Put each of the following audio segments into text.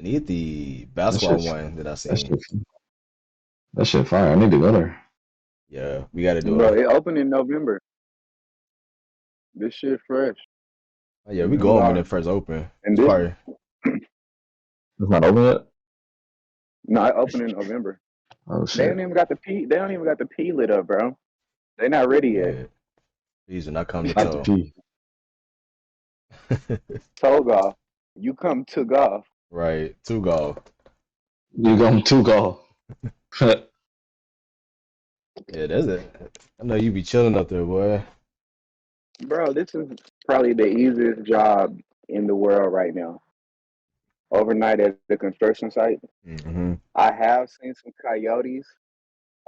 And eat the That basketball shit, one that I that seen. shit, that shit fire. I need to go there. Yeah, we got to do Bro, it. it opened in November. This shit fresh. Oh, yeah, we No going when lie. it first open. And It's this, probably It's not open yet. no, it opened in November. Oh They shit. don't even got the P. They don't even got the P lit up, bro. They not ready yet. yeah. These are not come to Not the toe. P. Toe golf. You come to golf. Right, two golf. You going to go? Yeah, that's it. I know you be chilling up there, boy. Bro, this is probably the easiest job in the world right now. Overnight at the construction site. Hmm. I have seen some coyotes.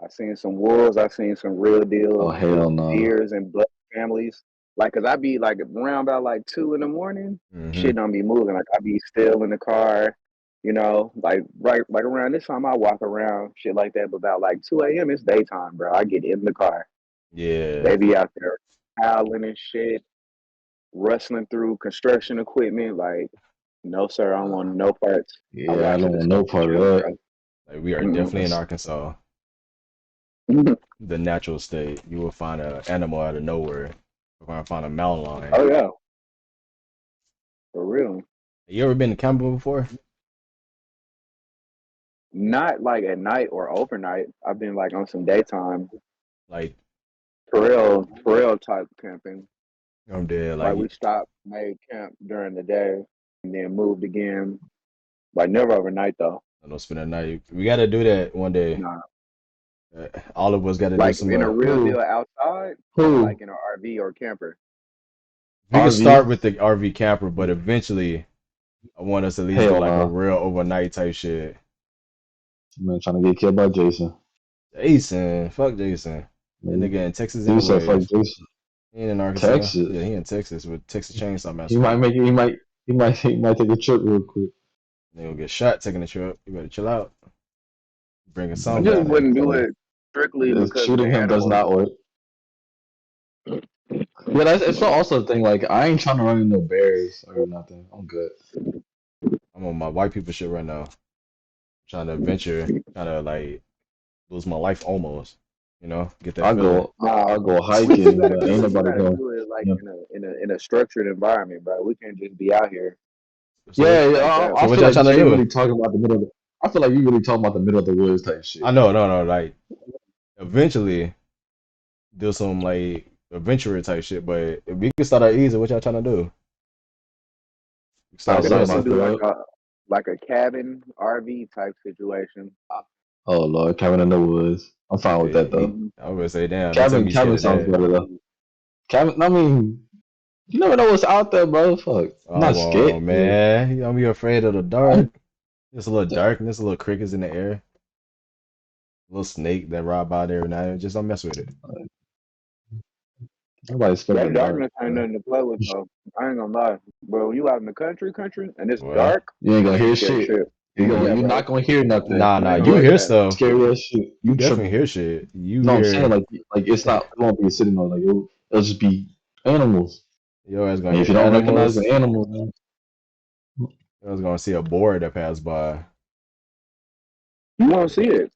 I've seen some wolves. I've seen some real Oh deal hell no. deers and black families. Like, cause I be like around about like 2 in the morning, Hmm. shit don't be moving. Like I be still in the car, like right around this time I walk around, shit like that. But about like 2 a.m. it's daytime, bro. I get in the car. Yeah. They be out there howling and shit, rustling through construction equipment. Like, no sir, I don't Uh, want no parts. I yeah, I watch don't the want no Discovery part of Channel, that. bro. Like we are Mm-mm. definitely in That's, Arkansas. The natural state. You will find an animal out of nowhere. You're gonna find a mountain lion. Oh yeah, for real. You ever been to Campbell before? Not like at night or overnight. I've been like on some daytime, Like for real type camping. I'm dead. Like Like we stopped, made camp during the day, and then moved again. Like never overnight though. I don't spend the night. We got to do that one day. Nah, All of us got to do like some. in a real who deal outside, or who like in an RV or camper. We can start RV? with the RV camper, but eventually, I want us to at least do Hell like a no. real overnight type shit. Man, trying to get killed by Jason. Jason, fuck Jason. That Man, nigga in Texas he said fuck anyways. Jason. He ain't in Arkansas. Texas. Yeah, he in Texas with Texas Chainsaw He Massacre. might make it. He might take a trip real quick. They gonna get shot taking a trip. You better chill out. Bring a I song just down there. wouldn't do it strictly because of the Shooting him does animals. not work. Yeah, it's also the thing. Like, I ain't trying to run into no bears or nothing. I'm good. I'm on my white people shit right now. Trying to venture, trying to like lose my life almost. Get that I'll feeling. go. I'll go What you hiking, gotta but do ain't is you nobody gotta going. do it like Yeah, in a structured environment, bro. We can't just be out here So what? yeah. like I So what feel y'all like trying to Jay do? really talking about the middle. I feel like you really talking about the middle of the woods type I shit. know, no. Like eventually do some like adventure type shit. But if we can start out easy, what y'all trying to do? We I start was could thinking somewhere also about simple. do the. like a cabin RV type situation. Oh Lord, cabin in the woods. I'm fine with that Hey, though. Hmm. I was gonna say, damn, don't tell Cabin, me you scared cabin of sounds that. better though. Cabin. I mean, you never know what's out there, bro. Fuck. I'm not Oh, scared. man, you don't be afraid of the I'm, dark. It's a little dark and there's a little crickets in the air. A little snake that ride by there and I just don't mess with it. Nobody's scared of That the dark, darkness ain't bro. nothing to play with though. I ain't gonna lie. But when you out in the country, and it's Well, dark, You ain't you gonna ain't hear scared of shit. shit. Yeah, You're bro. not gonna hear nothing. nah, I ain't gonna you lie to hear that. stuff. Scary as shit. You You definitely tripping? hear shit. You No, I'm saying hear like it's not. It won't be sitting on like it'll just be animals. your ass gonna And if hear you don't recognize the animals. animals, then Your ass gonna see a boar that passed by. You won't see it.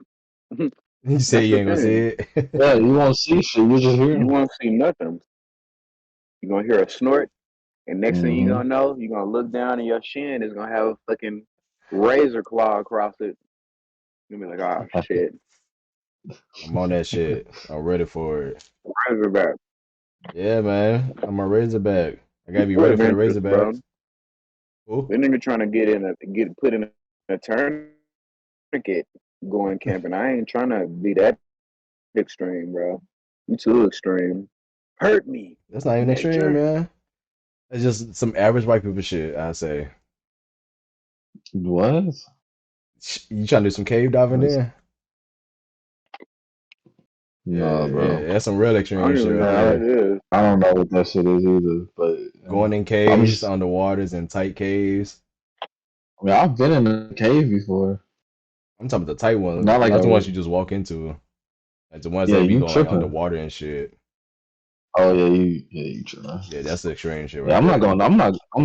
You say That's you the ain't gonna see thing. yeah, it. you won't see shit. You just hear You them. won't see nothing. You're gonna hear a snort, and next thing you Mm-hmm. gonna know, you're gonna look down and your shin is gonna have a fucking razor claw across it. You're gonna be like, oh shit. I'm on that shit. I'm ready for it. Razorback. Yeah, man. I'm a Razorback. I gotta be We're ready for the adventurous, bro. Razorbacks. Who? This nigga trying to get put in a tourniquet going camping. I ain't trying to be that extreme, bro. You too extreme. Hurt me, That's not even extreme, Major. man. It's just some average white people shit, I say. What? You trying to do some cave diving That's- there? Yeah, No, bro. yeah, that's some real I extreme don't shit even right know what I, that there. is. I don't know what that shit is either, but Going in I'm caves, just. underwaters, and tight caves. I mean, I've been in a cave before. I'm talking about the tight ones, Not like not the a. ones you just walk into. Like the ones Yeah, that be you going like tripping. underwater and shit. Oh yeah, you tripping. Yeah, that's the extreme shit Yeah, right there. I'm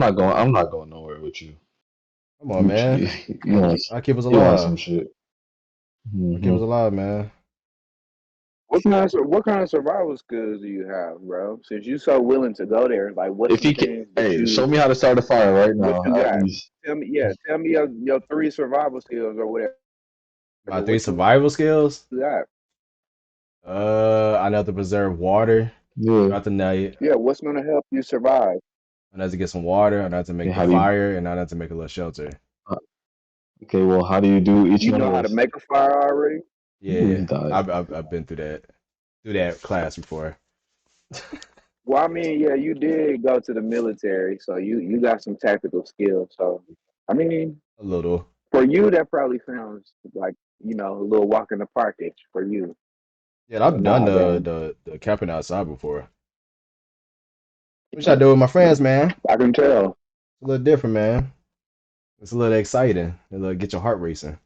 not going nowhere with you. Come on, man. You want I keep us you want some alive. shit. I keep Hmm. us alive, man. What kind of survival skills do you have, bro? Since you so willing to go there, like what's If some he can, things that hey, show you me how to start a fire right what now. you At got? least. Tell me your three survival skills or whatever. My three What you survival skills. got? I know how to preserve water Yeah. throughout the night. Yeah, what's gonna help you survive? I know how to get some water. I know how to Okay. make the How do you? fire, and I know how to make a little shelter. uh, Okay. Well, how do you do each You one of know how to those? make a fire already? He Yeah, died. I've been through that class before. Well, I mean, yeah, you did go to the military, so you got some tactical skills. So, I mean, A little. for you, that probably sounds like a little walk in the parkish for you. Yeah, But I've done nah, man, the camping outside before. Which I do with my friends, man. It's I can tell. a little different, man. It's a little exciting. A little get your heart racing.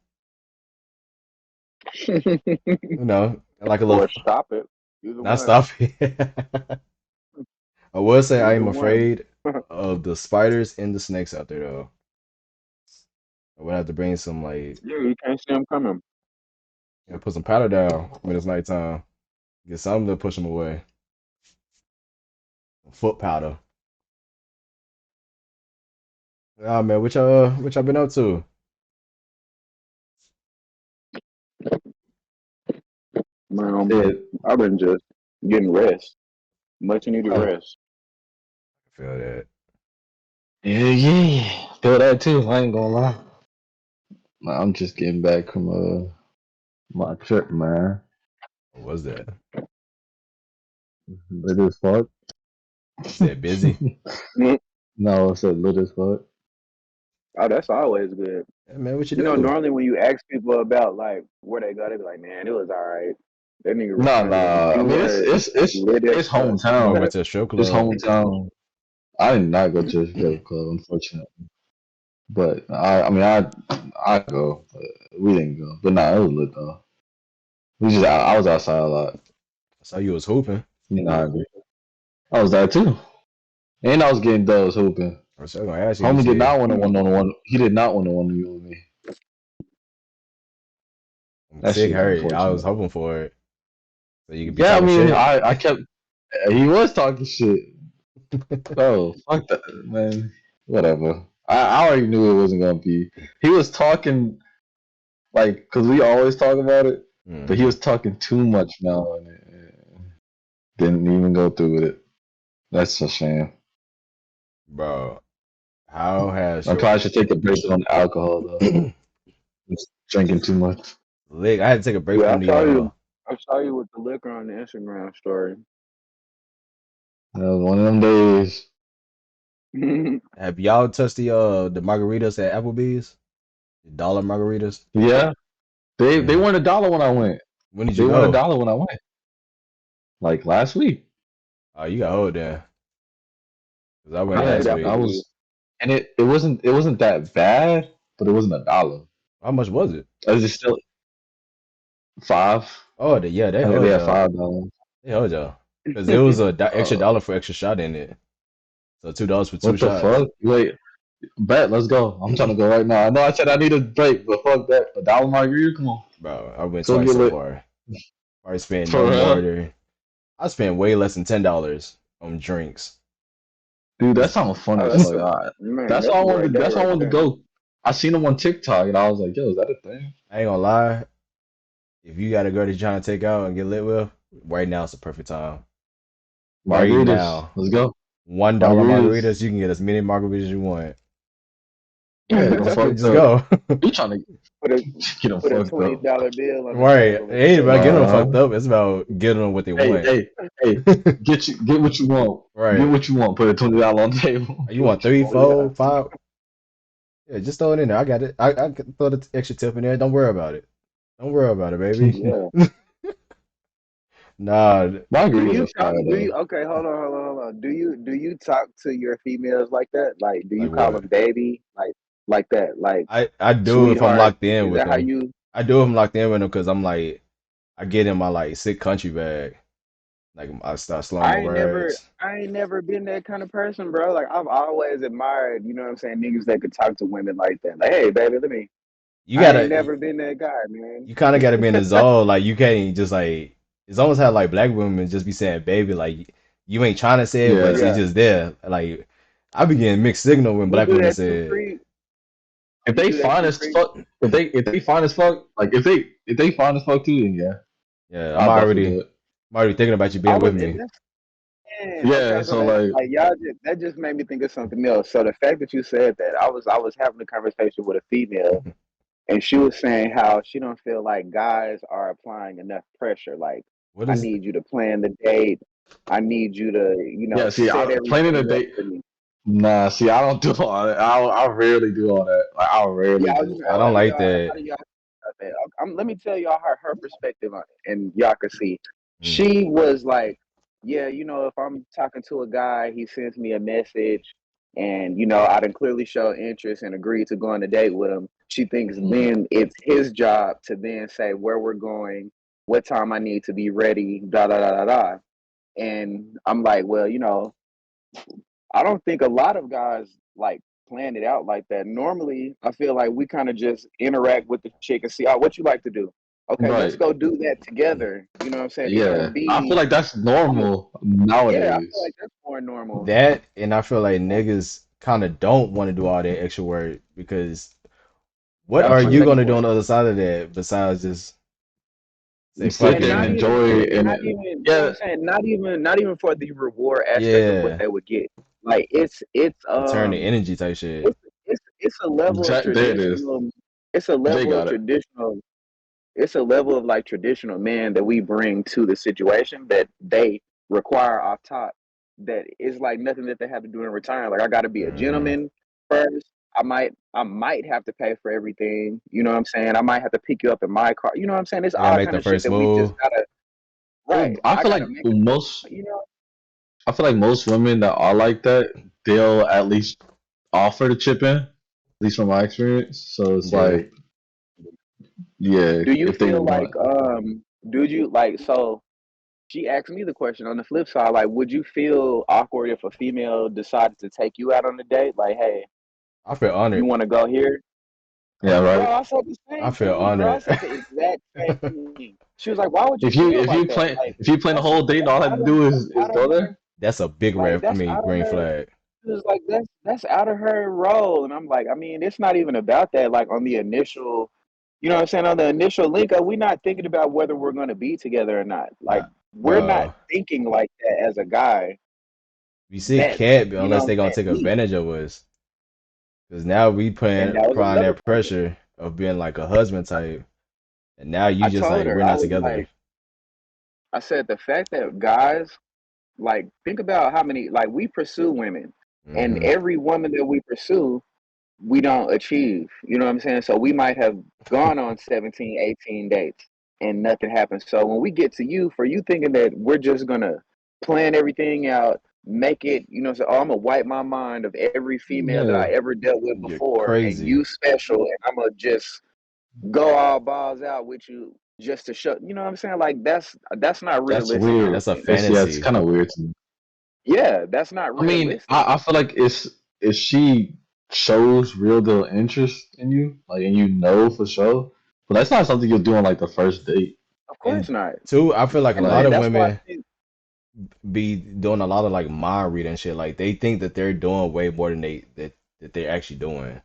You know, I like a little Or stop it. Either not one. stop. I will say I Either am one. afraid of the spiders and the snakes out there though. I would have to bring some like Yeah, you can't see them coming. put some powder down when it's nighttime. Get something to push them away. Foot powder. Ah man, what y'all been up to? Man, Yeah. I've been just getting rest. Much needed Oh, rest. I feel that. yeah, yeah. Feel that too. I ain't gonna lie. Nah, I'm just getting back from my trip, man. What was that? Lit as fuck. You said busy? Mm. No, I said lit as fuck. Oh, that's always good. Yeah, man, what you do? Normally when you ask people about like where they go, they be like, "Man, it was all right." That nigga Nah, responded in a nah. I few mean, it's words. it's it's Lit as it's fuck. You hometown. went to a strip It's club. hometown. I did not go to a strip club, unfortunately. But I go. But we didn't go. But nah, it was lit though. I was outside a lot. I saw you was hooping. You know, I was there too, and I was getting those hooping. I was gonna ask you, Homie did did you not want to one on one. He did not want to one to one with me. I'm That sick shit was hurt. I unfortunate. was hoping for it. So you could be Yeah, I talking mean, shit. I kept. He was talking shit. Oh, fuck that, man. Whatever. I already knew it wasn't gonna be. He was talking like, cause we always talk about it, but he Hmm. was talking too much now, and it didn't even go through with it. That's a shame. Bro, how has I your probably should take a break on the alcohol though. Just drinking too much. leg? I had to take a break Yeah, from the I saw you with the liquor on the Instagram story. That was one of them days. have y'all touched the margaritas at Applebee's? The dollar margaritas? Yeah, they Mm. weren't $1 when I went. When did you They weren't a go? dollar when I went. Like last week. Oh, you got hold there. Cause I went I Yeah, hate last I week. Applebee's. was, and it wasn't that bad, but it wasn't $1. How much was it? It was just still five. Oh, yeah, I think they had $5. They held y'all. Cause it was a extra dollar for extra shot in it. So $2 for two What the shots. fuck? Wait, bet. Let's go. I'm trying to go right now. I know I said I need a break, but fuck that. $1 margarita. Come on, Bro, I went let's go twice get so lit. far. I spent For no more real, than I spent way less than $10 on drinks. dude. That Just sounds funny Oh, as that's fuck. a Alright. man. That's That's why I a wanted. great day That's why I right wanted to there. go. I seen him on TikTok, and I was like, "Yo, is that a thing?" I ain't gonna lie. If you got a girl that you're trying to take out and get lit with, right now is the perfect time. Right Margaritas. now. Let's go. $1 Margaritas. margaritas, you can get as many margaritas as you want. Yeah, Get them just fucked just up. go. You trying to Put a get them put a fucked up? $20 bill on the Right. It table and ain't say, about getting them Uh fucked huh. up. It's about getting them what they Hey, want. hey, hey. Get what you want. Get Right. what you want. Put a $20 on the table. You Get want what you three, want. four, five? Yeah, just throw it in there. I got it. I can throw the extra tip in there. Don't worry about it. Don't worry about it, baby. "Yeah." Nah, Do Margaritas you are talk? fire Do though. you? Okay, hold on. Do you talk to your females like that? Like, do you like call what? them baby? Like that? Like, I do if I'm sweetheart? locked in Is with that how them. you? I do if I'm locked in with them because I'm like I get in my like sick country bag. Like I start slowing my words. I ain't never been that kind of person, bro. Like I've always admired, you know what I'm saying, niggas that could talk to women like that. Like, hey, baby, let me. You I ain't gotta, never been that guy, man. you kind of gotta be in the zone. Like you can't just like. It's almost how like black women just be saying baby. Like you ain't trying to say it, but Yeah. it's Yeah, just there. Like I be getting mixed signal when you black do women that say too, it. Creed. If You they do that fine too, as Creed. fuck, if they fine as fuck, like if they fine as fuck too, then yeah, Yeah, I'll definitely do it. I'm already thinking about you I being with was, and me. that's man. Yeah. Okay, so So that like, like y'all just that just made me think of something else. So the fact that you said that, I was having a conversation with a female, and she was saying how she don't feel like guys are applying enough pressure. Like, What I is? need you to plan the date. I need you to, yeah. See, set planning a everything up date. for me. Nah. See, I don't do all that. I rarely do all that. Like, I rarely Yeah, I was do just I all don't asking that. like y'all, that. how do y'all feel about that? Let me tell y'all her perspective on it, and y'all can see. Mm. She was like, yeah, if I'm talking to a guy, he sends me a message, and I didn't clearly show interest and agree to go on a date with him. She thinks then it's his job to then say where we're going, what time I need to be ready, da da da da da. And I'm like, well, I don't think a lot of guys like plan it out like that. Normally, I feel like we kind of just interact with the chick and see, oh, what you like to do. Okay, let's Right. go do that together. You know what I'm saying? It Yeah. don't I feel be, like that's I'm a, normal yeah, I feel like nowadays. that's more normal. That and I feel like And niggas kind of don't want to do all that extra work because what that was are my you Definitely. second gonna do on point. the other side of that besides just say Sit fuck And there it and not and even, enjoy and and not even, you know what yeah. I'm saying? Not even for the reward aspect of what yeah, they would get. Like it's return the energy type shit. it's a level of There it is. traditional. It's a Jay level of got it. traditional it's a level of like traditional man that we bring to the situation that they require off top that is like nothing that they have to do in return. Like I gotta be a Hmm. gentleman first. I might have to pay for everything. You know what I'm saying? I might have to pick you up in my car. You know what I'm saying? It's I gotta all make kind the of shit first that we just move. gotta Well, right. I gotta make it you know, I feel like most women that are like that, they'll at least offer to chip in, at least from my experience. So it's Yeah, like, yeah, do you if they feel want. like do you like so she asked me the question on the flip side, like, would you feel awkward if a female decided to take you out on a date? Like, hey, I feel you honored. want to go here? Yeah, Bro, right. I said the I same feel thing, bro. I honored. said the exact same thing. She was like, why would you feel If like you that? plan Like, if you plan the that's whole date and all I have to do that's is out of go her. there. That's a big Like, red. I that's mean, out of green her. flag. She was like, that's out of her role. And I'm like, I mean, it's not even about that. Like on the initial, you know what I'm saying? On the initial link up, we're not thinking about whether we're gonna be together or not. Like, Nah, we're not bro. thinking like that as a guy. We see That can't you know unless what I'm they gonna saying? take Me. advantage of us. Because now we And putting that was applying another that point. pressure of being like a husband type, and now you I just told like her, we're I not was together. like, I said the fact that guys like think about how many like we pursue women, and Hmm. every woman that we pursue, we don't achieve. You know what I'm saying? So we might have gone on 17, 18 dates and nothing happens. So when we get to you, for you thinking that we're just gonna plan everything out, make it, say, oh, I'm gonna wipe my mind of every female that I Yeah, ever dealt with You're before, and crazy. you special, and I'm gonna just go all balls out with you just to show. You know what I'm saying? Like that's not that's realistic. I weird. don't That's a think. It's fantasy. kind of weird to me. Yeah, that's not I mean, realistic. I feel like it's if she shows real deal interest in you, like, and you know for sure, but that's not something you'll do on like the first date. Of course And not. two, I feel like a lot And Like, of that's why I women think. be doing a lot of like mind reading shit. Like they think that they're doing way more than that they're actually doing.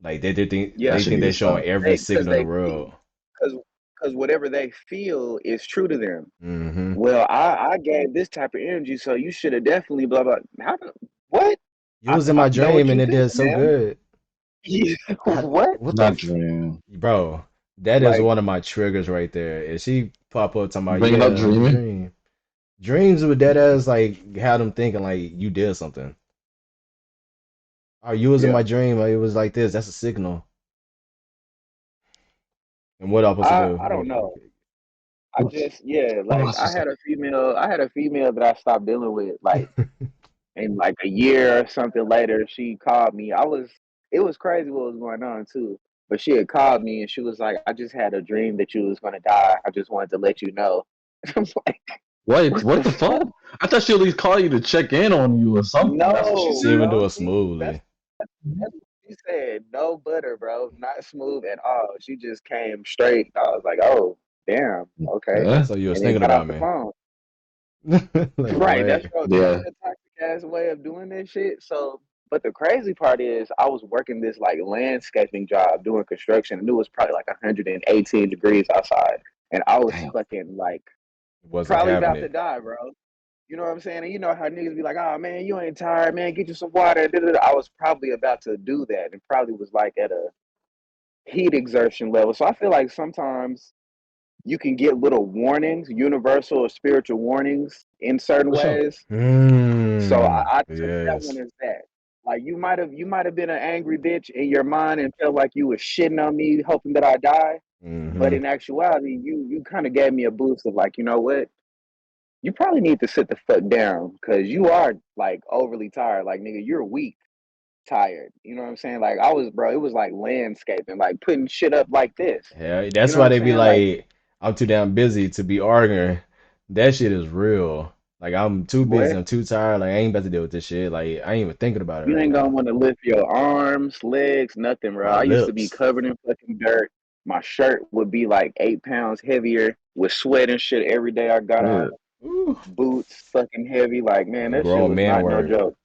Like that Yeah, they should think be they're a showing stop. every because signal in the they world. because whatever they feel is true to them. Hmm. Well, I gave this type of energy, so you should have definitely blah blah. What? You was in I my know what dream and you it thinking, did so man. good. What? What the Not dream. bro? That is Like one of my triggers right there. If she pop up talking about Bringing up yeah, the dreaming. dream, dreams with that ass like had them thinking like you did something. Oh, you was in yeah. my dream. Like, it was like this. That's a signal. And what I'm supposed to I don't do? know. I just yeah, What like was I supposed to I had a female that I stopped dealing with like and like a year or something later she called me. It was crazy what was going on too. But she had called me and she was like, I just had a dream that you was gonna die. I just wanted to let you know. I was like, Wait, what the fuck? I thought she'd at least call you to check in on you or something. That's what she No, She even said. do bro. it smoothly. That's what she said. No butter, bro. Not smooth at all. She just came straight. I was like, oh, damn. Okay. Yeah, So you was And then thinking got off about the me. phone. Like Right. That's what? yeah. a toxic ass way of doing this shit. So, but the crazy part is, I was working this like landscaping job doing construction, and it was probably like 118 degrees outside, and I was Damn. fucking like Wasn't probably having about to it. die, bro. You know what I'm saying? And you know how niggas be like, "Oh man, you ain't tired, man. Get you some water." I was probably about to do that, and probably was like at a heat exertion level. So I feel like sometimes you can get little warnings, universal or spiritual warnings in certain For sure. ways. So Hmm. I took that one Yes. as that. Like you might have been an angry bitch in your mind and felt like you was shitting on me, hoping that I die. But Mm-hmm. in actuality, you kind of gave me a boost of like, you know what? You probably need to sit the fuck down because you are like overly tired. Like nigga, you're weak, tired. You know what I'm saying? Like I was, bro. It was like landscaping, like putting shit up like this. Yeah, You that's know what why I'm they be saying? Like, like, I'm too damn busy to be arguing. That shit is real. Like I'm too busy, boy, I'm too tired. Like I ain't about to deal with this shit. Like I ain't even thinking about it you right ain't gonna now. want to lift your arms, legs, nothing, bro. My I used to be lips. covered in fucking dirt. My shirt would be like 8 pounds heavier with sweat and shit every day I got Yeah. off. Ooh, Boots fucking heavy. Like, man, that shit grown was man not no work. joke.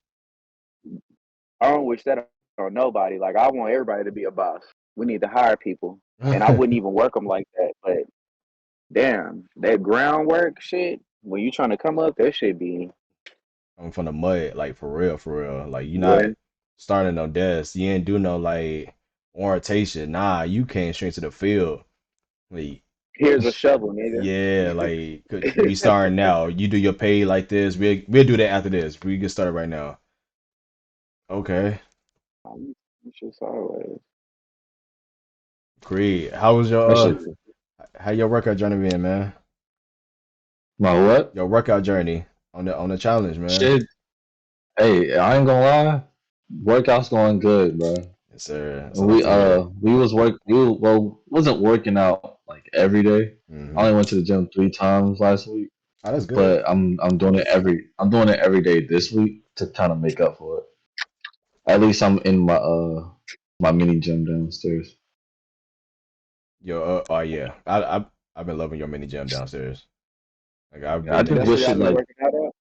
I don't wish that on nobody. Like, I want everybody to be a boss. We need to hire people. And I wouldn't even work them like that. But damn, that groundwork shit, when you trying to come up, that shit be, I'm from the mud, like for real, for real. Like you not boy, starting no desk. You ain't do no like orientation. Nah, you came straight to the field. Like here's a shovel, nigga. yeah, like we starting now. You do your pay like this. We'll do that after this. We get started right now. Okay. It's just always. Great. How was That your shit. how your workout journey been, man? My what? Your workout journey on the challenge, man. Shit. Hey, I ain't gonna lie. Workout's going good, bro. Yes, sir. That's And what I like to hear. we wasn't working out like every day. I Hmm. only went to the gym 3 times last week, Oh, that's good. but I'm doing it every day this week to kind of make up for it. At least I'm in my mini gym downstairs. Yo, oh yeah. I've been loving your mini gym downstairs. Like I've Yeah, I been just That's where wish y'all it neglecting been it. like working out at?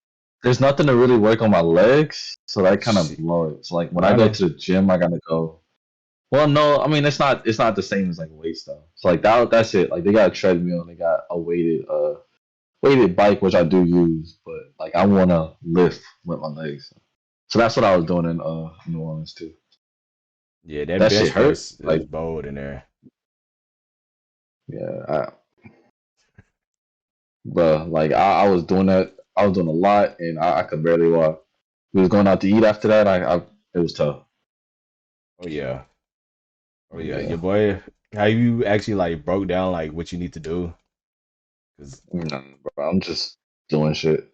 there's nothing to really work on my legs, so that kind of Shit. blow it. So like when I go Running. to the gym, I gotta go. Well, no, I mean it's not the same as like weight stuff. So like that's it. Like they got a treadmill and they got a weighted bike which I do use, but like I wanna lift with my legs. So that's what I was doing in New Orleans too. Yeah, that That shit bench hurt. press is Like bold in there. yeah, but like I was doing that. I was doing a lot and I could barely walk. We was going out to eat after that. I it was tough. Oh yeah. Oh yeah. Yeah, Your boy, how you actually like broke down like what you need to do? Cause nah, bro, I'm just doing shit.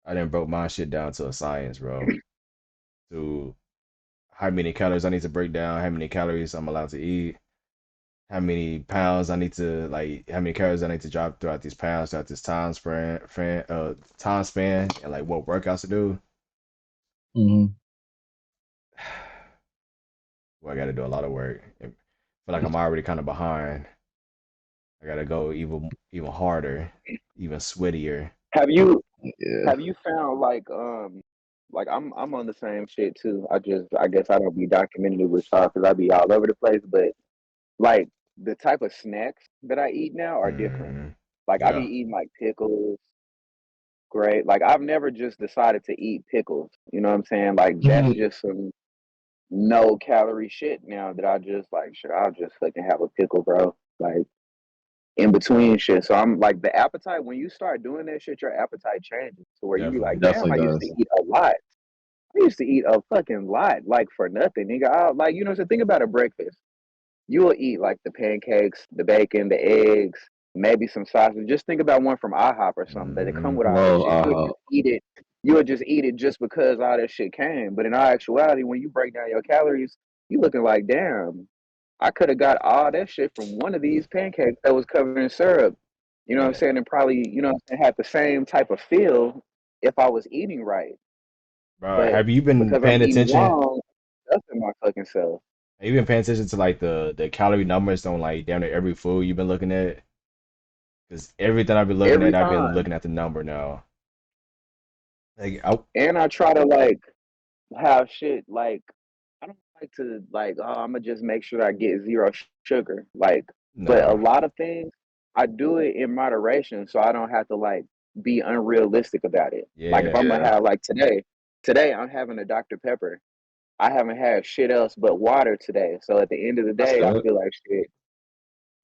I didn't broke my shit down to a science, bro. To how many calories I need to break down, how many calories I'm allowed to eat, how many pounds I need to like, how many calories I need to drop throughout these pounds, throughout this time span, and like what workouts to do. Hmm. Well, I got to do a lot of work. I feel like I'm already kind of behind. I got to go even harder, even sweatier. Have you Yeah. have you found like I'm on the same shit too. I guess I don't be documented with y'all because I be all over the place, but like the type of snacks that I eat now are different. Hmm. Like I be Yeah. eating like pickles, great. Like I've never just decided to eat pickles. You know what I'm saying? Like that's just some no calorie shit now that I just like sure I'll just fucking have a pickle, bro. Like in between shit. So I'm like the appetite when you start doing that shit, your appetite changes to where you be Definitely. like, damn, Definitely I used to does. eat a lot. I used to eat a fucking lot, like for nothing, nigga. Like you know, so think about a breakfast. You will eat like the pancakes, the bacon, the eggs, maybe some sausage. Just think about one from IHOP or something that come Hmm. with all that Love shit. You would just eat it. You would just eat it just because all that shit came. But in all actuality, when you break down your calories, you looking like, damn, I could have got all that shit from one of these pancakes that was covered in syrup. You know what I'm Yeah, saying? And probably, have the same type of feel if I was eating right. bro. But Have you been because I'm paying eating attention? wrong, that's in my fucking self. Have you been paying attention to like the calorie numbers on like damn near every food you've been looking at? Because everything I've been looking Every at, I've been time. looking at the number now. Like, I And I try to like have shit like I don't like to like, oh, I'm gonna just make sure I get zero sugar. Like, but a no, lot of things I do it in moderation so I don't have to like be unrealistic about it. Like if yeah, I'm gonna Yeah, have like today I'm having a Dr. Pepper. I haven't had shit else but water today. So at the end of the that's day, I good. feel like shit.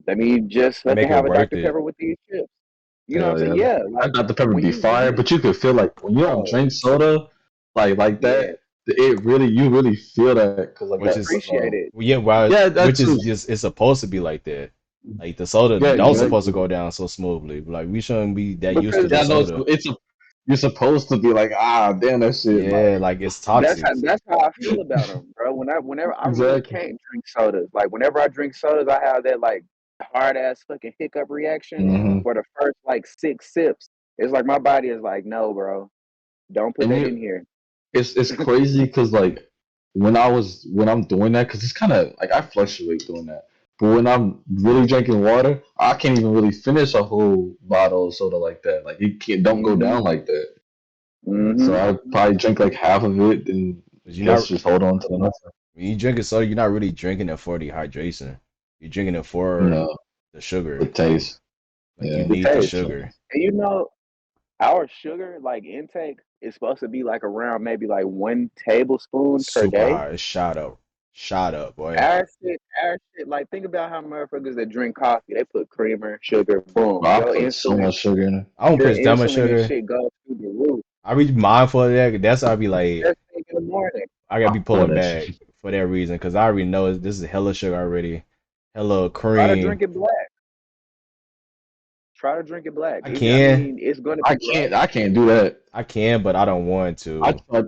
Let me just fucking make it have a worth Dr. it. Pepper with these chips. You know what I'm Hell saying? yeah. Yeah, I like got the pepper when be you fire, but you could feel like when you don't oh drink soda, like yeah, that, you really feel that because like Which you that. is appreciate it. yeah, well, Yeah, that which too. is just it's supposed to be like that. Like the soda Yeah, don't supposed to exactly. go down so smoothly. Like we shouldn't be that used to Because the Yeah, I know soda. you're supposed to be like, ah, damn that shit. Yeah, Like like it's toxic. that's how I feel about them, bro. Whenever I really exactly. can't drink sodas. Like whenever I drink sodas, I have that like hard ass fucking hiccup reaction Hmm. for the first like 6 sips. It's like my body is like, no, bro, don't put And that in here. it's crazy because like when I'm doing that because it's kind of like I fluctuate doing that. But when I'm really drinking water, I can't even really finish a whole bottle of soda like that. Like it can't don't go Hmm. down like that. So Hmm. I probably drink like half of it and Cause you're guess not just hold on to the rest. when you drink a soda, you're not really drinking it for dehydration. You're drinking it You for know, the sugar. the taste. Like you Yeah. The need the taste. sugar. And our sugar like intake is supposed to be like around maybe like 1 tablespoon per Super day. high. It's shot up, boy. Our shit, like think about how motherfuckers that drink coffee, they put creamer, sugar, boom. Bro, I put so much sugar in it. I don't Your put that much insulin and sugar. shit goes through the roof. I be mindful of that. That's why I be like, First thing in the morning. I gotta I be pour pulling that back shit. for that reason, because I already know this is hella sugar already, hella Try to cream. drink it black. Try to drink it black. I I can, mean, it's gonna be gross. I can't do that. I can, but I don't want I to. tried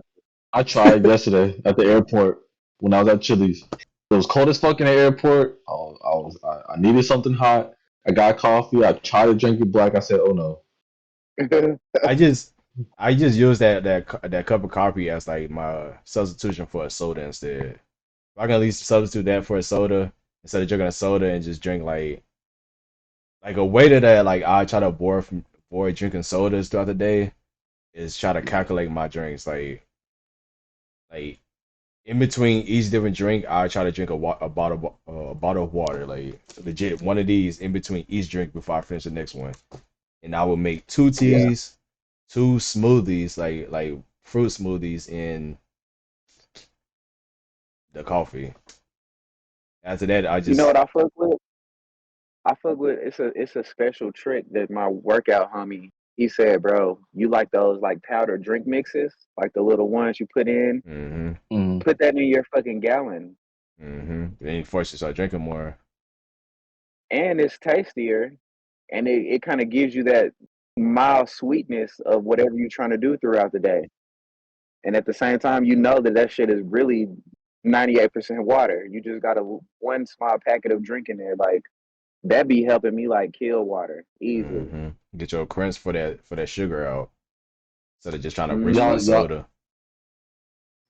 I tried yesterday at the airport when I was at Chili's. It was cold as fuck in the airport. I needed something hot. I got coffee. I tried to drink it black. I said, "Oh no, I just, I just use that cup of coffee as like my substitution for a soda instead. If I can at least substitute that for a soda instead of drinking a soda and just drink like a way to that like I try to avoid drinking sodas throughout the day is try to calculate my drinks like in between each different drink, I try to drink a bottle of water, like legit one of these in between each drink before I finish the next one. And I will make two Yeah. teas, two smoothies, like fruit smoothies in the coffee. After that, I You know just what I fuck with? I fuck with it's a special trick that my workout homie he said, bro, you like those like powder drink mixes, like the little ones you put in, mm-hmm, mm, put that in your fucking gallon, then you force you to start drinking more. and it's tastier, and it kind of gives you that mild sweetness of whatever you're trying to do throughout the day, and at the same time, you know that shit is really 98% water. You just got one small packet of drink in there, like that be helping me like kill water easily. Get your cramps for that sugar out instead of just trying to reach for Hmm. a y'all soda.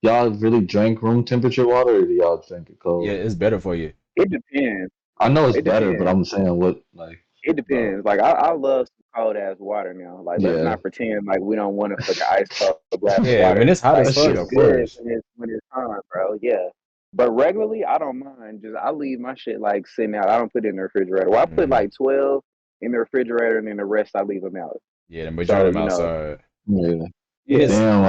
y'all really drank room temperature water, or do y'all drink it Yeah, cold? it's better for you. It depends. I know it's It better, but depends. I'm saying what like It bro. depends. Like I love some cold ass water now. Like let's Yeah, not pretend like we don't want a fucking ice cold glass of Yeah, when water. it's hot as Like that fuck, shit it's of is good course. when it's hot, bro. Yeah. But regularly, I don't mind. Just I leave my shit like sitting out. I don't put it in the refrigerator. Well, I put hmm like 12 in the refrigerator, and then the rest I leave them out. Yeah, the majority So of them outside. yeah. And yeah. Damn,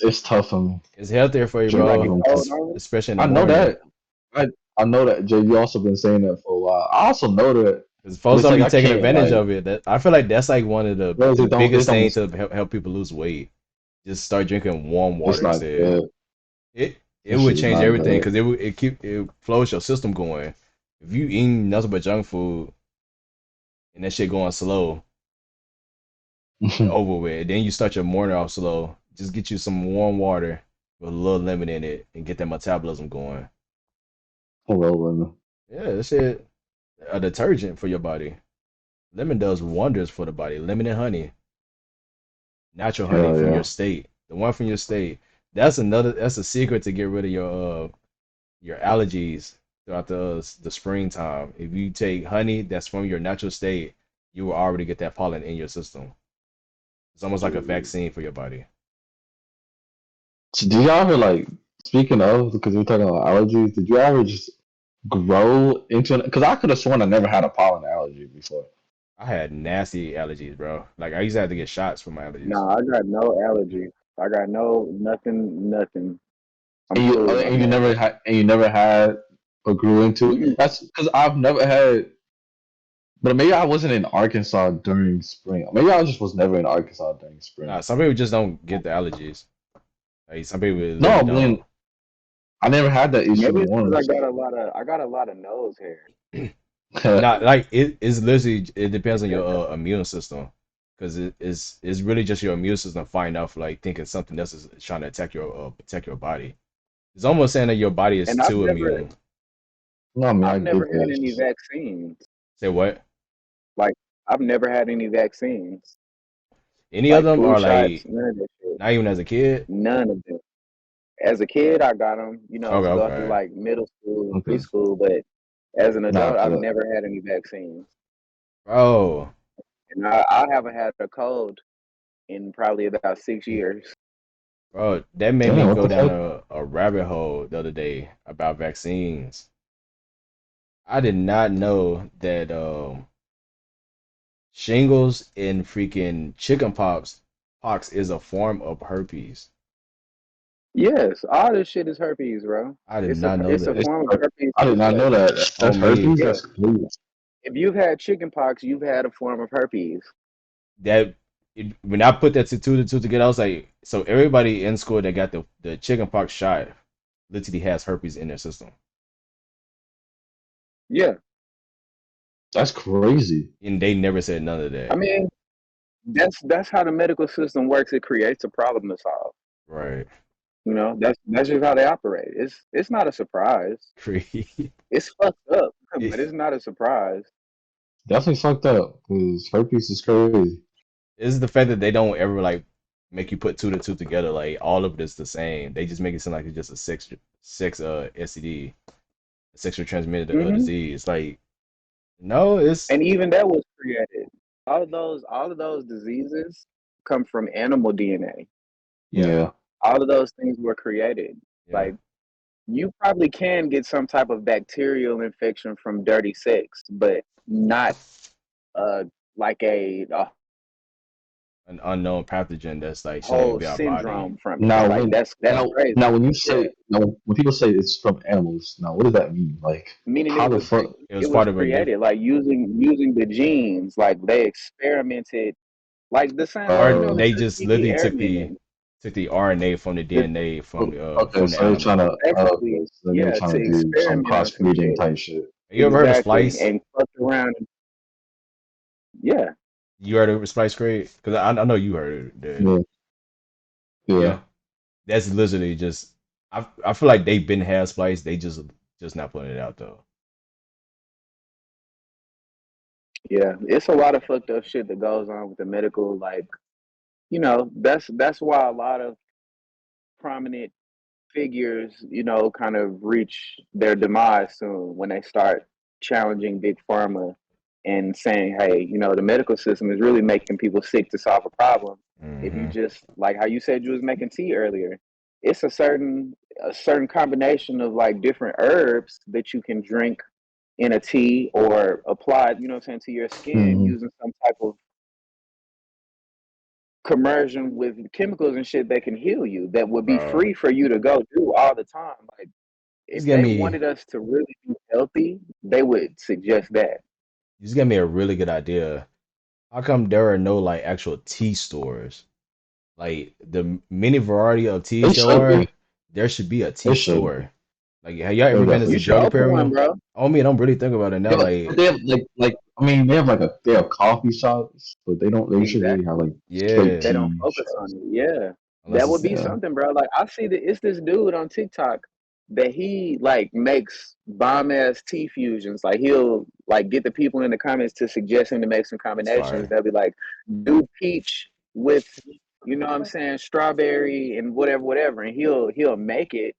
it's tough for me it's healthier for you, You like drinking it bro. room cold, temperature. normally? Especially in the I know morning. that. I I know that Jay. You also been saying that for a while. I also know that, Because but folks it's don't like be I taking can't advantage like. of it. That I feel like that's like one of Well, the it biggest don't. things to help people lose weight. Just start drinking warm It's water not instead. good. It That would shit is change not everything good. because it flows your system going. If you eating nothing but junk food and that shit going slow and over with, then you start your morning off slow. Just get you some warm water with a little lemon in it and get that metabolism going. Hello, women. Yeah, that shit a detergent for your body. Lemon does wonders for the body. Lemon and honey, natural honey Hell from your yeah. state. The one from your state. That's another. That's a secret to get rid of your allergies throughout the springtime. If you take honey that's from your natural state, you will already get that pollen in your system. It's almost like a vaccine for your body. So do y'all ever like speaking of because we're talking about allergies? Did you ever just grow into it? Because I could have sworn I never had a pollen allergy before. I had nasty allergies, bro. Like I used to have to get shots for my allergies. No, I got no allergies. I got no nothing, nothing. I'm And cool, my you man. never had or grew into it. Mm-mm. That's because I've never had. But maybe I wasn't in Arkansas during spring. Maybe I just was never in Arkansas during spring. Nah, some people just don't get the allergies. Like some people No, literally I don't. mean I never had that issue Maybe in it's because warm. I got a lot of nose hair. Not like it's literally it depends on your immune system because it's really just your immune system fighting off like thinking something else is trying to attack your protect your body. It's almost saying that your body is And too immune. No, I mean I I've get never had that. any vaccines. Say what? Like I've never had any vaccines. Any of Like them flu are shots, like none of that shit. not even as a kid. None of them. As a kid, I got them, Okay, to go through okay, like middle school and Okay. preschool. But as an Nah, adult, I've 'cause never had any vaccines, bro, and I haven't had a cold in probably about 6 years. bro. That made me damn, what go the down fuck? a rabbit hole the other day about vaccines. I did not know that shingles and freaking pox is a form of herpes. Yes, all this shit is herpes, bro. I did not know It's a that. It's, form of herpes I did not know simplex. that. On That's me, herpes. Yeah, That's crazy. if you've had chicken pox, you've had a form of herpes. that when I put that two to two together, I was like, so everybody in school that got the chicken pox shot literally has herpes in their system, Yeah, That's crazy. and they never said none of I that. mean that's how the medical system works. It creates a problem to solve. Right? That's just how they operate. It's not a surprise. Crazy. It's fucked up, It, but it's not a surprise. Definitely fucked up because herpes is crazy. it's the fact that they don't ever like make you put two to two together. Like all of it's the same. They just make it seem like it's just a sex STD, sexually transmitted Hmm. disease. Like no, it's And even that was created. All of those diseases come from animal DNA. yeah, Yeah. All of those things were created. yeah. Like you probably can get some type of bacterial infection from dirty sex, but not uh like a An unknown pathogen that's like shouldn't even whole be our body. syndrome from it. Now Like when that's crazy. now when you Yeah. say now when people say it's from animals, now what does that mean? Like Meaning how the fuck? It it was was part of a created like using the genes, like they experimented like the same like or Uh, they the just Tuskegee literally Airmen. took the RNA from the The, DNA okay, from the so they're trying animal. to basically, so they're yeah, to trying to do some experiment on cross some breeding shit. type shit. Have you ever heard of Exactly. splice? And fucked around. Yeah. You heard of splice grade? Because I know you heard it. Yeah, Yeah, yeah. that's literally just. I feel like they've been had splice. They just not putting it out though. Yeah. It's a lot of fucked up shit that goes on with the medical, like, that's why a lot of prominent figures, kind of reach their demise soon when they start challenging big pharma and saying, hey, the medical system is really making people sick to solve a problem. If you Hmm. just like how you said you was making tea earlier, it's a certain combination of like different herbs that you can drink in a tea or apply, to your skin Hmm. using some type of commersion with chemicals and shit that can heal you that would be Bro, free for you to go do all the time. Like you just if gave they me wanted us to really be healthy, they would suggest that. you just gave me a really good idea. How come there are no like actual tea stores? Like the many variety of teas It should be. there should be a tea It should be. store. Like, have y'all It ever been to definitely You should should Drug be. open one, Imperium? bro. Oh man, I'm really thinking about it now. Yeah, but Like, they have like I mean they have they have coffee shops, but they should really have Exactly. like straight yeah, They don't tea focus on shops. it. Yeah. unless That would it's be Yeah. something, bro. Like I see that it's this dude on TikTok. that he like makes bomb ass tea fusions. Like he'll like get the people in the comments to suggest him to make some It's combinations. fire. They'll be like, do peach with, you know what I'm saying, strawberry and whatever, and he'll make it.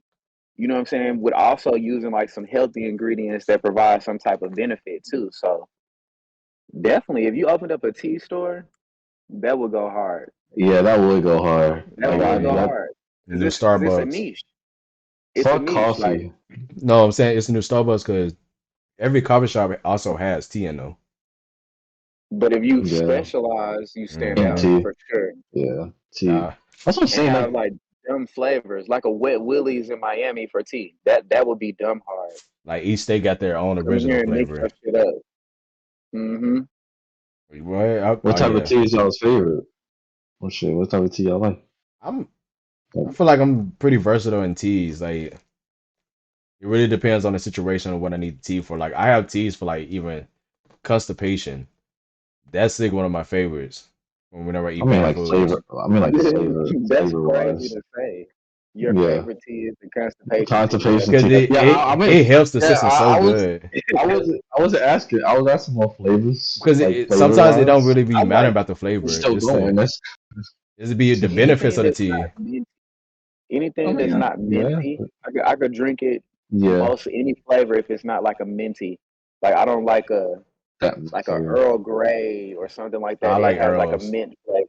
You know what I'm saying, with also using like some healthy ingredients that provide some type of benefit too. So definitely, if you opened up a tea store, that would go hard. Yeah, that would go hard. That Like Like would go that. hard the because new it's a Starbucks. niche. It's a Fuck niche. Like, coffee. No, I'm saying it's the new Starbucks because every coffee shop also has tea in them. but if you Yeah, specialize, you stand and out Hmm. tea. for sure. Yeah, tea. Nah, That's what I'm And saying. have Like, like dumb flavors, like a Wet Willie's in Miami for tea. That would be dumb hard. like each state got their own Come in original here and mix flavor. your shit up. Mm-hmm. What? what Oh type of yeah. tea is y'all's favorite? Oh shit, what type of tea y'all like? I'm. I Like, feel like I'm pretty versatile in teas. Like it really depends on the situation of what I need tea for. Like I have teas for like even constipation. That's like one of my favorites. Whenever I I eat mean, bad like foods. flavor. I mean, like That's flavor crazy wise. to say. Your Yeah, favorite tea is the constipation tea. That's constipation Because tea. it, Yeah, it I mean, it helps the yeah, system so I was, good. I wasn't asking. I was asking more flavors, Because like flavor sometimes it don't wise. really be I matter like about the You flavor. still It's the going? That's. it's be the benefits anything of the that's not tea. mint, I anything that's mean, not yeah, minty. I could drink it yeah. most any flavor if it's not like a minty. Like I don't like a That like a flavor. Earl Grey or something like I that. It like has like a Earls, mint flavor.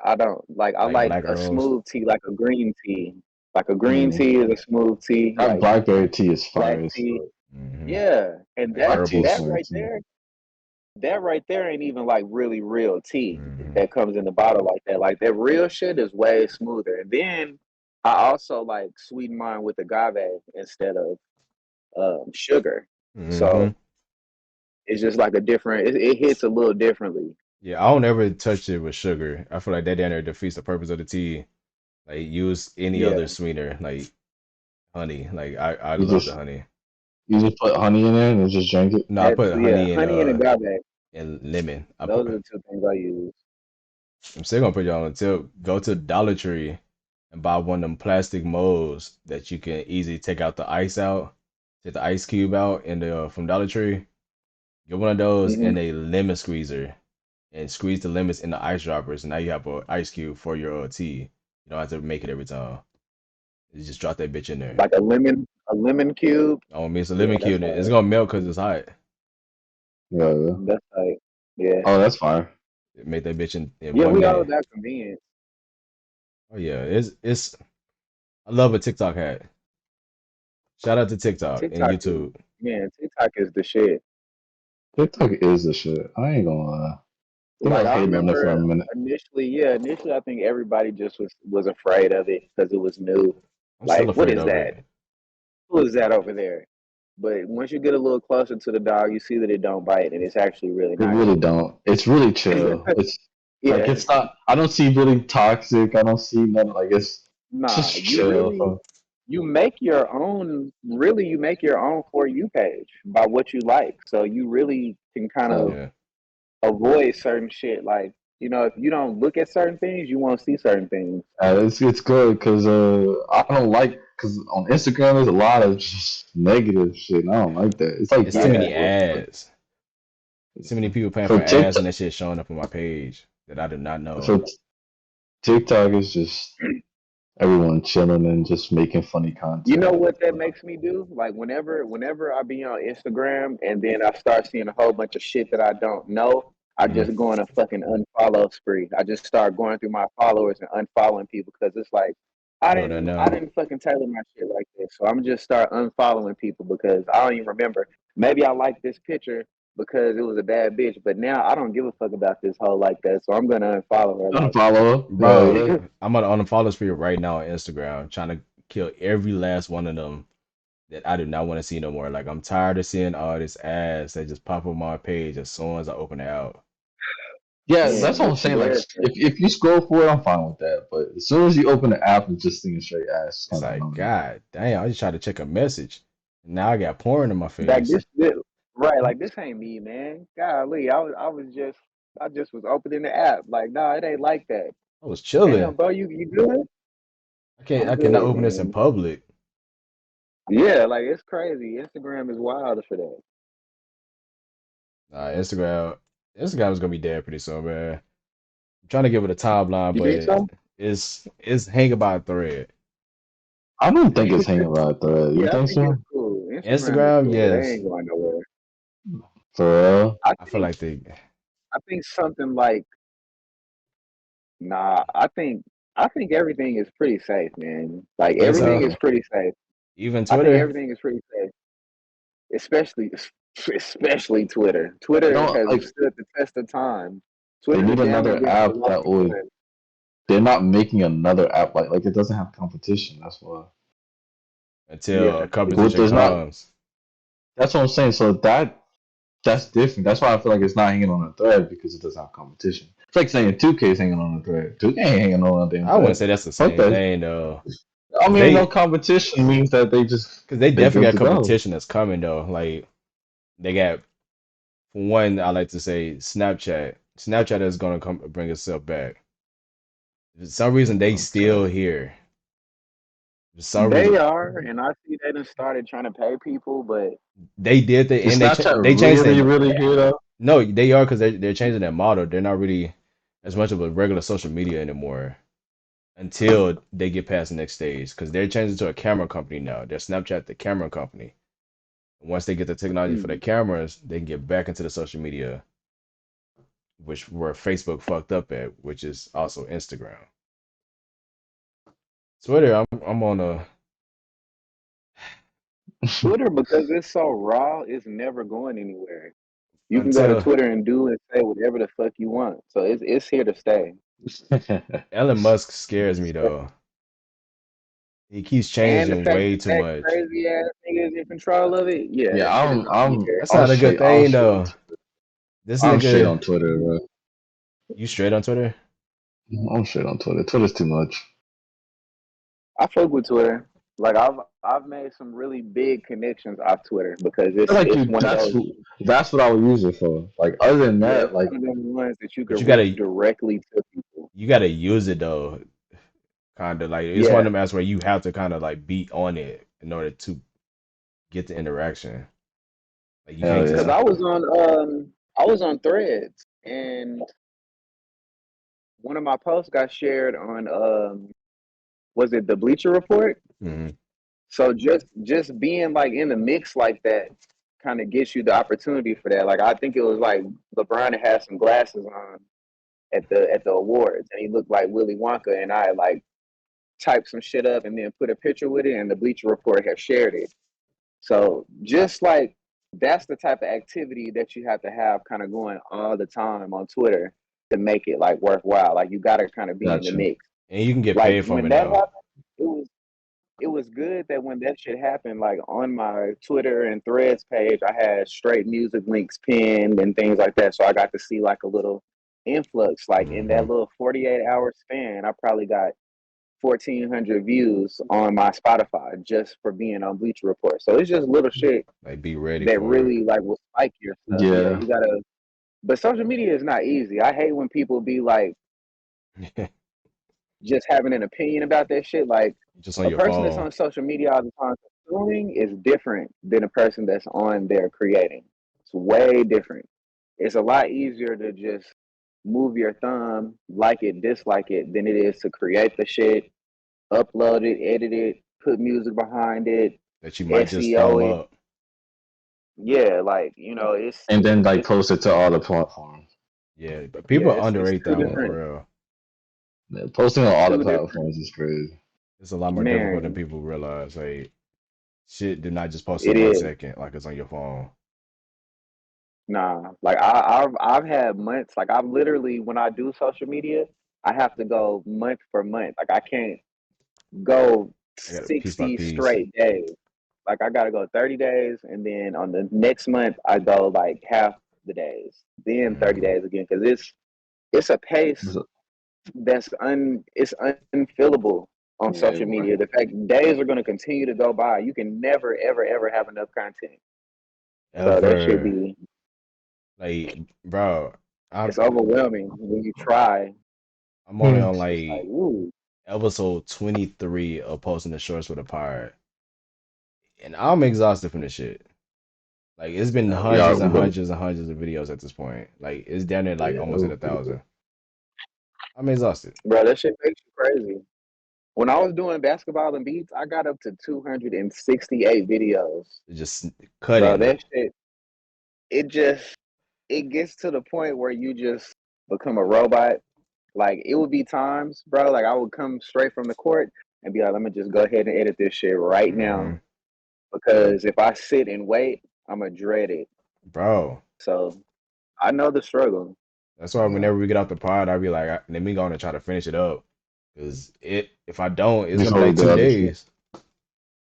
I don't like. I like like black a Earls. smooth tea, like a green tea. Like a green Mm. tea is a smooth tea. That Like blackberry tea is black fire as tea, fuck. Hmm. yeah. And Like Black tea is herbals. that fire right too. there, ain't even like really real tea Hmm. that comes in the bottle like that. Like that real shit is way smoother. And then I also like sweeten mine with agave instead of sugar. Hmm. So it's just like a different. It hits a little differently. Yeah, I don't ever touch it with sugar. I feel like that down there defeats the purpose of the tea. Like use any Yeah. other sweetener, like honey. Like I You love the just honey. you just put honey in there and just drink it. No, I That's put yeah. honey Honey and agave. and lemon. I put Those are the two things I use. I'm still gonna put y'all on a tip. Go to Dollar Tree and buy one of them plastic molds that you can easily take out the ice out, take the ice cube out in the from Dollar Tree. Get one of those Hmm. and a lemon squeezer and squeeze the lemons in the ice droppers. And now you have an ice cube for your tea. You don't have to make it every time. You just drop that bitch in there. Like a lemon cube. Oh, I mean, it's a Yeah, lemon that's cube. It's fire. gonna melt because it's hot. Yeah, yeah. That's like, yeah, Oh, that's fire. Make that bitch in yeah. one We all minute. that convenient. Oh yeah, it's. I love a TikTok hat. Shout out to TikTok and TikTok is YouTube. man. TikTok is the shit. TikTok is the shit. I ain't gonna lie. I think I Like was I hating on it for a remember minute. initially, yeah, initially I think everybody just was afraid of it because it was new. I'm still Like, what afraid is of that? it. Who is that over there? But once you get a little closer to the dog, you see that it don't bite, and it's actually really It nice. really don't. It's really chill. It's like Yeah, it's not. I don't see really toxic. I don't see nothing. Like it's nah, just chill. you make your own For You page by what you like. So you really can kind of Yeah, avoid certain shit. Like, if you don't look at certain things, you won't see certain things. It's good because I don't like because on Instagram there's a lot of just negative shit. And I don't like that. It's like it's too back and Yeah. many forth. ads. Too many people paying For for ads, TikTok, and that shit showing up on my page that I did not know. for TikTok is just everyone chilling and just making funny You know content. what that makes me do? Like whenever I be on Instagram and then I start seeing a whole bunch of shit that I don't know, I Hmm. just go on a fucking unfollow spree. I just start going through my followers and unfollowing people because it's like I I know that didn't I now. didn't fucking tailor my shit like this. So I'm just start unfollowing people because I don't even remember. Maybe I like this picture because it was a bad bitch, but now I don't give a fuck about this hoe like that. So I'm gonna unfollow her. Like, Unfollow. Yeah, Bro, yeah. I'm on the follow street right now on Instagram, trying to kill every last one of them that I do not want to see no more. Like I'm tired of seeing all this ads that just pop up on my page as soon as I open it out. Yeah, It's, that's man, what I'm it's saying. Like, embarrassing. if you scroll for it, I'm fine with that. But as soon as you open the app and just thinking straight ass, it's it's kind of like, annoying. God damn, I just tried to check a message. Now I got porn in my Like face. this right, like this ain't me, man. Golly, I just was opening the app. Like, nah, it ain't like that. I was chilling. Damn, bro, you good? I I'm cannot good, open this in man. public. Yeah, like it's crazy. Instagram is wild for that. Instagram, Instagram is gonna be dead pretty soon, man. I'm trying to give it a timeline, You think but so? it's hanging by a thread. I don't think it's hanging by a thread. You Yeah, I think think it's so? cool. Instagram is Instagram, cool. They yes. ain't going nowhere. For real? I I feel think like they I think something like nah. I think everything is pretty safe, man. Like you think everything so. is pretty safe. Even I think Twitter. everything is pretty safe, especially especially Twitter. They Twitter don't has like. stood the test of time. They Twitter need done damn near another been app corrupt that for would. fun. They're not making another app like it doesn't have competition. That's why. Until Yeah, Well, competition there's not. comes. That's what I'm saying. So that's different. That's why I feel like it's not hanging on a thread because it doesn't have competition. It's like saying 2K is hanging on a thread. 2K ain't hanging on a damn I wouldn't thread. say that's the Fuck same that. thing though, I because mean, no competition means that they they definitely good got to go. competition that's coming though. Like they got for one, I like to say Snapchat. Snapchat is gonna come bring itself back. For some reason, they still Okay. here. For some they reason, are, and I see they done started trying to pay people, but they did the Is and Snapchat they changed really, their really here though? no, they are because they're changing their model. They're not really as much of a regular social media anymore until they get past the next stage because they're changing to a camera company now. They're Snapchat the camera company. And once they get the technology for the mm, cameras, they can get back into the social media, which where Facebook fucked up at, which is also Instagram. Twitter, I'm on a Twitter, because it's so raw, it's never going anywhere. You can go to until Twitter and do and say whatever the fuck you want. So it's here to stay. Elon Musk scares me though. He keeps And the changing fact way that too that much. crazy ass nigga is in control of it, yeah, Yeah, that shit is gonna be here. That's not a good I'll thing shade on though. This I'm straight nigga, on Twitter, bro. you straight on Twitter? I'm straight on Twitter. Twitter's too much. I fuck with Twitter. Like I've made some really big connections off Twitter because I feel like it's you one of those. that's what I would use it for. Like other than Yeah, that, it's like one of them ones that you But can reach directly to people. you gotta use it though. Kind of like it's one Yeah, of them apps where you have to kind of like be on it in order to get the interaction. Like you hell can't just because yeah. I was on Threads and one of my posts got shared on was it the Bleacher Report? Mhm. So just being like in the mix like that kind of gets you the opportunity for that. Like I think it was like LeBron had some glasses on at the awards and he looked like Willy Wonka and I like typed some shit up and then put a picture with it and the Bleacher Report had shared it. So just like that's the type of activity that you have to have kind of going all the time on Twitter to make it like worthwhile. Like you gotta kind of be in the Gotcha. mix. And you can get Like paid from when it that now. happened, it was it was good that when that shit happened, like on my Twitter and Threads page, I had straight music links pinned and things like that. So I got to see like a little influx. Like in that Hmm. little 48-hour span, I probably got 1,400 views on my Spotify just for being on Bleacher Report. So it's just little shit Like be ready that for really like will spike your stuff. Yeah, Yeah. you gotta. But social media is not easy. I hate when people be like it. just having an opinion about that shit. Like Just on a your person that's phone. on social media all the time consuming is different than a person that's on there creating. It's way different. It's a lot easier to just move your thumb, like it, dislike it, than it is to create the shit, upload it, edit it, put music behind it, That you might just SEO thumb it. up. Yeah, like you know, And then like it's post it to all the platforms. Yeah, but yeah, people it's underrate two that one different, for real. Yeah, posting on it's all the two different. platforms is crazy. It's a lot more difficult than Man, people realize. Like shit did not just post in it one is. second like it's on your phone. Nah, like I've had months. Like I've literally when I do social media, I have to go month for month. Like I can't go I got it piece by 60 piece. straight days. Like I gotta go 30 days, and then on the next month I go like half the days, then 30 Hmm. days again. Because it's a pace it's unfillable on Yeah, social boy. media. The fact days are gonna continue to go by. You can never ever ever have enough content. So that should Ever be like, bro, I'm it's overwhelming when you try. I'm only Hmm. on It's like, like ooh, episode 23 of Posting the Shorts with a Pirate. and I'm exhausted from this shit. Like it's been We are. hundreds and hundreds and hundreds of videos at this point. Like it's down there like Yeah, almost at 1,000. I'm exhausted. Bro, that shit makes you crazy. When I was doing basketball and beats, I got up to 268 videos. It's just Bro, cutting that it. shit, it just, it gets to the point where you just become a robot. Like, it would be times, bro, like I would come straight from the court and be like, let me just go ahead and edit this shit right now. Hmm. Because if I sit and wait, I'm going to dread it. Bro. So I know the struggle. That's why yeah. whenever we get off the pod, I'll be like, let me go on and try to finish it up. Cause if I don't, it's gonna be Before we like do two other shit. days.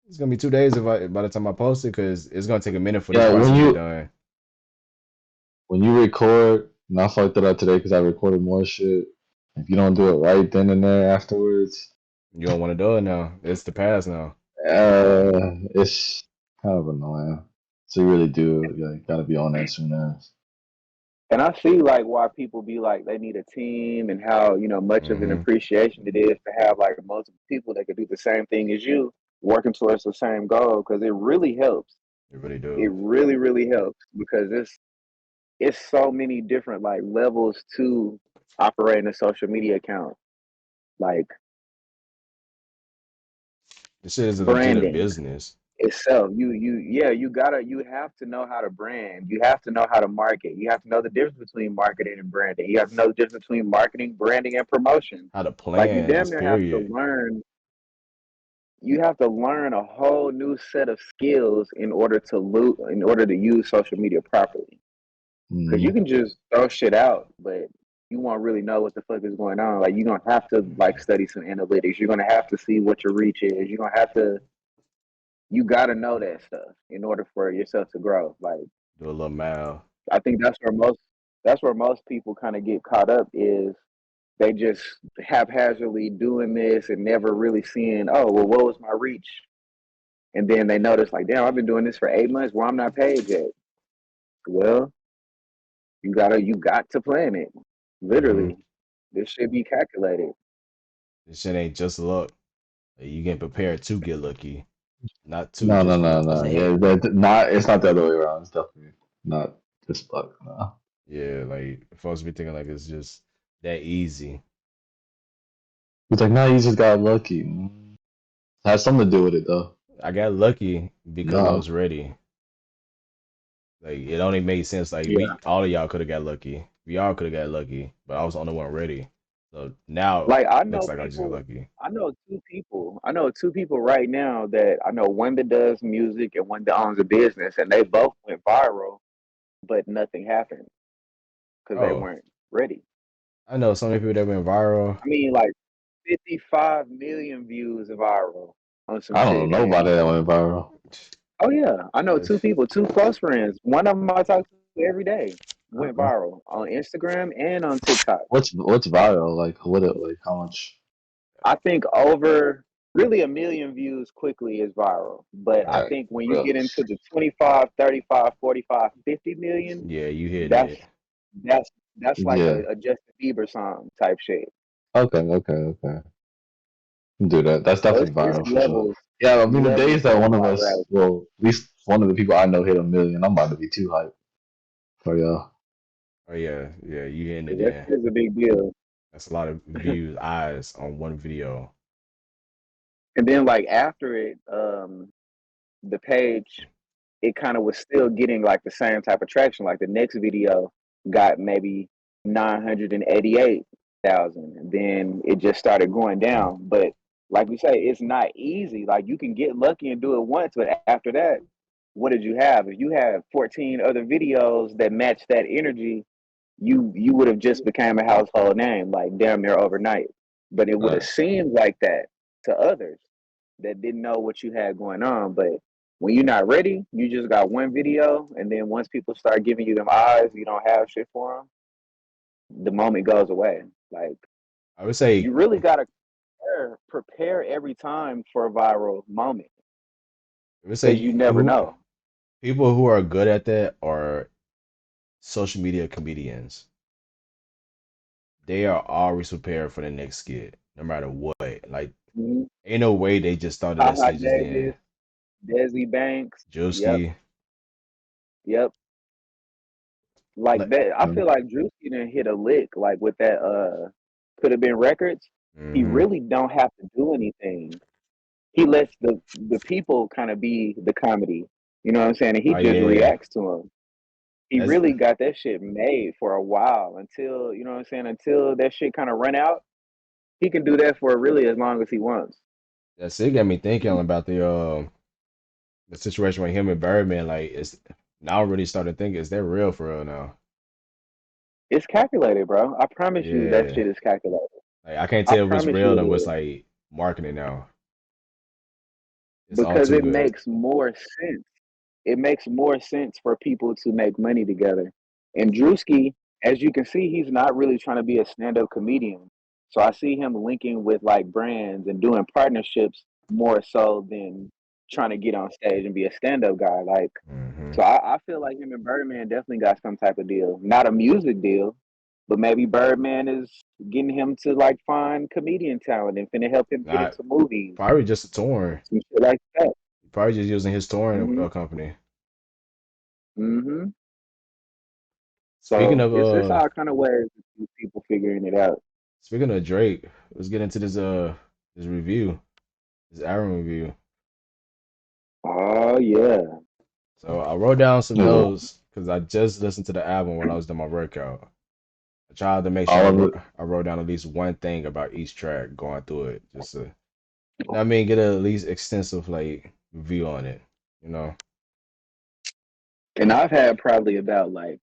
It's gonna be 2 days if I by the time I post it, cause it's gonna take a minute for this Yeah, process to get done. when you record, and I fucked it up today because I recorded more shit. If you don't do it right then and there afterwards, You don't want to do it now. It's the past now. it's kind of annoying. So you really do, gotta be on that soon as. And I see like why people be like they need a team and how, much of an Hmm. appreciation it is to have like multiple people that could do the same thing as you working towards the same goal because it really helps. You really It do. really, really helps because it's so many different like levels to operating a social media account. Like This shit is a legit branding business. itself. You have to know how to brand. You have to know how to market. You have to know the difference between marketing and branding. You have to know the difference between marketing, branding, and promotion. How to Like you plan, damn just near have to period. learn a whole new set of skills in order to use social media properly. Because you Mm-hmm. can just throw shit out, but you won't really know what the fuck is going on. Like you're gonna have to like study some analytics. You're gonna have to see what your reach is. You're gonna have to you gotta know that stuff in order for yourself to grow. Like Do a little math. I think that's where most people kind of get caught up is they just haphazardly doing this and never really seeing, oh well, what was my reach? And then they notice like, damn, I've been doing this for 8 months. Well, I'm not paid yet. Well, you got to plan it. Hmm. Literally, this should be calculated. This shit ain't just luck. Like, you get prepared to get lucky, not to No, no, just get no, lucky. no. Yeah, not. It's not the other way around. It's definitely not this luck. No. Yeah, like folks be thinking like it's just that easy. It's like, no, you just got lucky. Has something to do with it though. I got lucky because I No. was ready. Like it only made sense. Like Yeah. we all of y'all could have got lucky. We all could have got lucky, but I was the only one ready. So now Like it looks like I just got lucky. I know two people right now that I know one that does music and one that owns a business and they both went viral, but nothing happened because they Oh, weren't ready. I know so many people that went viral. I mean, like 55 million views viral on some I don't shit. know nobody And that went viral. oh, yeah, I know two It's- people, two close friends. One of them I talk to every day went Okay. viral on Instagram and on TikTok. What's viral? Like what? Like how much? I think over really a million views quickly is viral. But I Right. think when you Really. get into the 25, 35, 45, 50 million, yeah, you hitting that's it. that's that's like Yeah. a Justin Bieber song type shit. Okay. Okay. Okay. Do that. That's So definitely it's viral for sure. levels Yeah. I mean, the levels days to that this one of us, virality. well, at least one of the people I know hit a million, I'm about to be too hyped for y'all. Oh yeah, yeah, you hitting it. That Then shit is a big deal. that's a lot of views, eyes on one video. And then like after it, the page, it kind of was still getting like the same type of traction. Like the next video got maybe 988,000. And then it just started going Mm. down. But like we say, it's not easy. Like you can get lucky and do it once, but after that, what did you have? If you had 14 other videos that match that energy, you would have just became a household name like damn near overnight. But it would have Right. seemed like that to others that didn't know what you had going on. But when you're not ready, you just got one video, and then once people start giving you them eyes, you don't have shit for them. The moment goes away. Like I would say, you really gotta prepare every time for a viral moment I would because say you never who know. people who are good at that are social media comedians. They are always prepared for the next skit, no matter what. Like, Mm-hmm. ain't no way they just started Ha that ha, shit just then. Davis. Desi Banks. Yep, Juicy. yep. Like Like, that, I Mm. feel like Drewski didn't hit a lick like with that. Could have been records. He mm-hmm. really don't have to do anything. He lets the people kind of be the comedy. You know what I'm saying? And he Oh just yeah, reacts to them. He that's really got that shit made for a while until you know what I'm saying. Until that shit kind of run out, he can do that for really as long as he wants. that's it. Got me thinking about the situation with him and Birdman. Like, it's now I'm really starting to think, is that real for real now? It's calculated, bro. I promise you that Yeah. shit is calculated. Like, I can't I tell what's promise real you it and what's is. like marketing now. It's all Because too it good. makes more sense. It makes more sense for people to make money together. And Drewski, as you can see, he's not really trying to be a stand-up comedian. So I see him linking with like brands and doing partnerships more so than trying to get on stage and be a stand-up guy. Like, Hmm. so I feel like him and Birdman definitely got some type of deal. Not a music deal, but maybe Birdman is getting him to like find comedian talent and finna help him get Not into movies, probably just a touring. some shit like that. Probably just using his touring hmm company. hmm Speaking So of it's all kind of ways of people figuring it out. speaking of Drake, let's get into this review, this album review. Oh yeah. So I wrote down some Yeah, notes because I just listened to the album when I was doing my workout. I tried to make sure all of it. I wrote down at least one thing about each track going through it, just to, I mean, get a at least extensive like review on it. You know, And I've had probably about like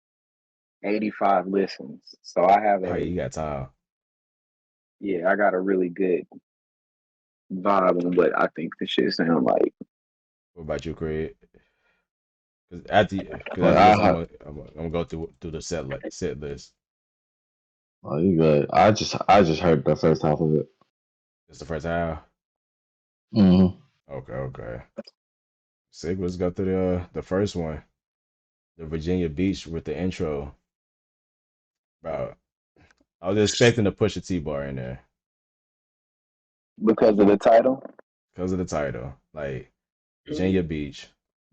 85 listens. So I have oh, a you got time. yeah, I got a really good vibe on what I think the shit sound like. What about you, Craig? Because Like, after this, I'm gonna go through the set list. oh, you good. I just heard the first half of it. It's the first half. Hmm. Okay, okay. Sick. Let's go through the first one, the Virginia Beach with the intro. Bro, I was expecting to push a T bar in there Because of the title? because of the title, like Virginia Beach.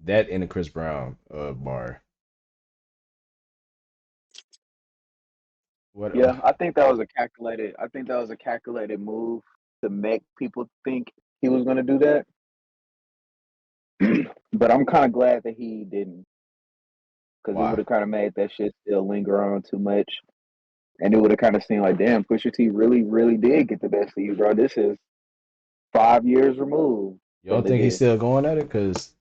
That in the Chris Brown bar. What? Yeah, I think that was a calculated move to make people think he was gonna do that. But I'm kind of glad that he didn't, because it would Why? have kind of made that shit still linger on too much, and it would have kind of seemed like, damn, Pusha T really, really did get the best of you, bro. This is 5 years removed, You don't fella think he's did. still going at it? Cause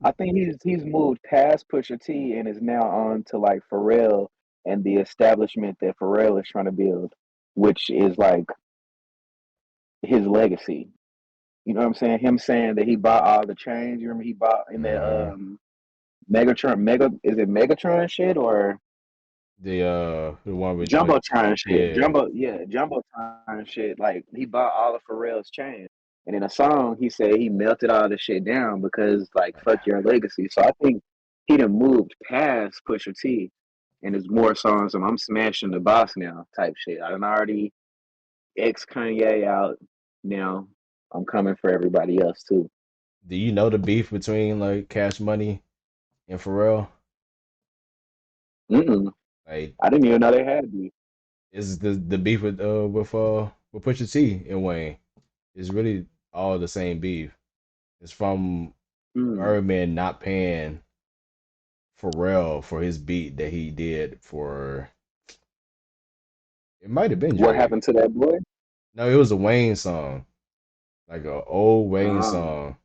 I think he's moved past Pusha T and is now on to like Pharrell and the establishment that Pharrell is trying to build, which is like his legacy. You know what I'm saying? Him saying that he bought all the chains. You remember he bought in that uh, Megatron Mega is it Megatron shit or the one with Jumbotron shit? yeah. Jumbotron shit. Like he bought all of Pharrell's chains. And in a song he said he melted all the shit down because like fuck your legacy. So I think he done moved past Pusha T and there's more songs of I'm smashing the boss now type shit. I done already ex Kanye out now. I'm coming for everybody else too. Do you know the beef between like Cash Money and Pharrell? Mm-mm. Like, I didn't even know they had beef. is the beef with Pusha T and Wayne? It's really all the same beef. It's from Mm. Birdman not paying Pharrell for his beat that he did for, it might have been What Drake. happened to that boy? No, it was a Wayne song, like a old Wayne Oh, song.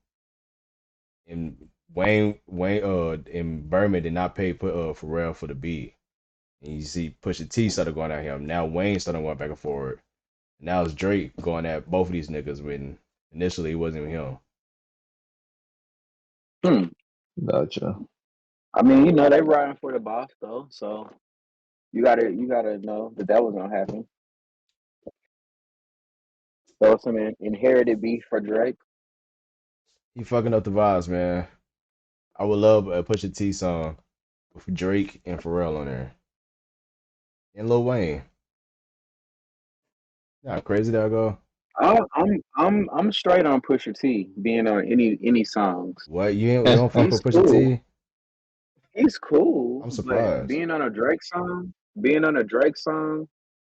And and Birdman did not pay Pharrell for the beat. And you see Pusha T started going at him. Now Wayne started going back and forward. Now it's Drake going at both of these niggas when initially it wasn't even him. hmm. Gotcha. I mean, they riding for the boss though, so you gotta know that that was gonna happen. So some inherited beef for Drake. He fucking up the vibes, man. I would love a Pusha T song with Drake and Pharrell on there. And Lil Wayne. Yeah, how crazy that go. I'm straight on Pusha T being on any songs. What you don't fuck He's with Pusha cool. T? He's cool, I'm but surprised. being on a Drake song,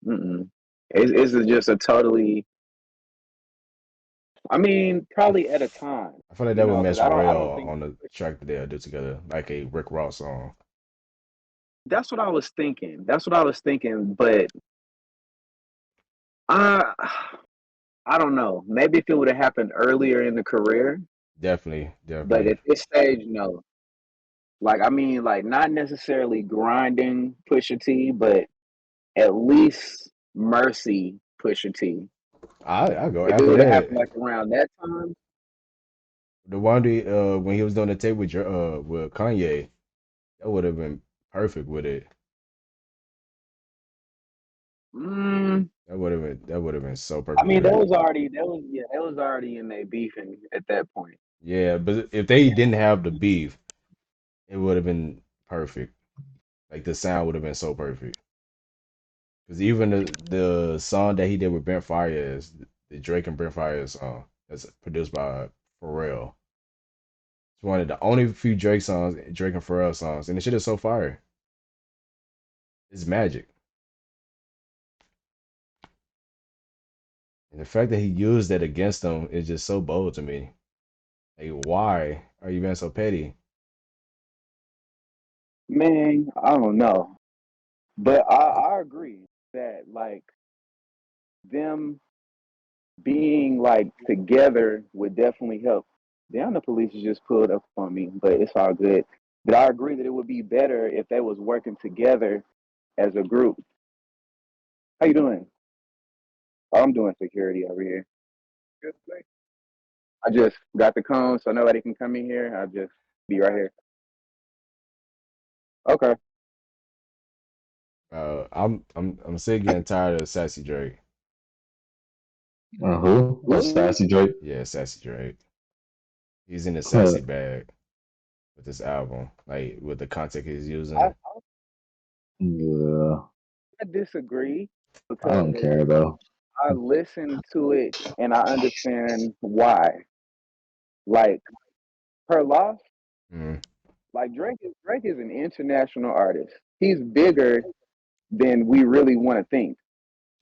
mm-mm. It's just a totally. I mean, probably at a time, I feel like that would because mess I real don't think on the track that they'll do together, like a Rick Ross song. that's what I was thinking. That's what I was thinking, but I I don't know. Maybe if it would have happened earlier in the career, Definitely, but definitely. at this stage, no. Like I mean, like not necessarily grinding Pusha T, but at least Mercy Pusha T. I go If it after would have happened that. like around that time, The one when he was doing the tape with Kanye, that would have been perfect with it. mm, That would have been so I perfect mean, with it. that was already in their beefing at that point. Yeah, but if they didn't have the beef, it would have been perfect. Like the sound would have been so perfect. Because even the song that he did with Brent Faiyaz, the Drake and Brent Faiyaz song, that's produced by Pharrell. It's one of the only few Drake songs, Drake and Pharrell songs, and the shit is so fire. It's magic. And the fact that he used that against them is just so bold to me. Like, why are you being so petty? Man, I don't know, but I agree that like them being like together would definitely help. Damn, the police just pulled up on me, but it's all good. But I agree that it would be better if they was working together as a group. How you doing? Oh, I'm doing security over here. I just got the cone so nobody can come in here. I'll just be right here. Okay. I'm sick getting tired of Sassy Drake. Who? Oh, Ooh, Sassy Drake. Yeah, Sassy Drake. He's in the Huh. sassy bag with this album, like with the content he's I, using. Yeah, I disagree I don't because care though. I listened to it and I understand why. Like her loss, Mm, like Drake is an international artist. He's bigger than we really want to think.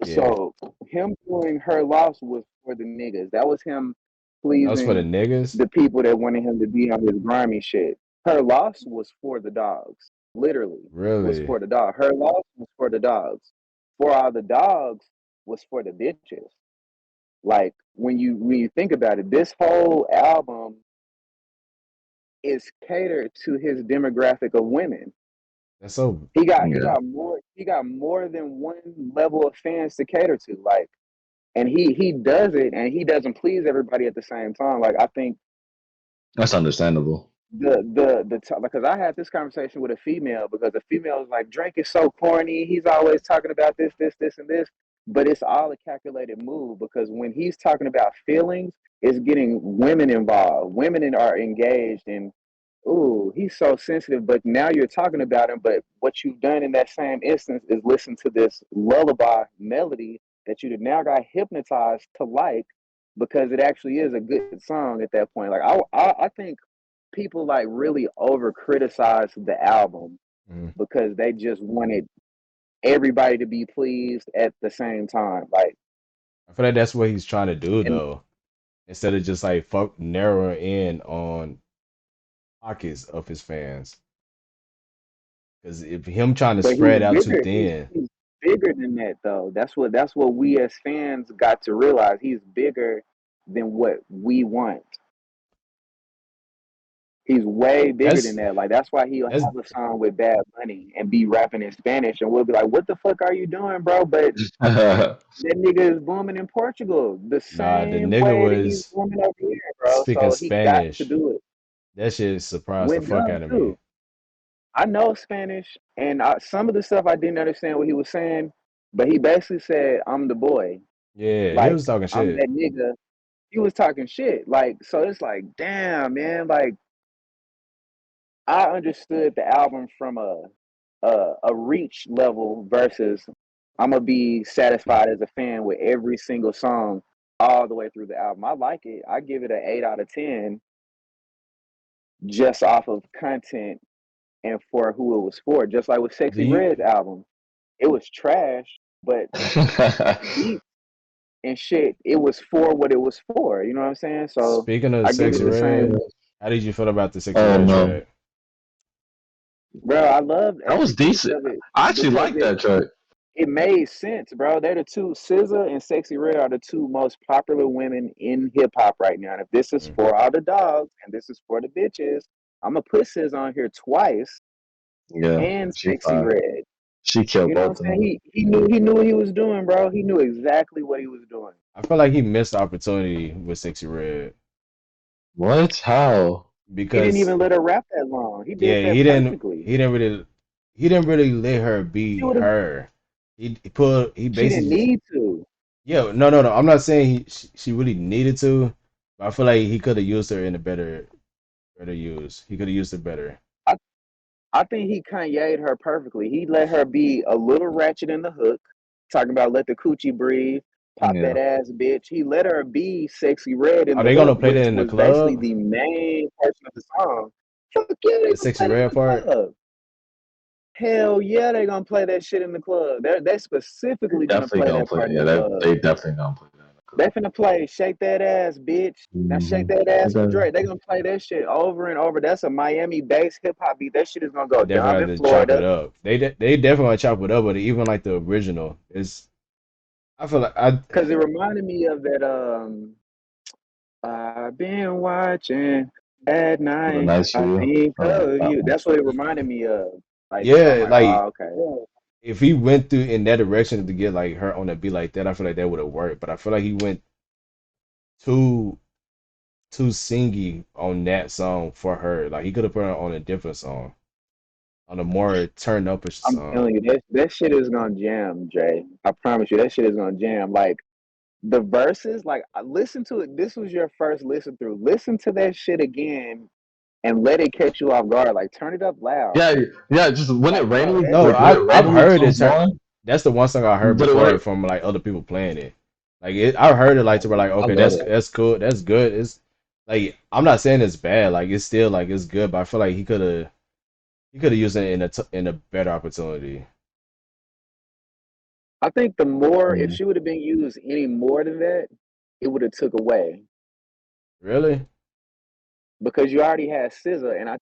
yeah, So him doing her loss was for the niggas. That was him that was for the pleasing niggas. the people that wanted him to be on his grimy shit. Her loss was for the dogs. Literally was Really? for the dog. Her loss was for the dogs. For all the dogs was for the bitches. Like when you think about it, this whole album is catered to his demographic of women. That's so. Yeah, He got more than one level of fans to cater to. Like and he does it and he doesn't please everybody at the same time. Like I think that's understandable. because I had this conversation with a female because the female was like Drake is so corny. He's always talking about this, and this, but it's all a calculated move because when he's talking about feelings, it's getting women involved. Are engaged and ooh, he's so sensitive. But now you're talking about him. But what you've done in that same instance is listen to this lullaby melody that you now got hypnotized to like because it actually is a good song at that point. Like I think people like really over criticize the album Mm. because they just wanted everybody to be pleased at the same time. Like I feel like that's what he's trying to do and though. Instead of just like fuck narrowing in on pockets of his fans. Because if him trying to but spread out too thin, he's bigger than that though. That's what we as fans got to realize. He's bigger than what we want. He's way bigger than that's that. Like that's why he'll that's have a song with Bad Bunny and be rapping in Spanish, and we'll be like, "What the fuck are you doing, bro?" But that nigga is booming in Portugal the nah. The same nigga way that he's was booming over here, bro. speaking So he got to Spanish. do it. That shit surprised the When fuck done out of me. too. I know Spanish, and some of the stuff I didn't understand what he was saying, but he basically said, "I'm the boy." Yeah, he Like was talking I'm shit. that nigga. He was talking shit. Like so, it's like, damn, man. Like I understood the album from a reach level versus I'm gonna be satisfied as a fan with every single song all the way through the album. I like it. I give it an 8 out of 10 just off of content and for who it was for. Just like with Do Sexy you Red's album, it was trash, but the beat and shit, it was for what it was for. You know what I'm saying? So speaking of I give it Sexy the same. Red, how did you feel about the Sexy Oh Red no, track? Bro, I loved that every was piece decent. of it I actually because like that track. it made sense, bro. They're the two. SZA and Sexy Red are the two most popular women in hip hop right now. And if this is Mm. for all the dogs and this is for the bitches, I'm gonna put SZA on here twice Yeah, and she Sexy fine. Red. She killed You know both what of I'm saying? them. He knew what he was doing, bro. He knew exactly what he was doing. I feel like he missed the opportunity with Sexy Red What? How? He didn't because even let her rap that long. He did yeah, that perfectly. he didn't really let her She be would have. her. He She didn't basically just need to. yeah, no. I'm not saying she really needed to, but I feel like he could have used her in a better use. He could have used her better. I I think he Kanye'd her perfectly. He let her be a little ratchet in the hook, talking about let the coochie breathe, pop that Yeah, ass, bitch. He let her be Sexy Red in Are the they hook, gonna play that which in the was basically club? the main portion of the song. Fuck yeah, they The gonna Sexy play that Red in the part? club. Hell yeah, they gonna play that shit in the club. They're they specifically gonna definitely play gonna that play. part in Yeah, the that club. they definitely gonna play that in the They club. finna play Shake That Ass, bitch. Now shake that ass for Okay. Drake. They gonna play that shit over and over. That's a Miami based hip hop beat. That shit is gonna They go definitely dumb have in to chop it Florida. up. They definitely want to chop it up, but even like the original is. I feel like I Cause it reminded me of that I've been watching at The night. nice I view. think I like of that you. one. That's what it reminded me of. Like, so I'm yeah, like, like oh, okay. if he went through in that direction to get like her on a beat like that, I feel like that would have worked. But I feel like he went too too singy on that song for her. Like he could have put her on a different song, on a more turn upish I'm song. telling you, that shit is gonna jam, Jay. I promise you, that shit is gonna jam. Like the verses, like I listen to it. This was your first listen through. Listen to that shit again and let it catch you off guard. Like turn it up loud. Yeah, yeah. Just when it Like, bro, randomly, that No, like when it I've randomly heard it comes turn. on, That's the one song I heard but it, when before it, from like other people playing it. Like I heard it like to where like I okay, love it. that's cool, that's good. It's like I'm not saying it's bad. Like it's still like it's good, but I feel like he could have used it in in a better opportunity. I think the more if Mm. she would have been used any more than that, it would have took away Really? because you already had SZA, and I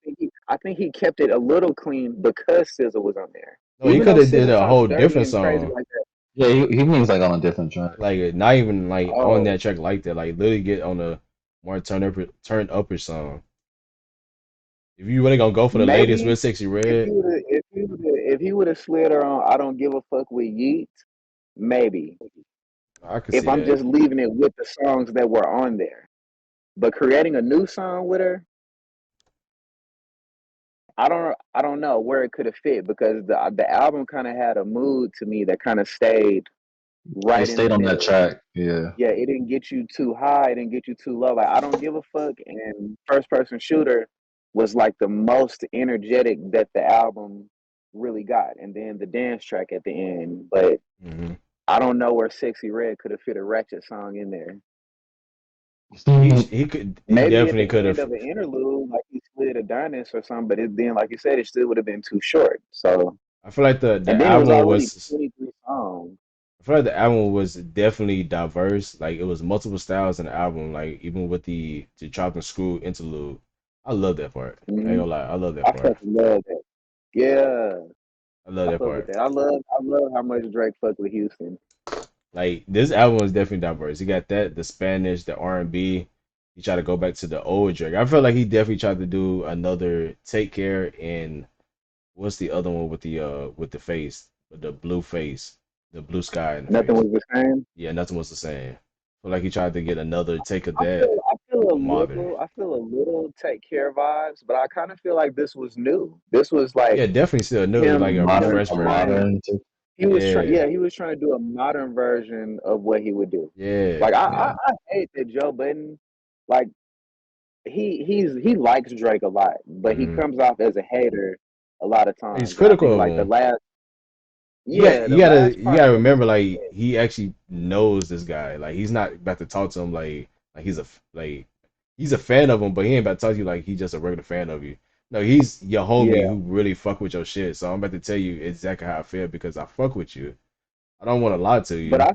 think he kept it a little clean because SZA was on there. No, he Even could though have did SZA a talks whole dirty different and crazy song. like that, Yeah, he means like on a different track. Like not even like on oh, that track like that. Like literally get on a more turn upish song. If you really gonna go for the latest maybe with Sexy Red, if he would have slid her on, I don't give a fuck with Yeet. Maybe I could if see I'm that. just leaving it with the songs that were on there, but creating a new song with her, I don't know where it could have fit because the album kind of had a mood to me that kind of stayed It right in the stayed on that middle. track. Yeah. Yeah, it didn't get you too high, it didn't get you too low. Like I don't give a fuck. And first person shooter was like the most energetic that the album really got, and then the dance track at the end. But Hmm. I don't know where Sexy Red could have fit a ratchet song in there. He Maybe at definitely the could end have. of an interlude, like he slid Adonis or something, but it then, like you said, it still would have been too short. So, I feel like and then it was already 23 songs. I feel like the album was definitely diverse. Like it was multiple styles in the album. Like even with the chop and screw interlude, I love that part. I ain't Hmm gonna lie, I love that I part. fucking love that. Yeah, I love I that fuck with part. that. I love how much Drake fuck with Houston. Like this album is definitely diverse. You got that, the Spanish, the R&B. He tried to go back to the old Drake. I feel like he definitely tried to do another Take Care and what's the other one with the face, with the blue face, the blue sky in the Nothing face. was the same. Yeah, nothing was the same. Feel like he tried to get another take of that, I feel but modern. I feel a little Take Care vibes, but I kind of feel like this was new. This was like Yeah, definitely still new, like him fresh A version. trying. modern. He was trying, Yeah, yeah, he was trying to do a modern version of what he would do. yeah. Like Yeah. I hate that Joe Budden, like he likes Drake a lot, but he Hmm. comes off as a hater a lot of He's times. And I think critical of like the him. last Yeah, the last you part gotta that he remember, like said. he actually knows this guy. Like he's not about to talk to him like he's a fan of him, but he ain't about to talk to you like he's just a regular fan of you. No, he's your homie Yeah, who really fuck with your shit. So I'm about to tell you exactly how I feel because I fuck with you. I don't want to lie to but you.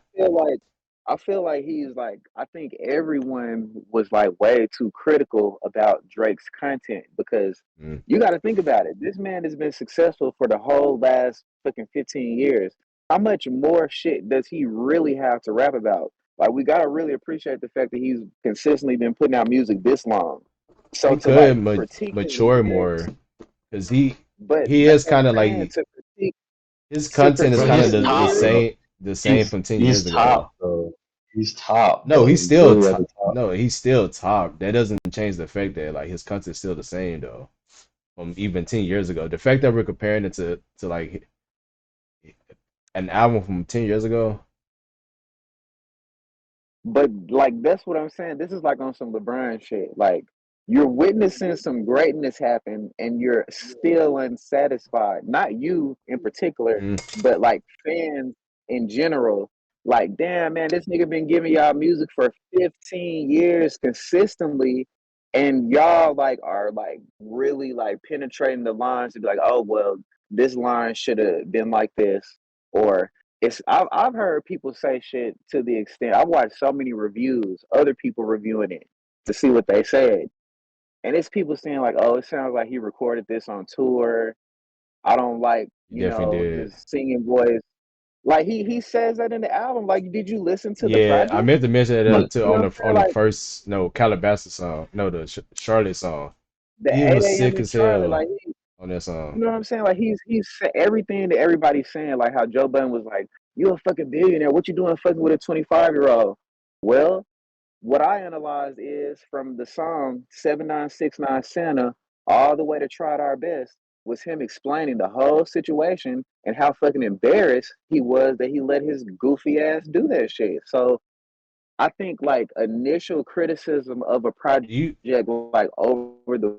I feel like he's like I think everyone was like way too critical about Drake's content because Mm. you got to think about it. This man has been successful for the whole last fucking 15 years. How much more shit does he really have to rap about? Like we got to really appreciate the fact that he's consistently been putting out music this long. So He to could like critique his mature lyrics, more because but he that's is what I'm kind of saying like to critique his to content is Bro, kind critique of he's his top, bro. lyrics. the same from 10 He's years ago. top, bro. He's top, No, bro. he's He's still really at the top. top. No, he's still top. That doesn't change the fact that like his content's still the same though. From even 10 years ago. The fact that we're comparing it to like an album from 10 years ago. But like that's what I'm saying. This is like on some LeBron shit. Like you're witnessing some greatness happen and you're still unsatisfied. Not you in particular, Mm, but like fans in general. Like, damn man, this nigga been giving y'all music for 15 years consistently, and y'all like are like really like penetrating the lines to be like, oh well, this line should have been like this, or I've heard people say shit to the extent I've watched so many reviews, other people reviewing it to see what they said. And it's people saying like, oh, it sounds like he recorded this on tour. I don't like, he definitely did. his singing voice. Like he says that in the album. Like, did you listen to the Yeah, I project? meant to mention that But too You know what I'm on the saying? Like first no Calabasas song, no the Charlotte song. the He 8 was a.m. sick in as Charlotte, hell like on that song. you know what I'm saying? Like he's everything that everybody's saying, like how Joe Budden was like, you a fucking billionaire. What you doing fucking with a 25-year-old? Well, what I analyzed is from the song 7969 Santa all the way to Tried Our Best was him explaining the whole situation and how fucking embarrassed he was that he let his goofy ass do that shit. So I think like initial criticism of a Do project you like over the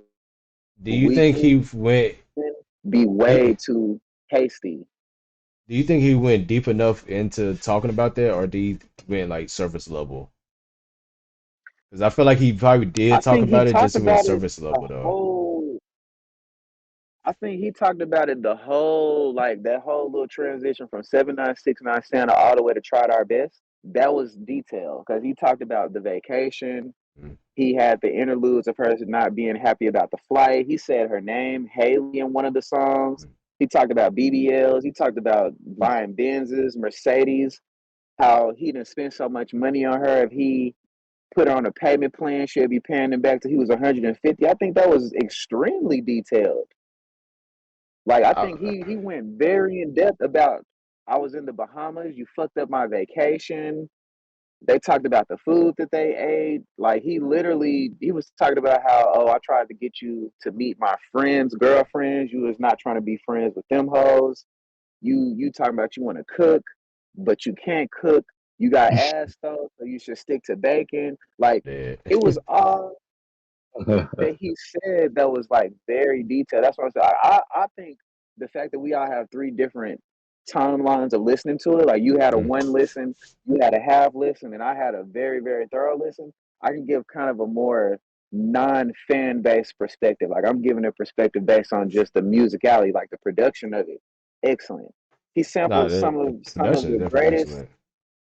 do you think weekend he went be deep? way too hasty. Do you think he went deep enough into talking about that, or did he went like surface level? Because I feel like he probably I did talk think he about it, talked just he went about it surface the level though. whole I think he talked about it the whole like that whole little transition from 7969 Santa all the way to Tried Our Best. That was detailed because he talked about the vacation. Mm, He had the interludes of her not being happy about the flight. He said her name, Haley, in one of the songs. mm. He talked about BBLs. He talked about buying Benzes, Mercedes, how he didn't spend so much money on her. If he put her on a payment plan, she'll be paying him back till he was 150. I think that was extremely detailed. Like I think I, he went very in depth about I was in the Bahamas, you fucked up my vacation. They talked about the food that they ate. Like he was talking about how, oh, I tried to get you to meet my friends, girlfriends. You was not trying to be friends with them hoes. You talking about you want to cook, but you can't cook. You got ass though, so you should stick to bacon. Like dead. it was all that he said that was like very detailed. That's what I said. I think the fact that we all have three different timelines of listening to it, like you had a Mm. one listen, you had a half listen, and I had a very, very thorough listen, I can give kind of a more non-fan based perspective. Like I'm giving a perspective based on just the musicality, like the production of it. Excellent. He Nah, sampled the some of production is the definitely greatest excellent.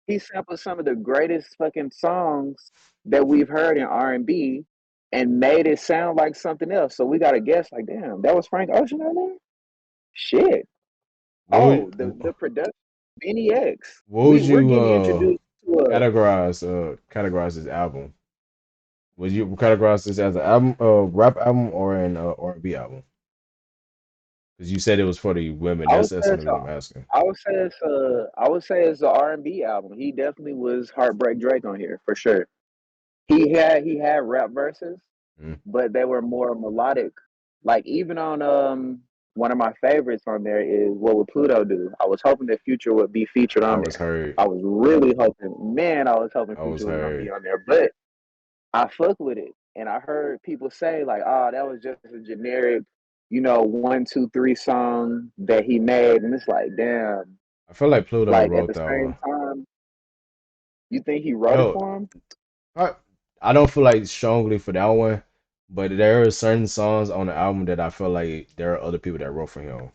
he sampled some of the greatest fucking songs that we've heard in R&B and made it sound like something else. So we got to guess like, damn, that was Frank Ocean on there? Shit. Oh, the production, Benny X. what would We're you getting introduced to a categorize this album? Would you categorize this as an album, rap album, or an R&B album? Because you said it was for the women. I would That's say the only it's a reason I'm asking. I would say it's an R&B album. He definitely was Heartbreak Drake on here for sure. He had rap verses, Mm. but they were more melodic. Like even on one of my favorites on there is What Would Pluto Do? I was hoping that Future would be featured I on was there. hurt. I was really hoping, man, I was hoping I was Future was gonna be hurt. on there. But I fuck with it. And I heard people say like, oh, that was just a generic, 1, 2, 3 song that he made. And it's like, damn. I feel like Pluto Like at wrote the that same one. time, you think he wrote it Yo, for him? I, I don't feel like strongly for that one, but there are certain songs on the album that I feel like there are other people that wrote for him.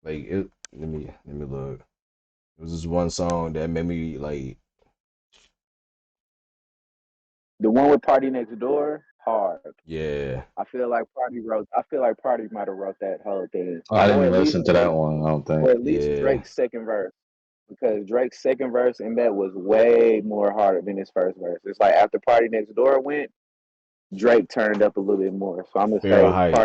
Like it, let me look. It was this one song that made me like, The one with Party Next Door, hard. yeah, I feel like Party might have wrote that whole thing, Oh, I didn't or even at least listen to that Drake, one. I don't or think. at least yeah. Drake's second verse, because Drake's second verse in that was way more harder than his first verse. It's like after Party Next Door went, Drake turned up a little bit more. So I'm gonna Feral say Heights.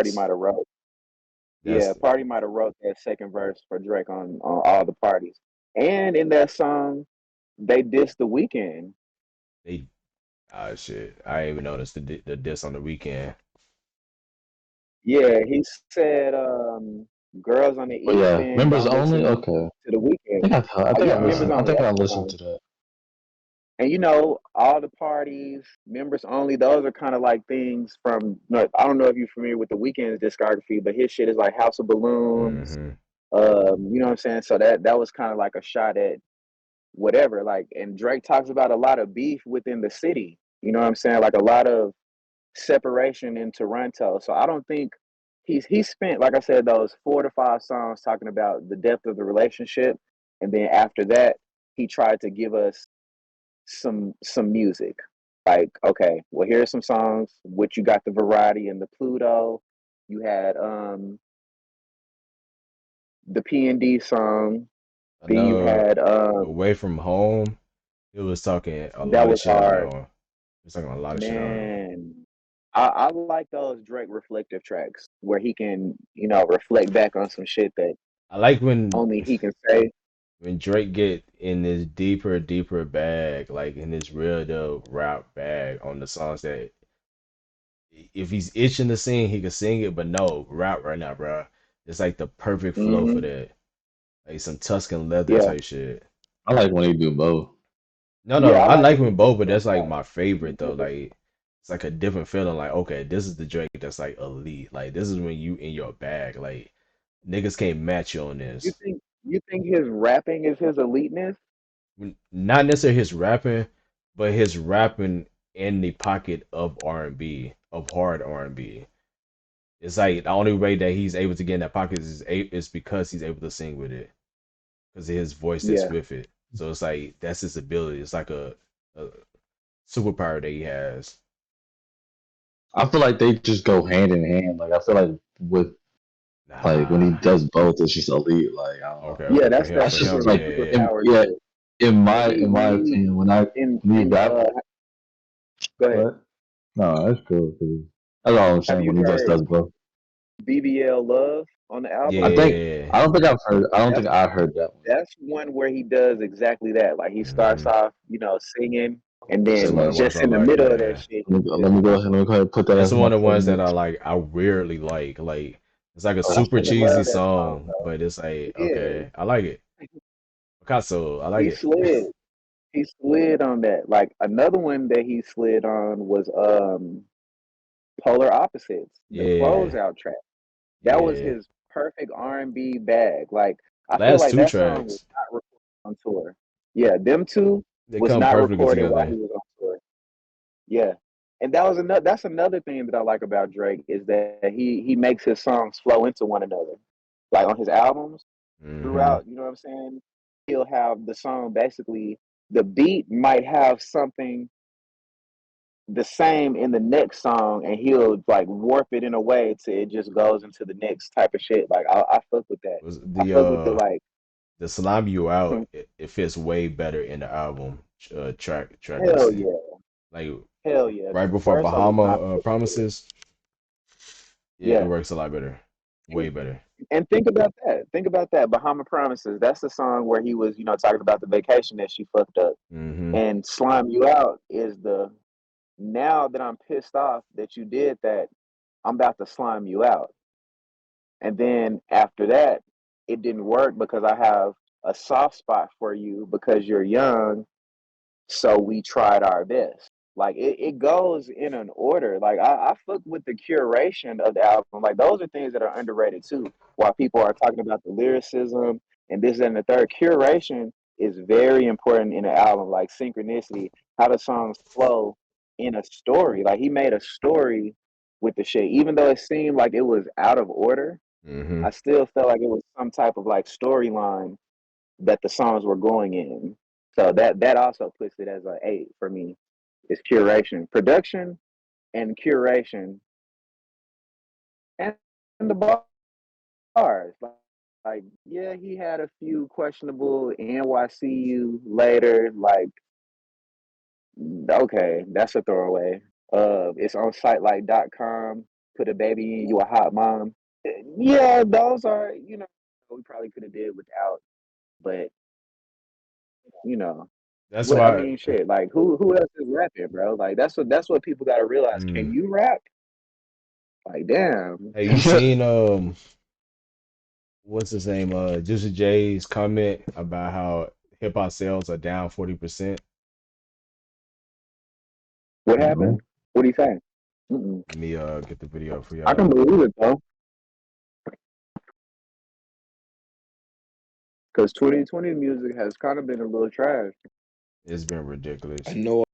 That's Party might have wrote that second verse for Drake on all the parties. And in that song, they dissed the weekend. they. Ah, shit. I didn't even noticed the diss on the weekend. Yeah, he said girls on the But East yeah, End members don't only. listen Okay. to the weekend. I Oh think I yeah, members listened. I only. think That's I the listened song. to that. And all the parties, members only, those are kind of like things from, no, I don't know if you're familiar with the Weeknd's discography, but his shit is like House of Balloons. Hmm. You know what I'm saying? So that was kind of like a shot at whatever. Like, and Drake talks about a lot of beef within the city. You know what I'm saying? Like a lot of separation in Toronto. So I don't think he spent, like I said, those 4 to 5 songs talking about the depth of the relationship, and then after that, he tried to give us some music. Like, okay, well, here's some songs. Which you got the variety in the Pluto. You had the P&D song. I Then you know had Away from Home. It was talking a that lot of was shit on that hard, one. It was talking a lot of shit on that one. man. I like those Drake reflective tracks where he can, reflect back on some shit that I like when only he can say. Drake get in this deeper, deeper bag, like in this real deal rap bag on the songs that if he's itching to sing, he can sing it, but no, rap right now, bro. It's like the perfect flow for Hmm. that. Like some Tuscan leather Yeah, type shit. I like when he do both. No, no, yeah, I I like like when he when does both, but both that's like sides. my favorite though. Like it's like a different feeling. Like, okay, this is the Drake that's like elite. Like this is when you in your bag. Like niggas can't match you on You this. think you think his rapping is his eliteness? Not necessarily his rapping, but his rapping in the pocket of R&B, of hard R&B. It's like the only way that he's able to get in that pocket is because he's able to sing with it, because of his voice that's Yeah. with it. So it's like that's his ability. It's like a superpower that he has. I feel like they just go hand in hand. Like I feel like with like when he Nah. does both, it's just elite. Like I don't know. Okay, Yeah, okay. For that's him, that That's for just him, super like yeah, yeah. superpower yeah. shit. In my When he opinion, when he in rap, go ahead. what? No, that's cool. That's all I'm Have saying. you When he just heard does both, BBL Love on the album? Yeah. I don't think I've heard. I don't That's think I've heard that one. that's one where he does exactly that. Like he starts Hmm. off, singing, and So then like, Somebody just walks in on the like, middle of that yeah. shit, he let me just go ahead. Let me go ahead and put that That's as one my of the ones that favorite. I weirdly like. Like it's like a I super fucking cheesy love that song, song, bro. but it's like, Yeah, okay, I like it. Picasso, I like he it. slid. He slid on that. Like another one that he slid on was Polar Opposites, the Yeah, closeout track. That was yeah. his perfect R&B bag. Like I feel Last like two that song was tracks, not recorded on tour. Yeah, them two they was come not perfectly recorded while together. he was on tour. Yeah. And that's another thing that I like about Drake is that he makes his songs flow into one another. Like on his albums Hmm. throughout, you know what I'm saying? He'll have the song basically the beat might have something the same in the next song and he'll like warp it in a way to it just goes into the next type of shit. Like I fuck with that. Was I fuck with the like the Slime You hmm, Out? It fits way better in the album track hell listing. yeah. Like Hell yeah. right The before verse on Bahama Slime You Out is Promises, yeah, it yeah. works a lot better, way better. And think about that. Think about that. Bahama Promises. That's the song where he was, talking about the vacation that she fucked up. Hmm. And Slime You Out is the now that I'm pissed off that you did that, I'm about to slime you out. And then after that, it didn't work because I have a soft spot for you because you're young. So we tried our best. Like it goes in an order. Like I fuck with the curation of the album. Like those are things that are underrated too. While people are talking about the lyricism and this and the third. Curation is very important in an album, like synchronicity, how the songs flow in a story. Like he made a story with the shit, even though it seemed like it was out of order. Mm-hmm. I still felt like it was some type of like storyline that the songs were going in. So that also puts it as a 8 for me. Is curation, production, and curation, and the bars. Like, yeah, he had a few questionable NYCU later. Like, okay, that's a throwaway. It's on sitelike.com. Put a baby in, you a hot mom. Yeah, those are, we probably could have did without, but you know, That's what I why. mean, shit. Like, who else is rapping, bro? Like, that's what people got to realize. Can Mm, you rap? Like, damn. hey, you seen what's his name? Juicy J's comment about how hip hop sales are down 40%. What No. happened? What do you think? Mm-mm. Let me get the video for I can y'all. believe it though, because 2020 music has kind of been a little trash. It's been I ridiculous. know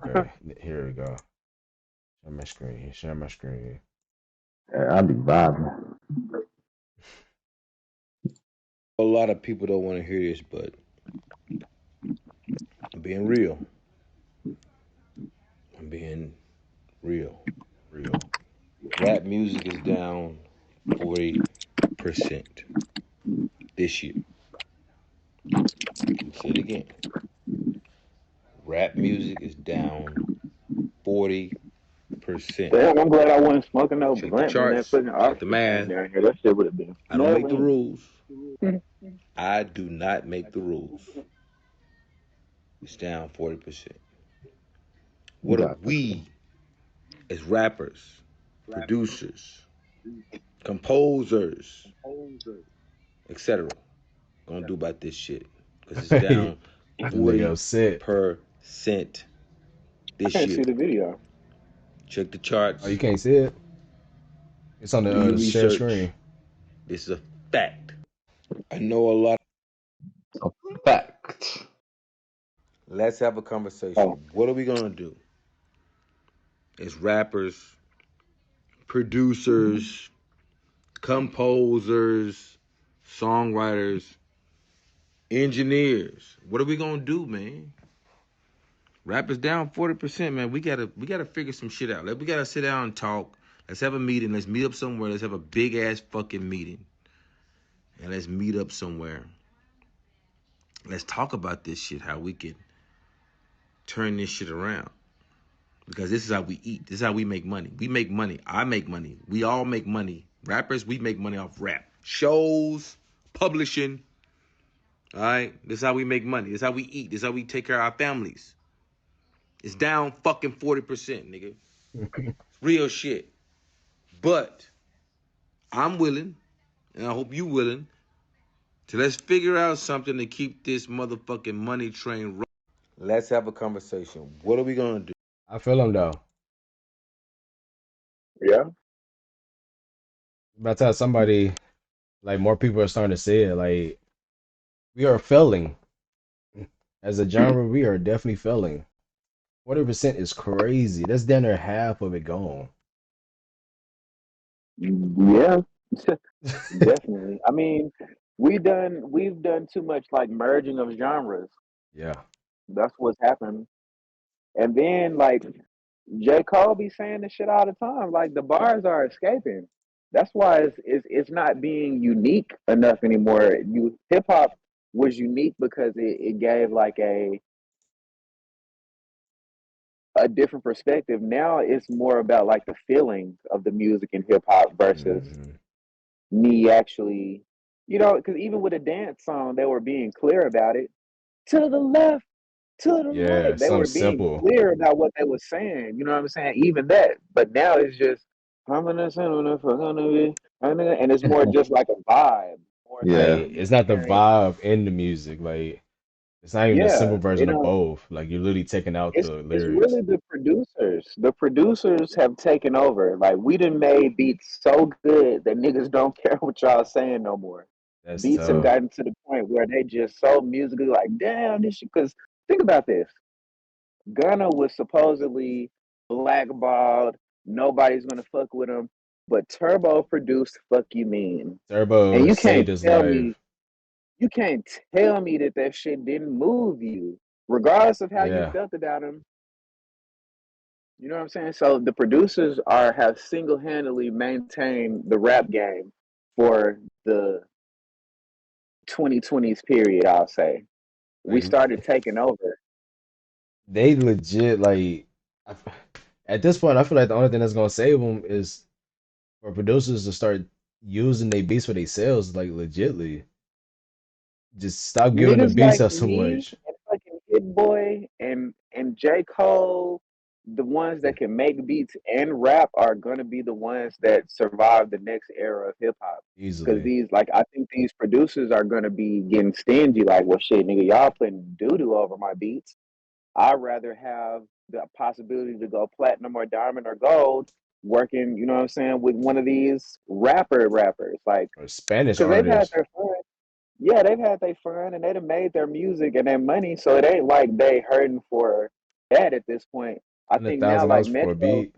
Okay, here we go. Share my screen. Share my screen. Yeah, I be vibing. a lot of people don't want to hear this, but I'm being real. I'm being real. Real. Rap music is down 40% this year. Let me say it again. Rap music is down 40%. Damn, I'm glad I wasn't smoking no Check the blunt when that charts, fucking check the officer came math. down here. That shit would have been I don't make the smelling. rules. I do not make the rules. It's down 40%. What are Gotcha. we as rappers, producers, composers, etc. gonna do about this shit? Because it's down Nigga upset. 40% I this can't year. see the video. Check the Oh, you charts. can't see it? It's on Do your the share research. screen. This is a fact. I know a lot. A fact. Let's have a Oh, conversation. What are we gonna do as rappers, producers, composers, songwriters, engineers? What are we gonna do, man? Rap is down 40%, man. We gotta figure some shit out. We gotta sit down and talk. Let's have a meeting. Let's meet up somewhere. Let's have a big ass fucking meeting. And let's meet up somewhere. Let's talk about this shit, how we can turn this shit around. Because this is how we eat. This is how we make money. We make money. I make money. We all make money. Rappers, we make money off rap. Shows, publishing. All right? This is how we make money. This is how we eat. This is how we take care of our families. It's down fucking 40%, nigga. Real shit. But I'm willing, and I hope you willing, to let's figure out something to keep this motherfucking money train running. Let's have a conversation. What are we gonna do? I feel him though. yeah. By the time somebody, like more people are starting to say it, like we are failing. As a genre, we are definitely failing. 40% is crazy. That's down there half of it gone. Yeah, definitely. I mean, we've done too much like merging of genres. Yeah. That's what's happened. And then like J. Cole be saying this shit all the time. Like the bars are escaping. That's why it's not being unique enough anymore. You hip hop was unique because it gave like a different perspective. Now it's more about like the feelings of the music in hip hop versus Hmm. me actually, because even with a dance song, they were being clear about it. To the left, to the Yeah, right. They something were being simple. clear about what they were saying. You know what I'm saying? Even that. But now it's just, I'm gonna send on the fuck on the way, and it's more just like a vibe, more Like so Yeah. than me it's not the hearing. vibe in the music. Like it's not even a Yeah, simple version of both. Like you're literally taking out it's the it's lyrics. really the producers. The producers have taken over. Like we done made beats so good that niggas don't care what y'all saying no more. That's Beats have tough. gotten to the point where they just so musically like, damn, this shit. Because think about this. Gunna was supposedly blackballed. Nobody's gonna fuck with him. But Turbo produced "Fuck You Mean," and Turbo saved his life. you can't tell me that that shit didn't move you, regardless of how you Yeah, felt about him. You know what I'm saying? So the producers are have single handedly maintained the rap game for the 2020s period. I'll say we like started taking over. they legit like. I f- At this point, I feel like the only thing that's gonna save them is for producers to start using their beats for themselves, like legitly. Just stop giving the Niggas beats like out so me much. and fucking Hit Boy and J. Cole, the ones that can make beats and rap are gonna be the ones that survive the next era of hip hop. Cause Easily. these like I think these producers are gonna be getting stingy, like, well shit, nigga, y'all putting doo doo over my beats. I'd rather have the possibility to go platinum or diamond or gold working, you know what I'm saying, with one of these rappers. Like, Or Spanish cause they've had artists their fun. Yeah, they've had their fun and they've made their music and their money, so it ain't like they hurting for that at this point. I hundred think now, thousand like dollars for a Metro, beat,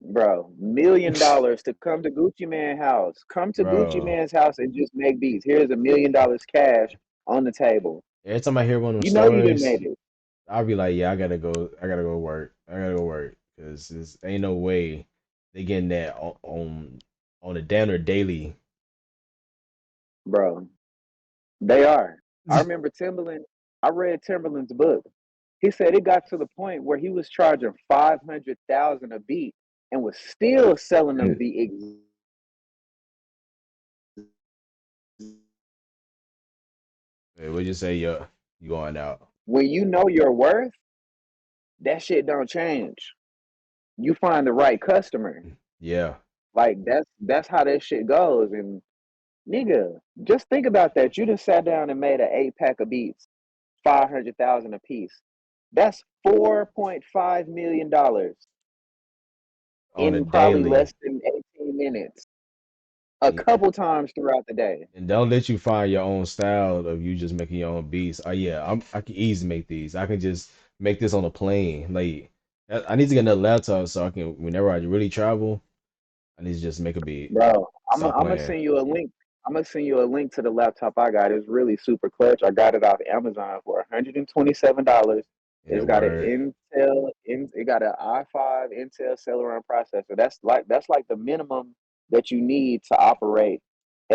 bro, $1 million to come to Gucci Man house. Come to Gucci bro. Man's house and just make beats. Here's $1 million cash on the table. Every time I hear one of them You know you didn't stories, make it, I'll be like, yeah, I gotta go. I gotta go work. I gotta go work because there's ain't no way they getting that on a damn near daily. bro. They are. I remember Timberland. I read Timberland's book. He said it got to the point where he was charging 500,000 a beat and was still selling them the Hey, what you say? You going out? when you know your worth, that shit don't change. You find the right customer. Yeah, Like that's how that shit goes. And nigga, just think about that. You just sat down and made an 8 pack of beats, 500,000 a piece. That's $4.5 million on a in probably daily, less than 18 minutes, a and, couple times throughout the day. and don't let you find your own style of you just making your own beats. Oh yeah, I can easily make these. I can just make this on a plane. Like I need to get another laptop so I can whenever I really travel, I need to just make a beat. Bro, Stop I'm gonna playing. send you a link. I'm gonna send you a link to the laptop I got. It's really super clutch. I got it off Amazon for $127. Yeah, It's got an word. Intel, it got an i5 Intel Celeron processor. That's like the minimum that you need to operate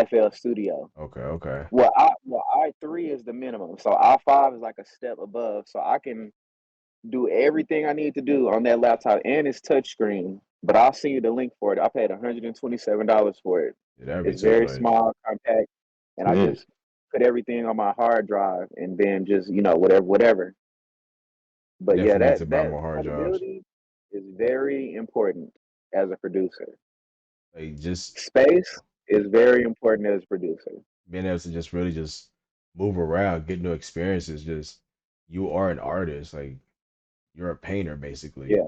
FL Studio. Okay, okay. Well, i3 is the minimum, so i5 is like a step above. So I can do everything I need to do on that laptop, and it's touchscreen. But I'll send you the link for it. I paid $127 for it. Yeah, that'd be It's too very much. small, compact, and I Shit. just put everything on my hard drive, and then just whatever. But yeah, Definitely need to that buy that more hard drives. portability is very important as a producer. Like just Space is very important as a producer. being able to just really just move around, get new experiences. Just you are an artist, like you're a painter basically. Yeah,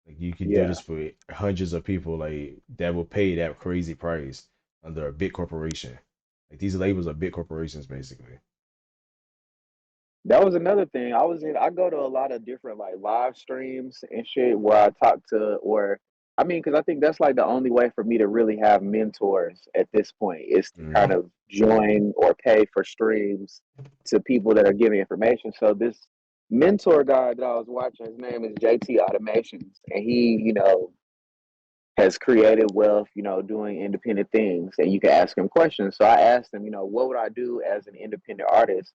Like you can do yeah. this for hundreds of people, like that will pay that crazy price under a big corporation. Like these labels are big corporations basically. That was another thing. I go to a lot of different like live streams and shit where I talk to, or I mean, because I think that's like the only way for me to really have mentors at this point is to kind Mm. of join or pay for streams to people that are giving information. So this mentor guy that I was watching, his name is JT Automations, and he has created wealth, doing independent things, and you can ask him questions. So I asked him, what would I do as an independent artist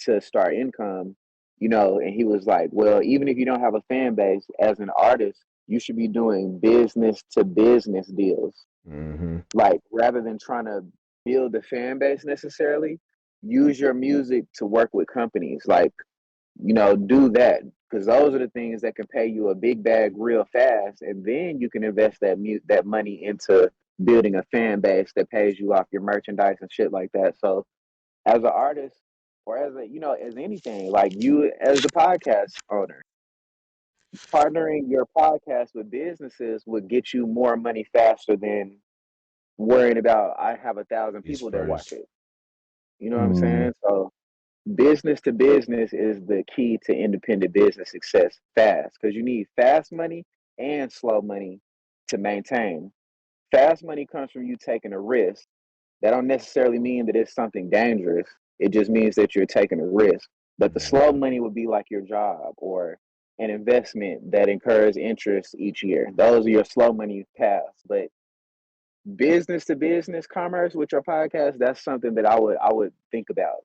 to start income? And he was like, well, even if you don't have a fan base as an artist, you should be doing business to business deals. Hmm. Like rather than trying to build a fan base necessarily, use your music to work with companies. Like do that because those are the things that can pay you a big bag real fast, and then you can invest that money into building a fan base that pays you off your merchandise and shit like that. So, as an artist, or as anything, like you as the podcast owner, partnering your podcast with businesses would get you more money faster than worrying about I have 1,000 He's people that watch first. it. You know what I'm Mm. saying? So business to business is the key to independent business success fast, because you need fast money and slow money to maintain. Fast money comes from you taking a risk. That don't necessarily mean that it's something dangerous. It just means that you're taking a risk. But the slow Mm-hmm. money would be like your job or an investment that incurs interest each year. Those are your slow money paths. But business to business commerce with your podcast, that's something that I would think about.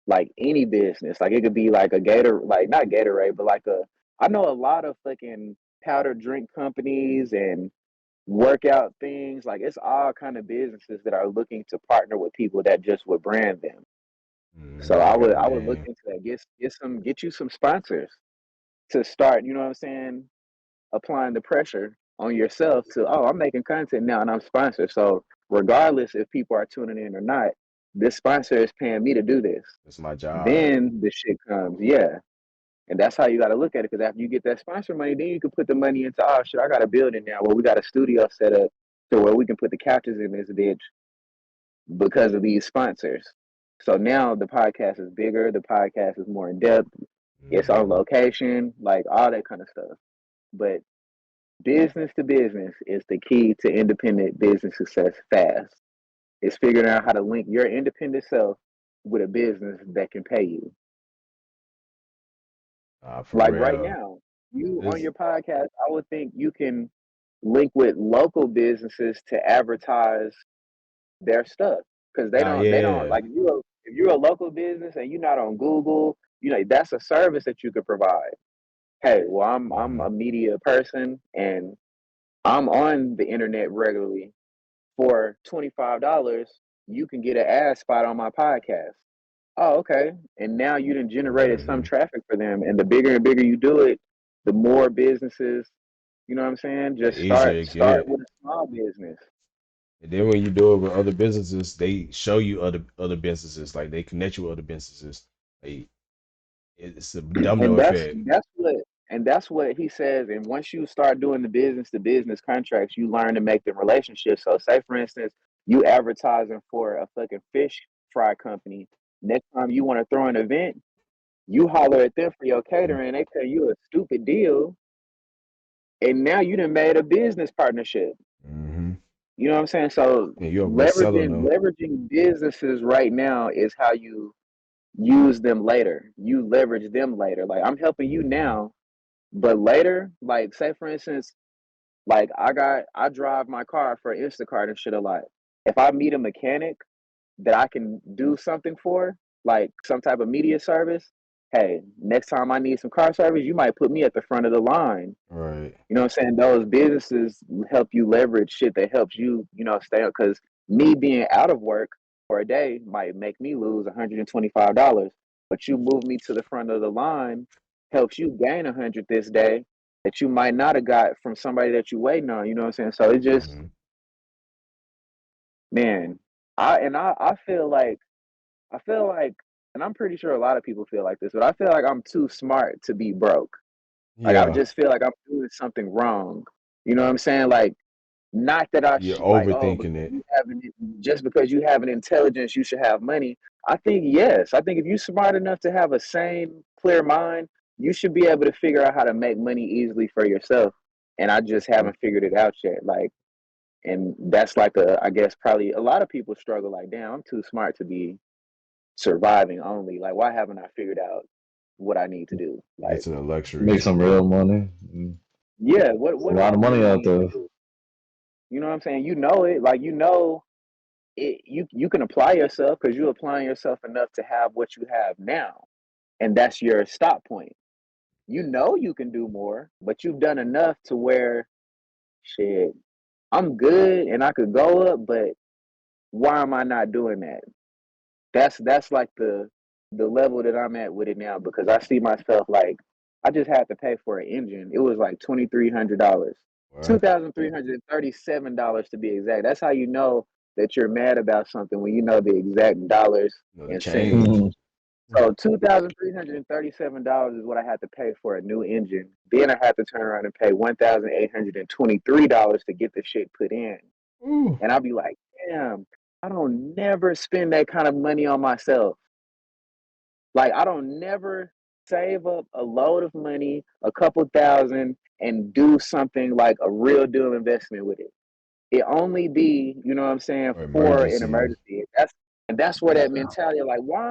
Like any business, like it could be like a Gator, like not Gatorade, but like a. I know a lot of fucking powder drink companies and workout things. Like it's all kind of businesses that are looking to partner with people that just would brand them. So Mm-hmm. I They got would a I would look name. into that. Get you some sponsors to start. You know what I'm saying? Applying the pressure on yourself to, oh, I'm making content now and I'm sponsored. So regardless if people are tuning in or not, this sponsor is paying me to do this. It's my job. Then the shit comes, yeah. And that's how you got to look at it. Because after you get that sponsor money, then you can put the money into, oh shit, I got a building now where we got a studio set up to where we can put the couches in this bitch because of these sponsors. So now the podcast is bigger, the podcast is more in depth, it's on Mm-hmm. location, like all that kind of stuff. But business to business is the key to independent business success fast. It's figuring out how to link your independent self with a business that can pay you. For Like right real. now, you on This. your podcast, I would think you can link with local businesses to advertise their stuff, because Nah. they don't Yeah. like if you're a local business and you're not on Google, you know that's a service that you could provide. Hey, well, I'm Mm-hmm. a media person and I'm on the internet regularly. For $25, you can get an ad spot on my podcast. Oh, okay. And now you done generated some Mm-hmm. traffic for them. And the bigger and bigger you do it, the more businesses, you know what I'm saying? The Just easier it start get. with a small business. And then when you do it with other businesses, they show you other businesses. Like they connect you with other businesses. Like it's a domino And effect. that's what he says. And once you start doing the business to business contracts, you learn to make them relationships. So say for instance, you advertising for a fucking fish fry company. Next time you want to throw an event, you holler at them for your catering, they tell you a stupid deal, and now you done made a business partnership. Mm-hmm. You know what I'm saying? So And you're a bestseller now. leveraging businesses right now is how you use them later. You leverage them later. Like I'm helping you Mm-hmm. now, but later, like say for instance, like I drive my car for Instacart and shit a lot. If I meet a mechanic that I can do something for, like some type of media service, hey, next time I need some car service, you might put me at the front of the line. Right. You know what I'm saying? Those businesses help you leverage shit that helps you, you know, stay up. Because me being out of work for a day might make me lose $125, but you move me to the front of the line, helps you gain 100 this day that you might not have got from somebody that you waiting on. You know what I'm saying? So it just, Mm-hmm. man, I feel like, and I'm pretty sure a lot of people feel like this, but I feel like I'm too smart to be broke. Like I Yeah. just feel like I'm doing something wrong. You know what I'm saying? Like not that You're like, oh, overthinking because it. you have an just because you have an intelligence, you should have money. I think yes. I think if you're smart enough to have a sane, clear mind, you should be able to figure out how to make money easily for yourself. And I just haven't figured it out yet. Like, and that's like I guess probably a lot of people struggle. Like, damn, I'm too smart to be surviving only. Like, why haven't I figured out what I need to do? Get Like, to the Make luxuries. some real money. yeah, A what do lot I of money really out need to there. do? You know what I'm saying? You know it, like you know it. You can apply yourself because you're applying yourself enough to have what you have now, and that's your stop point. You know you can do more, but you've done enough to where shit. I'm good and I could go up, but why am I not doing that? That's like the level that I'm at with it now because I see myself like I just had to pay for an engine. It was like $2,300, What? $2,337 to be exact. That's how you know that you're mad about something when you know the exact dollars No, the and cents. change. Mhm. So $2,337 is what I had to pay for a new engine. Then I had to turn around and pay $1,823 to get the shit put in. Ooh. And I'll be like, damn, I don't never spend that kind of money on myself. Like I don't never save up a load of money, a couple thousand, and do something like a real deal investment with it. It only be, you know what I'm saying, Or for an emergencies. emergency. That's where that mentality of like, why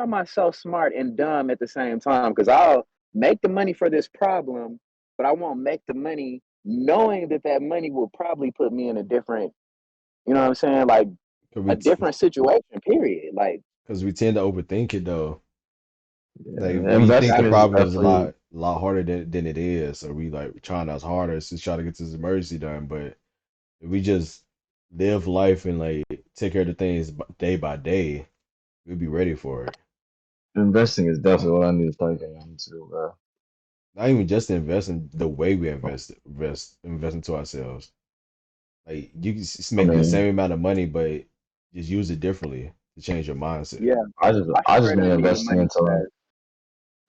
am I so smart and dumb at the same time? Because I'll make the money for this problem, but I won't make the money knowing that that money will probably put me in a different, you know what I'm saying, like Cause a we, different situation. Period. Like cause we tend to overthink it though. Like Yeah, we think the investing is problem is a definitely lot harder than it is. So we like trying as harder to try to get this emergency done. But if we just live life and like take care of the things day by day, we'll be ready for it. investing is definitely what I need to start getting into, bro. Not even just investing, the way we invest into ourselves. Like you can I make the mean, same amount of money, but just use it differently to change your mindset. yeah, I I just straight need up need a investing money into class.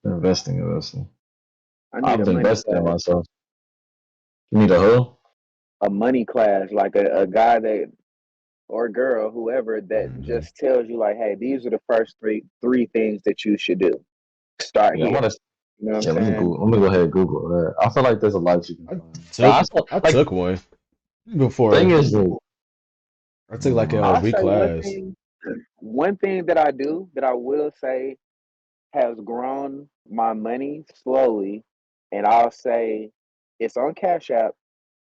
investing. I need I've a been money investing in class. myself. You need a who? A money class, like a guy that or girl, whoever that Hmm. just tells you like, hey, these are the first three things that you should do. Start Yeah, I'm gonna. here. You know what I'm Yeah, let me saying? go. Let me go ahead and Google that. I feel like there's a lot you can I find. took I Like took one thing before. is the I took like a I'll week say class. one thing that I do that I will say has grown my money slowly, and I'll say it's on Cash App.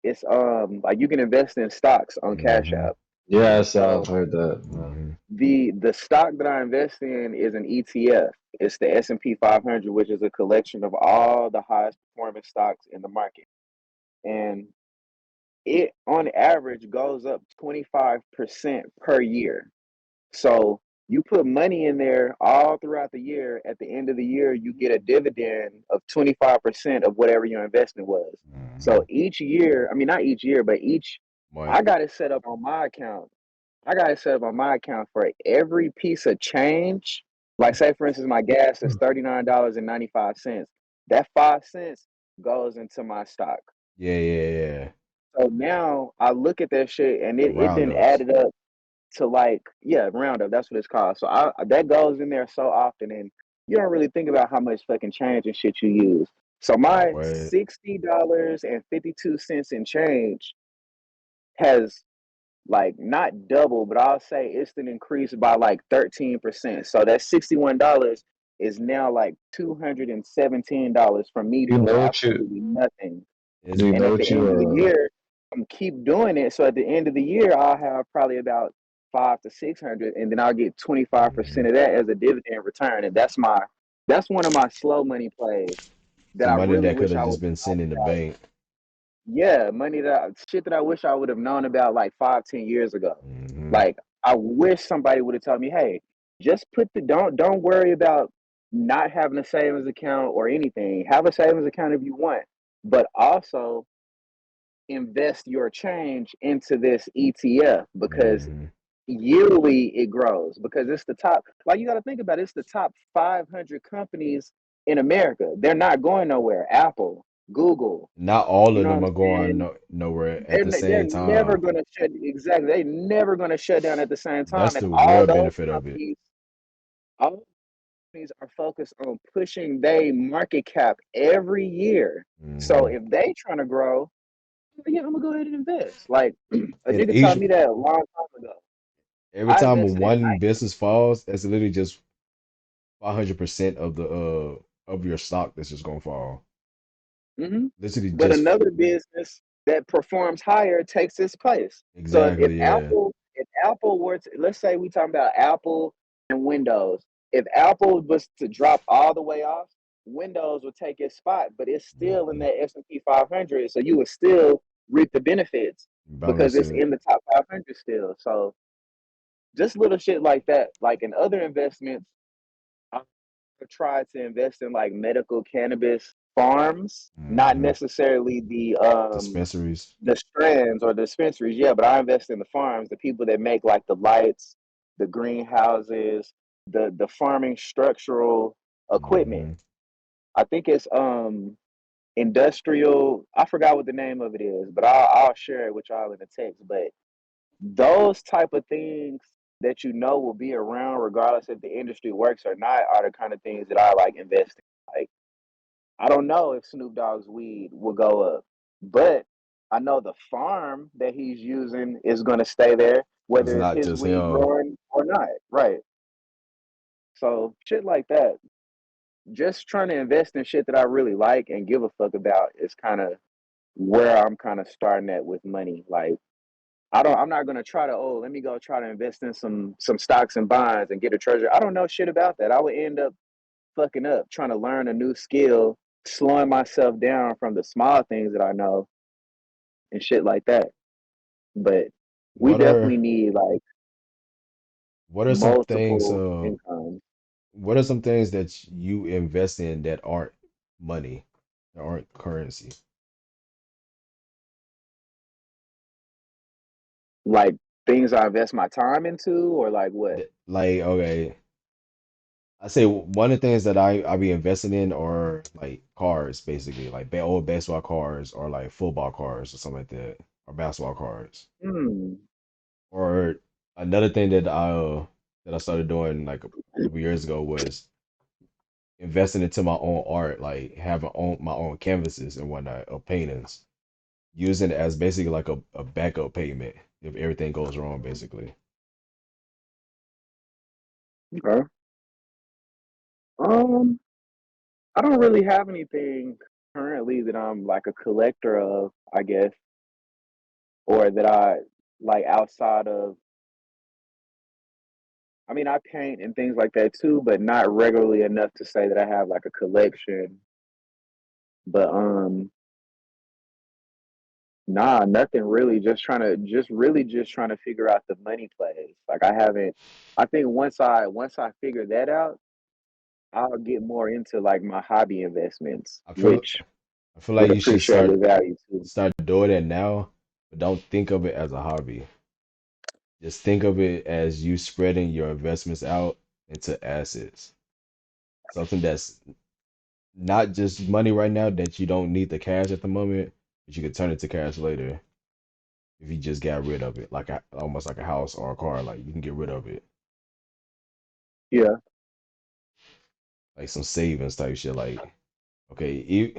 It's like you can invest in stocks on Cash Hmm. App. yes, I've So heard that. Hmm. the stock that I invest in is an ETF. It's the S&P 500, which is a collection of all the highest performing stocks in the market. And it on average goes up 25% per year. So you put money in there all throughout the year. At the end of the year, you get a dividend of 25% of whatever your investment was. So Hmm. each year, I mean, not each year, but Month. I got it set up on my account. I got it set up on my account for every piece of change. Like, say, for instance, my gas is $39.95. That 5 cents goes into my stock. Yeah, yeah, yeah. So now I look at that shit and The it then roundups. added up to like, yeah, roundup. That's what it's called. So that goes in there so often, and you don't really think about how much fucking change and shit you use. So my What? $60.52 in change has like not double, but I'll say it's an increase by like 13%. So that $61 is now like $217 from me You doing know what you absolutely nothing. It's do? You And know at the what you end of the year, I'm keep doing it. So at the end of the year, I'll have probably about 500 to 600, and then I'll get hmm 25% of that as a dividend return. And that's one of my slow money plays that some I money really that could wish have I would just been have sitting known in the about. bank. Yeah, money shit that I wish I would have known about like 5, 10 years ago. Hmm. Like I wish somebody would have told me, hey, just put the don't worry about not having a savings account or anything. Have a savings account if you want, but also invest your change into this ETF because Hmm. yearly it grows because it's the top, like you got to think about it, it's the top 500 companies in America. They're not going nowhere. Apple, Google, Not all you of know what them I'm are going saying? nowhere at They're, the they're same never time. going to shut, exactly. They're never going to shut down at the same That's time. And the real benefit of it. all those companies are focused on pushing their market cap every year. So Hmm. if they trying to grow, yeah, I'm gonna go ahead and invest. Like a And nigga taught each me that a long time ago. every I time invested in one business falls, that's literally just 500% of the of your stock that's just gonna fall. Nike. Literally But just another business that performs higher takes its place. So exactly, yeah. If Apple were to, let's say we talking about Apple and Windows, if Apple was to drop all the way off, Windows would take its spot, but it's still in Hmm. that S&P 500, so you would still reap the benefits because it's Balancing it. in the top 500 still. So just little shit like that, like in other investments, I tried to invest in like medical cannabis farms, not Hmm. necessarily Dispensaries. the strands or the dispensaries, yeah, but I invest in the farms, the people that make like the lights, the greenhouses, the farming structural equipment. Hmm. I think it's industrial. I forgot what the name of it is, but I'll share it with y'all in the text. But those type of things that you know will be around regardless if the industry works or not are the kind of things that I like investing. Like I don't know if Snoop Dogg's weed will go up, but I know the farm that he's using is going to stay there, It's whether it's not his just weed him. growing or not. Right. So shit like that. Just trying to invest in shit that I really like and give a fuck about is kind of where I'm kind of starting at with money. Like I'm not gonna try to, let me go try to invest in some stocks and bonds and get a treasure. I don't know shit about that. I would end up fucking up trying to learn a new skill, slowing myself down from the small things that I know and shit like that. But we What definitely are need like what are some things multiple incomes. what are some things that you invest in that aren't money, that aren't currency? Like things I invest my time into or like what? Like, okay, I say one of the things that I be investing in are like cars, basically, like old baseball cards or like football cards or something like that, or basketball cards. Hmm. Or another thing that I started doing like a couple years ago was investing into my own art, like having my own canvases and whatnot of paintings, using it as basically like a backup payment if everything goes wrong, basically. Okay. Um, I don't really have anything currently that I'm like a collector of, I guess, or that I like outside of. I mean, I paint and things like that too, but not regularly enough to say that I have like a collection. But nah, nothing really. Just trying to figure out the money plays. Like I haven't. I think once I figure that out, I'll get more into like my hobby investments, I feel which I feel would like you should appreciate the value too. start doing it now, but don't think of it as a hobby. Just think of it as you spreading your investments out into assets. Something that's not just money right now that you don't need the cash at the moment, but you can turn it to cash later if you just got rid of it, like almost like a house or a car. Like you can get rid of it, Yeah. like some savings type shit. Like okay,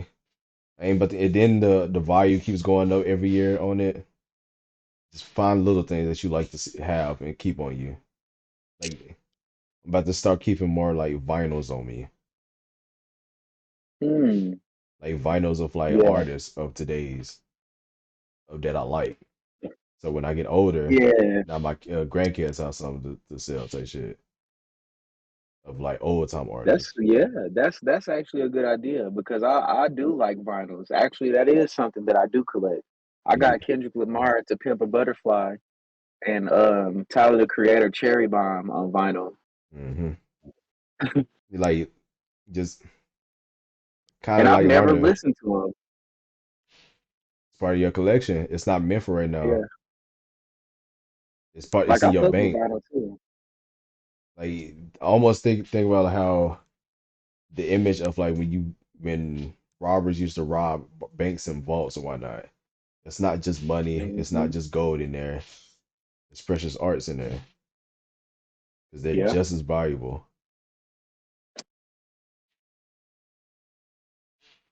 ain't but and then the value keeps going up every year on it. Just find little things that you like to have and keep on you. Like I'm about to start keeping more like vinyls on me, Hmm. like vinyls of like Yeah. artists of today's of that I like. So when I get older, Yeah. now my grandkids have something to sell type shit of like old time That's artists. yeah, that's actually a good idea because I do like vinyls. Actually, that is something that I do collect. I Like got Kendrick Lamar to Pimp a Butterfly and Tyler the Creator Cherry Bomb on vinyl. hmm like just kind And of I've like never learning listened to them. it's part of your collection. It's not meant for right now. Yeah. It's Like in I your fuck with bank. vinyl too. Like almost think about how the image of like when robbers used to rob banks and vaults and whatnot. It's not just money. It's not Hmm. just gold in there. It's precious arts in there because they're Yeah. just as valuable.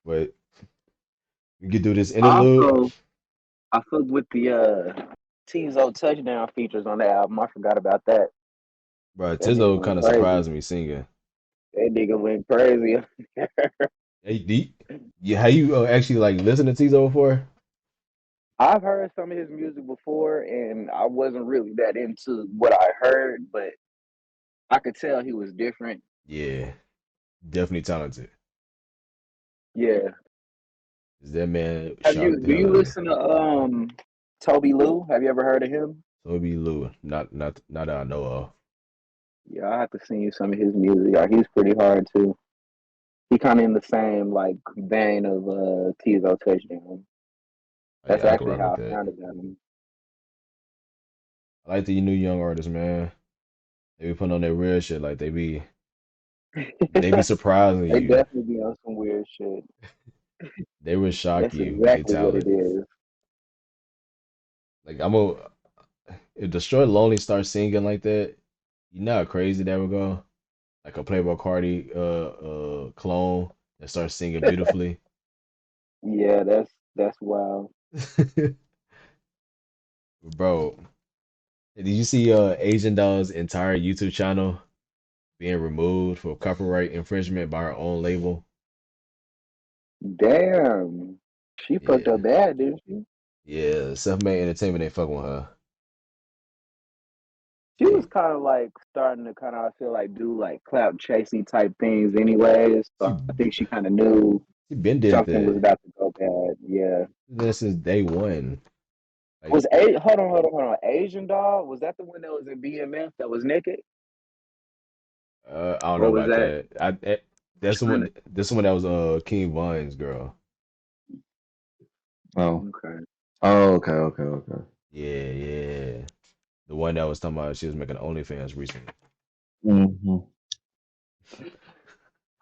But we could do this interlude, Also, I fucked with the Tizo touchdown features on the album. I forgot about that. bro. That nigga Tizo went kind of crazy. surprised me singing. That nigga went crazy. Hey, yeah, how you actually like listen to Tizo before? I've heard some of his music before, and I wasn't really that into what I heard, but I could tell he was different. Yeah, definitely talented. Yeah. Is that man Have shot you the do hell you out of me? listen to Toby Lou? Have you ever heard of him? Toby Lou, not that I know of. Yeah, I have to send you some of his music. He's pretty hard too. He kind of in the same like vein of Tizo Touchdown. Oh, That's yeah, I can actually rock with how I that. found about him. I like the new young artists, man. They be putting on their real shit. Like they be surprising They you. definitely be on some weird shit. They will shock That's you with their exactly what it talent. is. Like I'm a if Destroy Lonely starts singing like that, you know how crazy that would go. Like a Playboy Cardi clone that starts singing beautifully. Yeah, that's wild. Bro, did you see Asian Doll's entire YouTube channel being removed for copyright infringement by her own label? Damn, she fucked Yeah. up bad, didn't she? Yeah, self-made entertainment ain't fucking with her. She was Like kind of like starting to kind of, I feel like, do like clout chasing type things, anyways. So she I think she kind of knew she been did something was that. about to go bad. Yeah. This since day one. Like Was a hold on. Asian doll, was that the one that was in BMF that was naked, I don't know or was about that that. That's the trying one. to? This one that was King Von's girl. Oh. Okay. Oh, okay. Yeah, yeah. The one that was talking about she was making OnlyFans recently. Mm-hmm.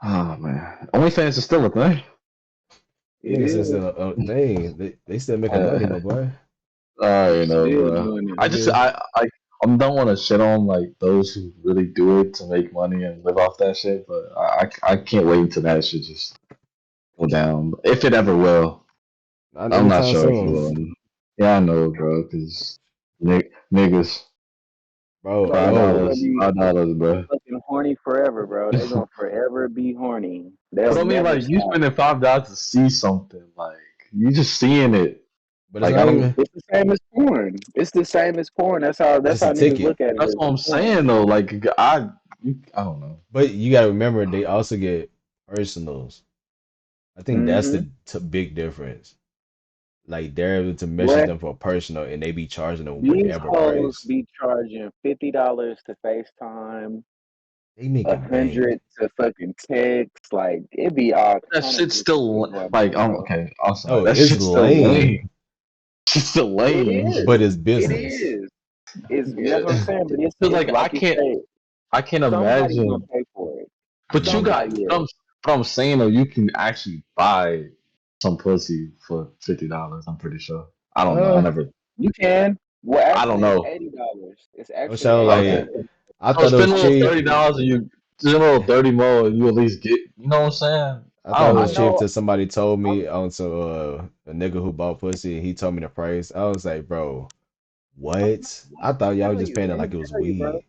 Oh man, OnlyFans is still a thing. It Niggas is is a thing. They still making money, Uh, my boy. I know, still bro. doing it. I just Nigga, I don't want to shit on like those who really do it to make money and live off that shit, but I can't wait until that shit just go down. If it ever will, not I'm not anytime sure if it soon. will. Yeah, I know, bro, because niggas Bro, Bro, five niggas no. gonna dollars, be $5, bro. fucking horny forever, bro. They gonna forever be horny. But They'll I mean, never like you stop. spending $5 to see something, like you just seeing it. But it's Like I not don't. even It's the same as porn. It's the same as porn. That's how but that's it's a how niggas ticket. look at it That's as what I'm porn. saying though. Like I don't know. But you gotta remember they also get personals. I think that's Mm-hmm. the big difference. Like they're able to measure What them for personal, and they be charging them these whatever hoes price. be charging $50 to FaceTime, They a making bank. 100 to fucking text. Like it be all That kind of shit's good still shit going like on, I'm bro. okay. I'm sorry. No, That it's shit's still lame, lame. It's still It lame. but is. it's It business. is. It's that's what I'm Yeah. saying. But Cause it's like like you say, I can't somebody's gonna imagine. pay for it. But you got. Somebody Mm, is. But I'm saying though, you can actually buy some pussy for $50. I'm pretty sure. I don't know. I uh, never. You can. Well, I don't actually, it's know. $80. It's I'm actually saying Okay. like $80. I So thought it spend was a little cheap. $30 and you spend a little 30 more and you at least get. You know what I'm saying? I I thought it don't I was know. cheap know. till somebody told I'm, me onto a nigga who bought pussy and he told me the price. I was like, bro, what? I thought y'all was just paying it let me like it was tell you, bro. weed.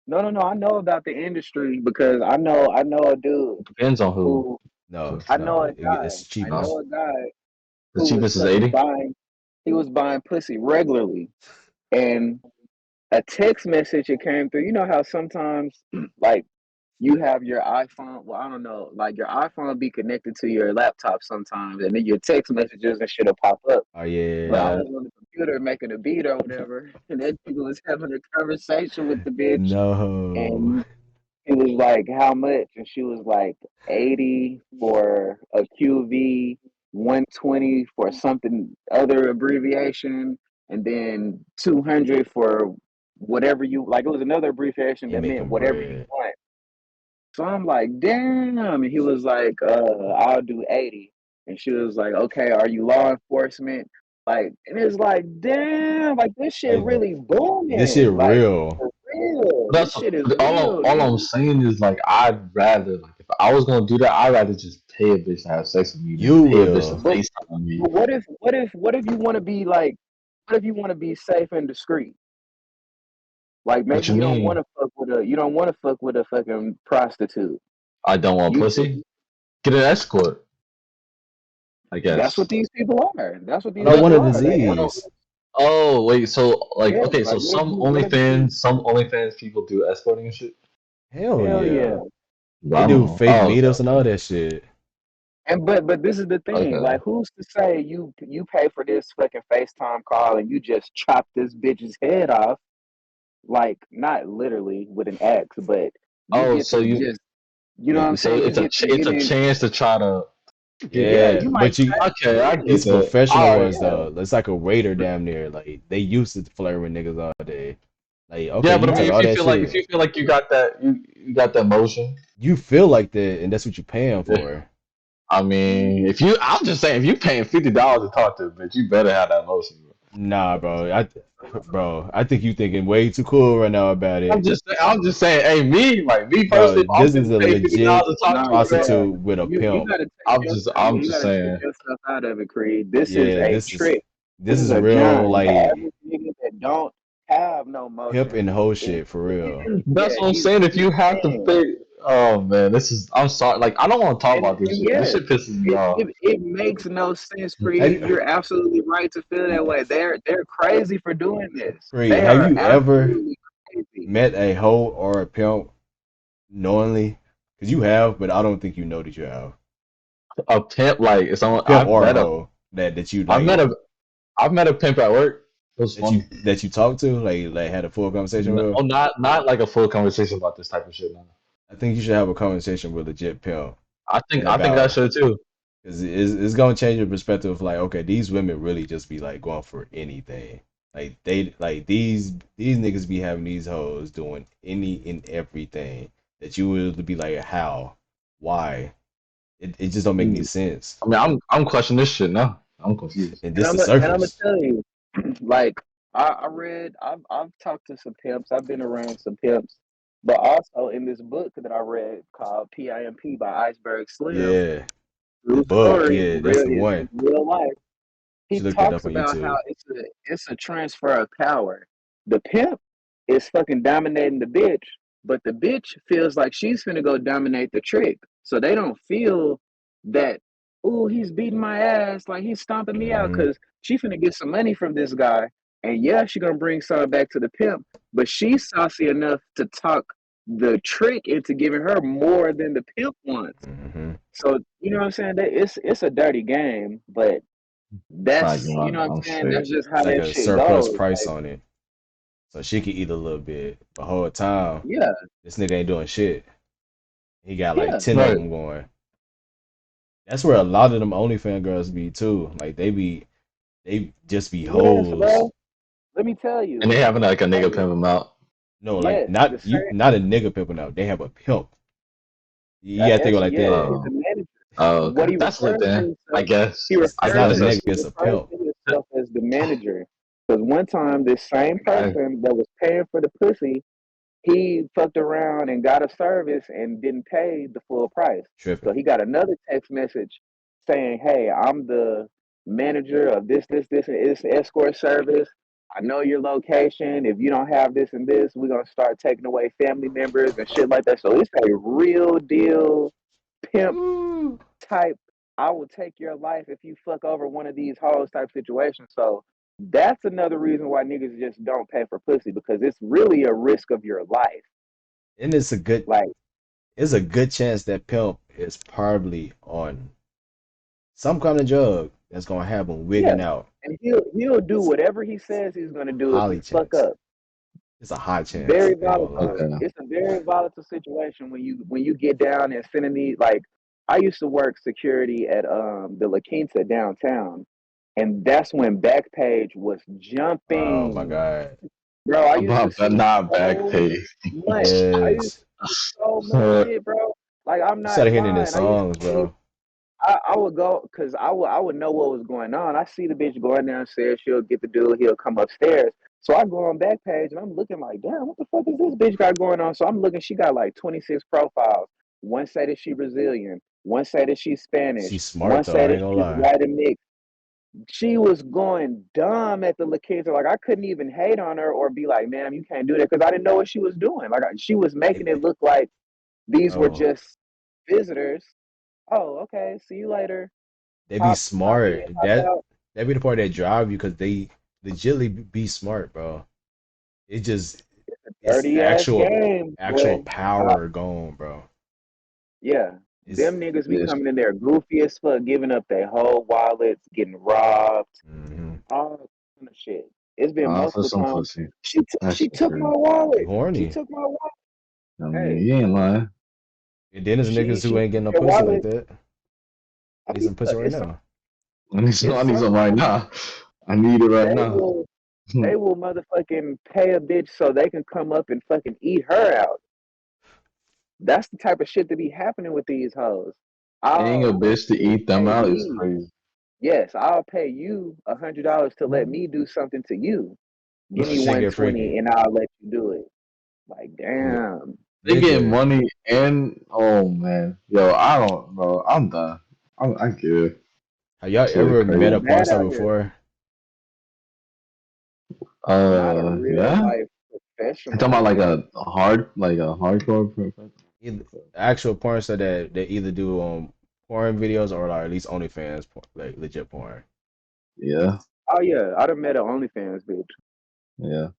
No. I know about the industry because I know a dude Depends on who. who No, I know no, a guy. it's I No. cheapest. know a guy The who was cheapest is fucking 80. buying. He was buying pussy regularly, and a text message that came through. You know how sometimes like you have your iPhone. Well, I don't know. Like your iPhone be connected to your laptop sometimes, and then your text messages and shit'll pop up. Oh But I yeah, was on the computer making a beat or whatever, and that nigga was having a conversation with the bitch, no, and he was like, "How much?" And she was like, 80 for a QV, 120 for something other abbreviation, and then 200 for whatever you like. It was another abbreviation he that meant making whatever you bread. want. So I'm like, damn. And he was like, I'll do 80. And she was like, okay, are you law enforcement? Like, and it's like, damn, like this shit Like really this shit booming. Like, real. for real. But This that's shit is all. real, All I'm dude. saying is like I'd rather like if I was gonna do that, I'd rather just pay a bitch to have sex with me than You pay a bitch to will. But FaceTime me. but what if you want to be like what if you want to be safe and discreet? Like What maybe you mean? you don't want to fuck with a fucking prostitute. I don't want You just pussy? Get an escort, I that's guess. what these people are. That's what I these don't No, want people a are. They no. disease. Oh wait, so like yeah, okay, so like what if you Some OnlyFans people do escorting and shit. Hell hell yeah. yeah. They I don't do know. fake Oh, meetups and all that shit. And but this is the thing, okay. like who's to say you pay for this fucking FaceTime call and you just chop this bitch's head off, like not literally with an axe, but you Oh, get so to just you know what I'm so saying? You get to it's get a in. chance to try to get. Yeah, Yeah, you might but you pay. Okay, I Yeah, it's get that. professional All right. ones yeah, though. It's like a waiter damn near. Like they used to flirt with niggas all day. Like, okay, Yeah, you but I talk mean, all that if shit. you feel like you got that, you got that motion. You feel like that, and that's what you're paying Yeah. for. I mean, if you, I'm just saying, if you paying $50 to talk to a bitch, you better have that motion, bro. Nah, bro, I think you thinking way too cool right now about it. I'm just saying, hey, me Bro, personally, if I'm this is getting a paid $50 legit to talk No, to a girl, yeah, prostitute with a you pimp. gotta take yourself. I'm You just gotta take saying. yourself out of it, Creed. This is Yeah, a this is trick. This this is is a real John. The like average nigga that don't have no pimp motion and hoe is, shit for real. That's yeah, what I'm saying. If he's you have to paying. pay, oh man, this is. I'm sorry. Like I don't want to talk And about this shit. This yes, shit pisses me it, off. it it makes no sense, Have Creed. you, You're absolutely right to feel that way. They're crazy for doing this. Creed, They have are you ever absolutely crazy. met a hoe or a pimp knowingly? Because you have, but I don't think you know that you have. A pimp, like it's A someone pimp or a hoe that you I've met like a, I've met a pimp at work. It was funny. that you talk to, like had a full conversation No, with. not like a full conversation about this type of shit. No. I think you should have a conversation with a legit pimp and I think I about should too. because it's gonna change your perspective of like, okay, these women really just be like going for anything. Like they like these niggas be having these hoes doing any and everything that you would be like, how, why? It just don't make any sense. I mean, I'm questioning this shit now. I'm confused. And And this the I'm gonna surface. tell you, like I read, I've talked to some pimps. I've been around some pimps, but also in this book that I read called PIMP by Iceberg Slim, Yeah, the true book. story, Yeah, that's real the is one. real life. You He should look that talks up on about how YouTube. it's a transfer of power. The pimp is fucking dominating the bitch, but the bitch feels like she's finna go dominate the trick. So they don't feel that, oh, he's beating my ass, like he's stomping me out, Hmm. because she finna get some money from this guy. And yeah, she gonna bring some back to the pimp, but she's saucy enough to talk the trick into giving her more than the pimp wants. Hmm. So you know what I'm saying? That it's a dirty game, but It's not that's, you know going. what I'm I'm saying? straight. That's just It's how like that a shit surplus goes. price Like, on it, so she can eat a little bit. The whole time, yeah, this nigga ain't doing shit. He got like yeah. 10 of Right. them going. That's where a lot of them OnlyFans girls be too. Like they just be Yes, hoes. bro. Let me tell And you. they having like a nigga Hey, pimp them out. No, like yes, the not same. you, not a nigga pimping out. They have a pimp. You gotta think of it like Yeah, that. he's a manager. Oh, What okay. he That's lit refers to then. I himself, he guess. It's I refers not a guess to nigga. that's. he It's a refers pimp. to himself as the manager. Because one time, this same I, person that was paying for the pussy, he fucked around and got a service and didn't pay the full price. Tripping. So he got another text message saying, "Hey, I'm the manager of this, and this escort service. I know your location. If you don't have this and this, we're gonna start taking away family members and shit like that." So it's a real deal pimp Ooh. type. I will take your life if you fuck over one of these hoes type situations. So that's another reason why niggas just don't pay for pussy, because it's really a risk of your life. And Like, it's a good chance that pimp is probably on some kind of drug that's gonna have him yeah. wigging out. And he'll do It's whatever he says he's gonna do if he highly fuck chance. up. It's a high chance. Very I ain't gonna lie. volatile. okay. It's a very volatile situation when you get down and sending these, like, I used to work security at the La Quinta downtown, and that's when Backpage was Oh my jumping. god. Bro, I used to About that see not back so pay. much. I used Yes. to see so much shit, bro. Like, I'm You not started hitting the lying. I used songs, to see, bro. I would go because I would know what was going on. I see the bitch going downstairs. She'll get the dude. He'll come upstairs. So I go on Backpage and I'm looking like, damn, what the fuck is this bitch got going on? So I'm looking. She got like 26 profiles. One say that she Brazilian. One say that she's Spanish. She's smart One though, say I that ain't gonna she's lie. white and mixed. She was going dumb at the location. Like, I couldn't even hate on her or be like, "Ma'am, you can't do that," because I didn't know what she was doing. Like, she was making it They, look like these were oh, just visitors. Oh, okay. See you later. they be Hop in, smart. hop out. That be the part that drive you because they legitly be smart, bro. It just it's Dirty ass game, actual but power gone, bro. yeah, It's them niggas be Yes. coming in there goofy as fuck, giving up their whole wallets, getting robbed, hmm all kind of shit. It's been For multiple some times. pussy. That's She just took my crazy. You wallet. She horny. took my wallet. I mean, Hey, you ain't lying. And then there's niggas she who ain't took getting no your pussy like wallet. that. I Need mean, some pussy look, right now. it's I need some some right now. I need it right they now. will they will motherfucking pay a bitch so they can come up and fucking eat her out. That's the type of shit that be happening with these hoes. Paying a Oh, bitch to you eat them pay out is me. crazy. Yes, I'll pay you $100 to let me do something to you. Give me Shit get 120 freaky. and I'll let you do it. Like, N- damn. They getting Nigga, money and oh man, yo, I don't know. I'm done. I get it. have y'all Shit, ever met It's crazy. a porn bad star out here. before? Not a real Yeah. life You talking about professional. like a hardcore? Either actual porn star that they either do porn videos or like at least OnlyFans, like legit porn. Yeah, Oh yeah, I done met an OnlyFans bitch. yeah.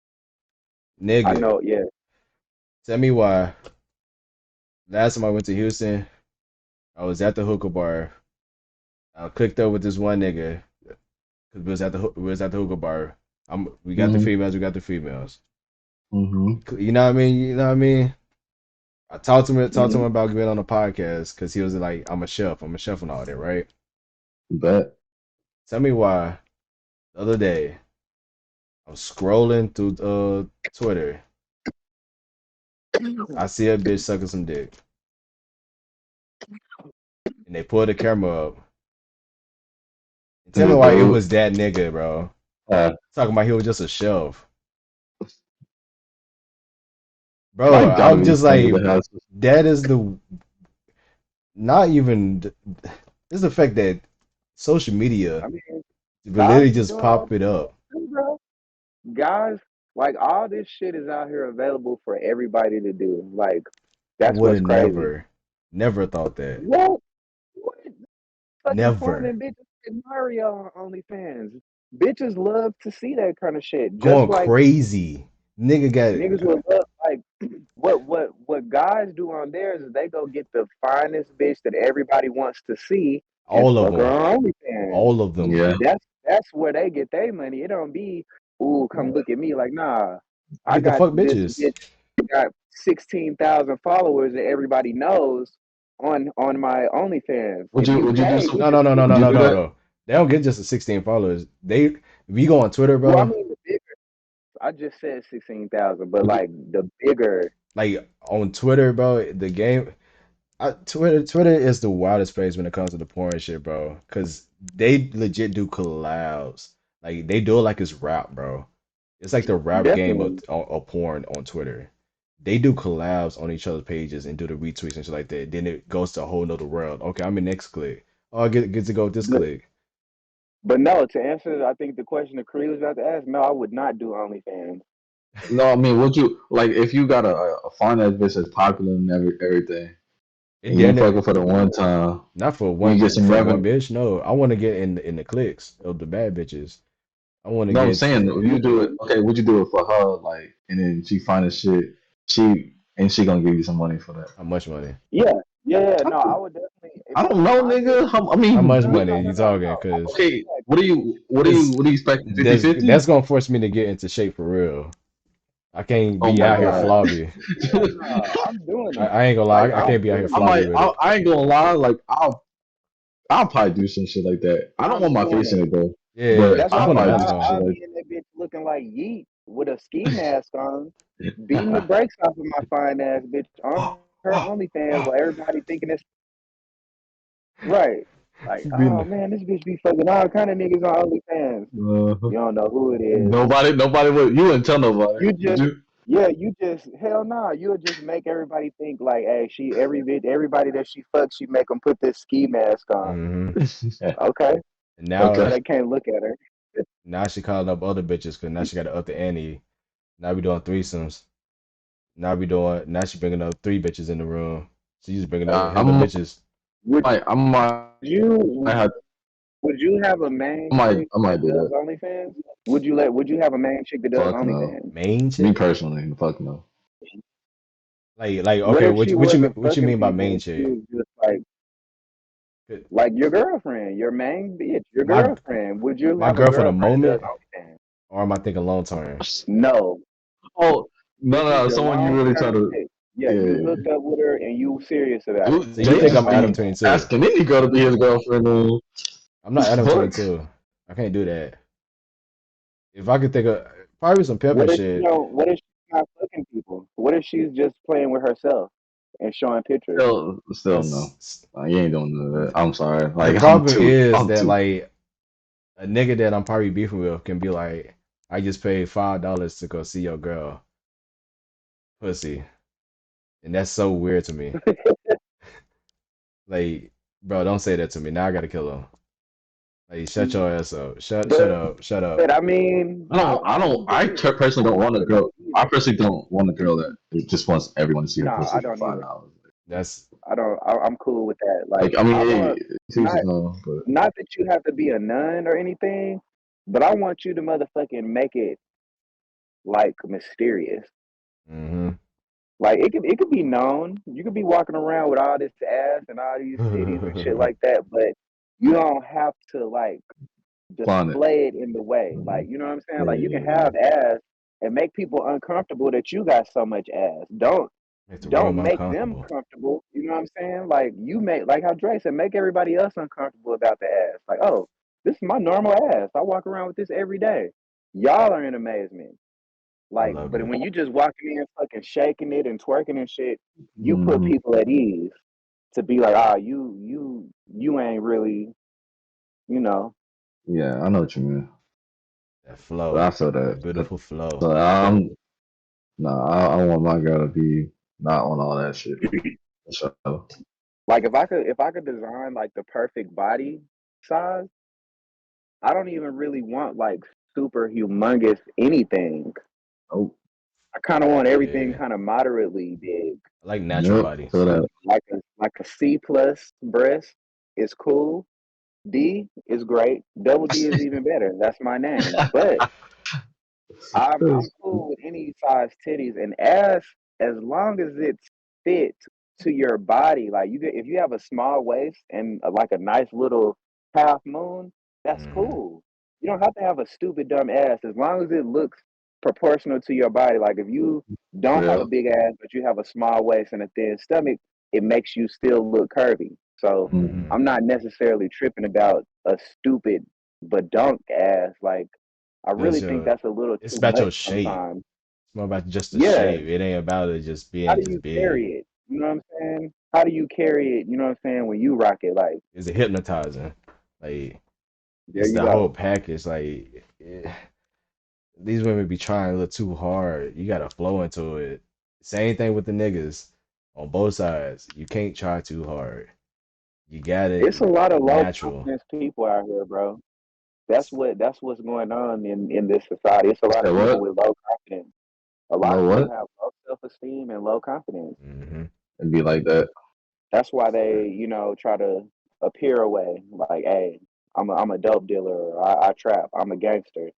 I Nigga, know, yeah. tell me why. Last time I went to Houston, I was at the hookah bar. I clicked up with this one nigga because we was at the hookah bar. We got the Mhm, females, we got the females. mhm. You know what I mean? You know what I mean? I talked to him Hmm. about getting on the podcast because he was like, I'm a chef and all that, right? Bet. Tell me why. The other day, I was scrolling through Twitter. I see a bitch sucking some dick, and they pull the camera up. And tell me The why it dude. was that nigga, bro. Uh, Talking about he was just a chef, bro. that gotta I'm be just funny like, to have. that is the not even. It's the fact that social media I mean, will guys literally be just doing all pop this it shit up. too, bro. Guys, like all this shit is out here available for everybody to do. Like, I that's would what's have crazy. never thought that. What? What? Fucking porn Never and bitches get Mario on OnlyFans. Bitches love to see that kind of shit. Just going like crazy. Nigga niggas got would love like what guys do on theirs is they go get the finest bitch that everybody wants to see and all of fuck her them, on OnlyFans. all of them. Yeah. That's where they get their money. It don't be, ooh, come look at me. Like, nah, I I get the got fuck this bitches. bitch got 16,000 followers that everybody knows on my OnlyFans. Would If you you would you do pay, some? we No, can no, no, no, Would no, you no, do no, that? no. They don't get just the 16 followers. If you go on Twitter, well, I bro, mean the bigger. I just said 16,000, but Would you? like the bigger. like on Twitter, bro, the game. Twitter is the wildest place when it comes to the porn shit, bro. Cause they legit do collabs. Like they do it like it's rap, bro. It's like the rap game Definitely. of porn on Twitter. They do collabs on each other's pages and do the retweets and shit like that. Then it goes to a whole nother world. Okay, I'm in next click. Oh, I get to go with this But, click. but no, to answer, I think the question that Cree was about to ask, no, I would not do OnlyFans. No, I mean, would you like if you got a fine ass bitch that's popular and everything, It and you damn ain't near fucking for the one time, not you get some for the one revenue. bitch. No, I want to get in the clicks of the bad bitches. I want to No, I'm get saying if you do it, okay, would you do it for her, like, and then she find the shit cheap, and she gonna give you some money for that? how much money? Yeah, yeah, I no, I don't, would definitely. If I it don't was know, my bitch, nigga. I How mean, much no, money no, you no, no, talking? no. I Cause would okay, say, it's what are you expecting? that's 50-50? that's gonna force me to get into shape for real. I can't Oh be my out here no, god. flobby. hell no, I'm doing it. I ain't gonna lie, Like I I'm can't be out here doing I it. flobby might, with it. I ain't gonna lie, like I'll probably do some shit like that. I don't I'm want my doing face in it. it though, Yeah, but That's what I'm I'll I'm putting a saying. probably do mask some shit on. I'll like be in that bitch looking like Yeet with a ski mask on, beating the brakes off of my fine ass bitch on her OnlyFans while everybody thinking it's right. Like, oh Being man, this bitch be fucking all kind of niggas on OnlyFans. uh, You don't know who it is. nobody would. You wouldn't tell nobody, You would just, you? yeah, you just hell nah. You'll just make everybody think like, hey, she every bit everybody that she fucks, she make them put this ski mask on. hmm Okay, And so Okay. they can't look at her. now she calling up other bitches because now she got to up the ante. Now we doing threesomes. Now she bringing up three bitches in the room. She's bringing up hella I'm bitches. Would I might you have would you have a main chick I might that do does that. OnlyFans? Would you have a main chick that does Fuck no. OnlyFans? Main Me chick? personally, fuck no. What Okay, if she what you mean wasn't what you fucking mean by people main and she chick? was just like your girlfriend, your main bitch, your My girlfriend? Would you my have a girl for the girlfriend that does moment, OnlyFans? or am I thinking long term? No. Oh This is your someone you long really try term to chick. Yeah, you yeah. hooked up with her and you serious about it. Dude, So you Jay think just I'm Adam be 22? asking any girl to be his girlfriend. I'm not Adam Fuck. 22. I can't do that. If I could think of probably some pimping shit. What if she's not fucking people? What if she's just playing with herself and showing pictures? Still no. That's You ain't doing none of that. I'm sorry. the Like problem is I'm that too. like a nigga that I'm probably beefing with can be like, I just paid $5 to go see your girl, pussy, and that's so weird to me. Like, bro, don't say that to me. Now I gotta kill him. Like, shut your ass up. Shut But up. Shut up. I mean, Personally don't want a girl. I personally don't want a girl that just wants everyone to see her no, I pussy for don't either. $5. That's I don't. I'm cool with that. Like, Like, I mean, I hey, want who's not but not that you have to be a nun or anything, but I want you to motherfucking make it like mysterious. mm-hmm. Like it could be known. You could be walking around with all this ass and all these titties and shit like that, but you don't have to like flying it. display it in the way. Like, you know what I'm saying? Like you can Yeah. have ass and make people uncomfortable that you got so much ass. Make the Don't room make them uncomfortable. comfortable. You know what I'm saying? Like you make like how Dre said, make everybody else uncomfortable about the ass. Like, oh, this is my normal ass. I walk around with this every day. Y'all are in amazement. I Like, love but it. when you just walking in fucking shaking it and twerking and shit, you put Mm-hmm. people at ease to be like, ah, you ain't really, you know. Yeah, I know what you mean. That But I flow. feel That that. beautiful flow. So I want my girl to be not on all that shit. So, Like if I could design like the perfect body size, I don't even really want like super humongous anything. oh, I kind of want everything Yeah. kind of moderately big. I like natural yep, body. feel that. Like a C plus breast is cool. D is great. Double D is even better. That's my name. But I'm cool with any size titties and ass as long as it's fit to your body. Like you get if you have a small waist and like a nice little half moon, that's Mm-hmm. cool. You don't have to have a stupid dumb ass as long as it looks proportional to your body. Like if you don't have Yeah. a big ass but you have a small waist and a thin stomach, it makes you still look curvy. So Mm-hmm. Mm, I'm not necessarily tripping about a stupid badunk ass. Like I Because really think that's a little it's too about much your shape. sometimes. It's more about just the Yeah. shape. It ain't about it just How being do just you big. carry it? You know what I'm saying? How do you carry it? You know what I'm saying? When you rock it, like, It's a hypnotizing. Like there it's you the whole go. package. Like these women be trying a little too hard. You gotta flow into it. Same thing with the niggas on both sides. You can't try too hard. You got It's it a lot of low natural. confidence people out here, bro. That's what's going on in this society. It's a I lot said of people what? with low confidence. A lot No of people what? have low self esteem and low confidence. Hmm. It'd be like that. That's why they, you know, try to appear away. Like, hey, I'm a dope dealer. I trap. I'm a gangster.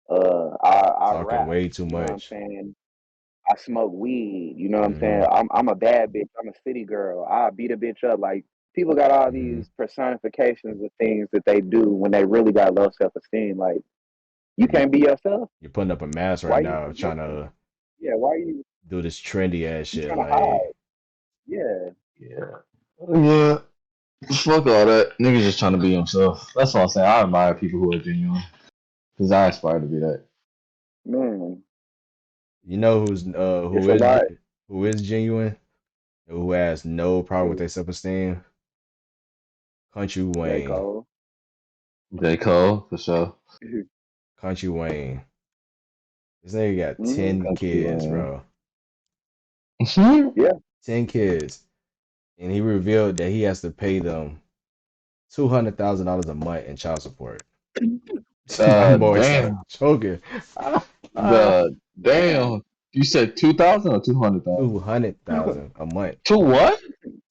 I Talking rap. way too You know what I'm much. saying? I smoke weed. You know what I'm saying? Hmm. I'm a bad bitch. I'm a city girl. I beat a bitch up. Like people got all Hmm. these personifications of things that they do when they really got low self esteem. Like you You can't be yourself. you're putting up a mask Why right you now, trying projecting? to Yeah. Why do this trendy ass you shit. trying to Like hide? Yeah. Yeah. Yeah. Fuck all that. Niggas just trying to be himself. That's what I'm saying. I admire people who are genuine. Because I aspire to be that. Man, you know it's a lot. who is genuine, who has no problem with Who? their self esteem. Country J. Wayne. Cole. J. Cole, for sure. Country Wayne. This nigga got Hmm. 10 Country kids, Lane. bro. Yeah. 10 kids. And he revealed that he has to pay them $200,000 a month in child support. My boy started Damn. choking. The damn. You said 2,000 or 200,000? 200,000 a month. To what?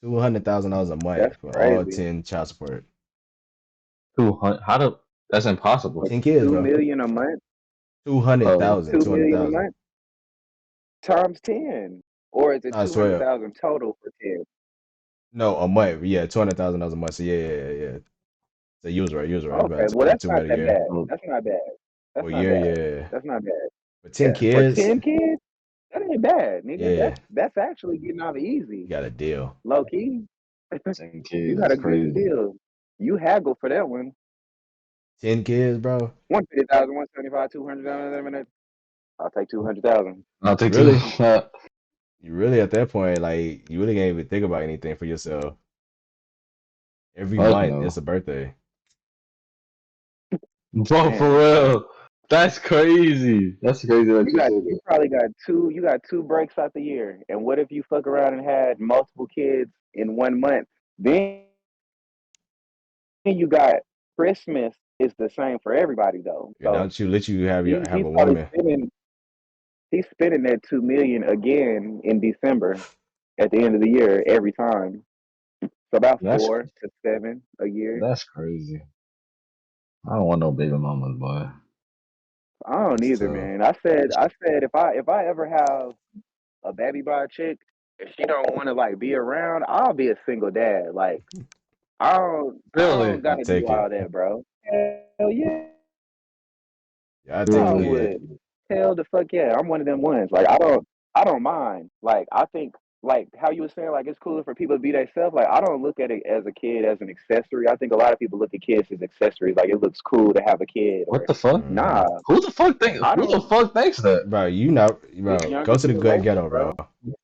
$200,000 a month That's for all crazy. 10 child support. 200. How do? That's impossible. But 10 kids, two bro. million a month. Two hundred Oh, thousand. 2 million a 200,000. month times 10, or is it I two hundred swear. thousand total for 10? No, a month. Yeah, $200,000 a month. So yeah. So you was right. You was right. It's Okay, about well that's not 2 million a that year. bad. oh, That's not bad. That's For a not year, bad. yeah. That's not bad. For 10 Yeah, for kids, 10 kids, that ain't bad, nigga. yeah, That's actually getting off you easy, got a deal. low key. 10 You kids got is a good crazy. deal. You haggle for that one. 10 kids, bro. 150,000, 175, 200,000. I'll take 200,000. I'll You take two. really, you really at that point, like, you really can't even think about anything for yourself. Every Fuck month, it's no. a birthday. Bro, for Man, real. That's crazy. That's crazy that you said you that. probably got two breaks out the year. And what if you fuck around and had multiple kids in 1 month? Then you got Christmas is the same for everybody though. Yeah, So don't you let you have he's a probably woman. spending that 2 million again in December at the end of the year every time. So about That's 4 to 7 a year. that's crazy. I don't want no baby mamas, boy. I don't That's either, tough. man. I said if I ever have a baby by a chick, if she don't want to like be around, I'll be a single dad. Like I don't Really? I'll gotta do take it. all that, bro. Hell yeah, Yeah, I take I a Really? kid. would. Hell the fuck yeah. I'm one of them ones. Like I don't mind. Like I think like how you were saying, like it's cooler for people to be themselves. Like I don't look at it as a kid as an accessory. I think a lot of people look at kids as accessories. Like it looks cool to have a kid What or the fuck? Hmm. nah. Who the fuck think? I Who the don't fuck thinks that? Bro, you know, These bro, younger go to the generations, ghetto, bro. bro.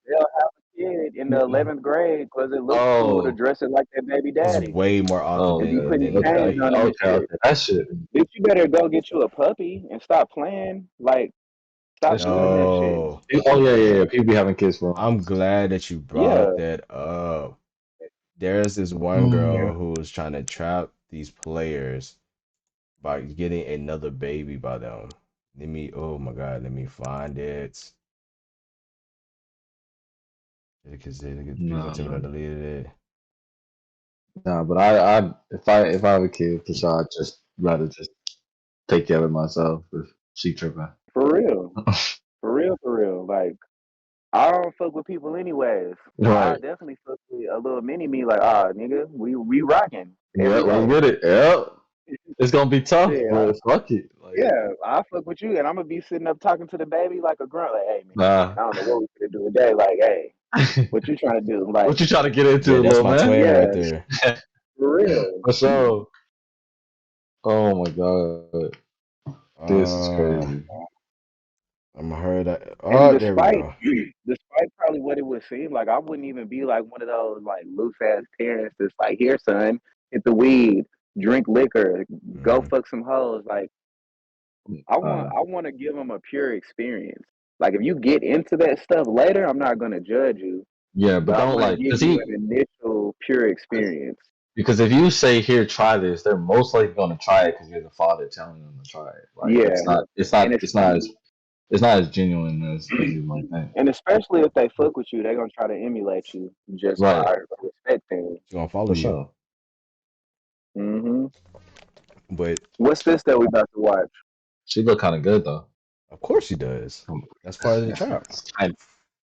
They'll have a kid in the 11th grade because it looks cool to Oh, dress it like their baby It's daddy. way more often oh, They be okay, putting okay, chains than on them and okay, shit. okay. That shit. Bitch, you better go get you a puppy and stop playing. Like, That stop shit doing that crazy. shit. no. Oh yeah, yeah, yeah. People be having kids for. I'm glad that you Yeah. brought that up. There's this one Mm, girl who was trying to trap these players by getting another baby by them. Oh my God, let me find it. Because please don't nah, tell me I man. deleted it. Nah, but if I have a kid, for sure, I'd just rather just take care of it myself if she tripping. For real. For real, for real. Like, I don't fuck with people anyways. I Right. definitely fuck with a little mini me. Like, ah, nigga, we rocking Yeah, every let's day. get it. Yeah. It's gonna be tough, Yeah, but fuck it. Like, yeah, I fuck with you, and I'm gonna be sitting up talking to the baby like a grunt. Like, hey man, nah. I don't know what we gonna do today. Like, hey, what you trying to do? Like, What you trying to get into, Yeah, that's little my man? twin right yeah, there. for real. For sure. Oh my god, this is Uh, crazy. I'm heard that. And Oh, there we go. despite probably what it would seem like, I wouldn't even be like one of those like loose ass parents that's like, here, son, hit the weed, drink liquor, go Hmm. fuck some hoes. Like, I want Uh, I want to give them a pure experience. Like, if you get into that stuff later, I'm not gonna judge you, yeah, but but I don't want to like, give cause you he, an initial pure experience. because if you say here, try this, they're most likely gonna try it because you're the father telling them to try it. Like, Yeah, it's not, it's and not, it's it's not as, it's not as genuine as you might think. and especially if they fuck with you, they're gonna try to emulate you just Right, by respect thing. She's gonna follow for you. sure. Hmm. But What's this that we about to watch? She look kind of good though. of course she does. That's part of the trap.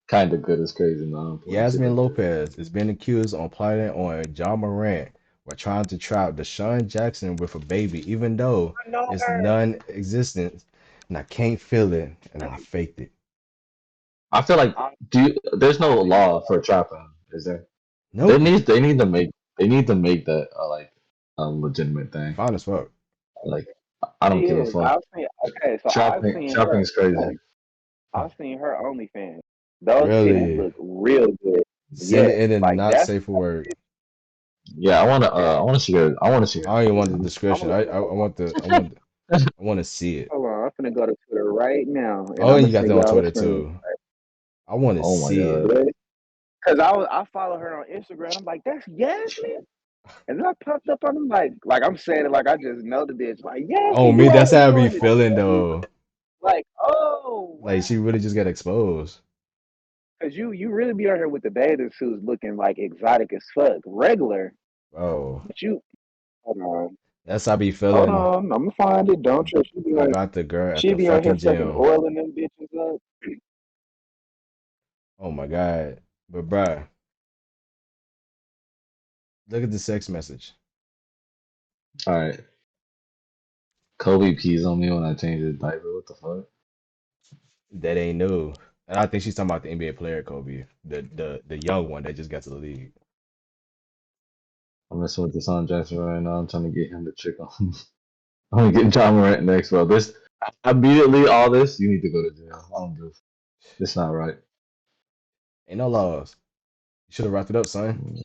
Kind of good is crazy, man. Putting shit Yasmin like that. Lopez has been accused on plotting on John Morant while trying to trap Deshaun Jackson with a baby, even though I know it's her. non-existent, and I can't feel it, and I faked it. I feel like I, there's no I seen law for trapping, is there? They Nope. need they need to make they need to make that like a legitimate thing. Fine as fuck. Like I she don't give a is. fuck. I've seen. Okay, so Trapping is crazy. I've seen her OnlyFans. Those titties Really. look real good. Send it Yes, in a like not that's safe for work. Yeah, that. I wanna see her. I wanna see her I don't even want the titties. I'm description. gonna I want to see it. hold on. I'm gonna go to Twitter right now, and Oh, I'm and gonna you got send that on y'all a Twitter screen. too. I want to Oh my see it. god. Cause I follow her on Instagram. I'm like, that's Yasmin, and then I popped up on them like I'm saying it like I just know the bitch. Like Oh, Yasmin, me, you that's always how I be doing the feeling titties. though. Like, oh Like she wow. really just got exposed. Cause you really be out here with the bathing suits looking like exotic as fuck, regular. Oh, But you hold that's how I be hold feeling on, I'm gonna find it. Don't trip. about the girl at She the be on here fucking fucking gym. oiling them bitches up. Oh my God. But bruh, look at the sex message. All right. Kobe pees on me when I change his diaper. What the fuck? That ain't new. And I think she's talking about the NBA player Kobe, the young one that just got to the league. I'm messing with the Son Jackson right now. I'm trying to get him to trick on. I'm gonna get John Morant next, bro. This immediately all this, you need to go to jail. I don't give. This not right. Ain't no laws. You should have wrapped it up, son.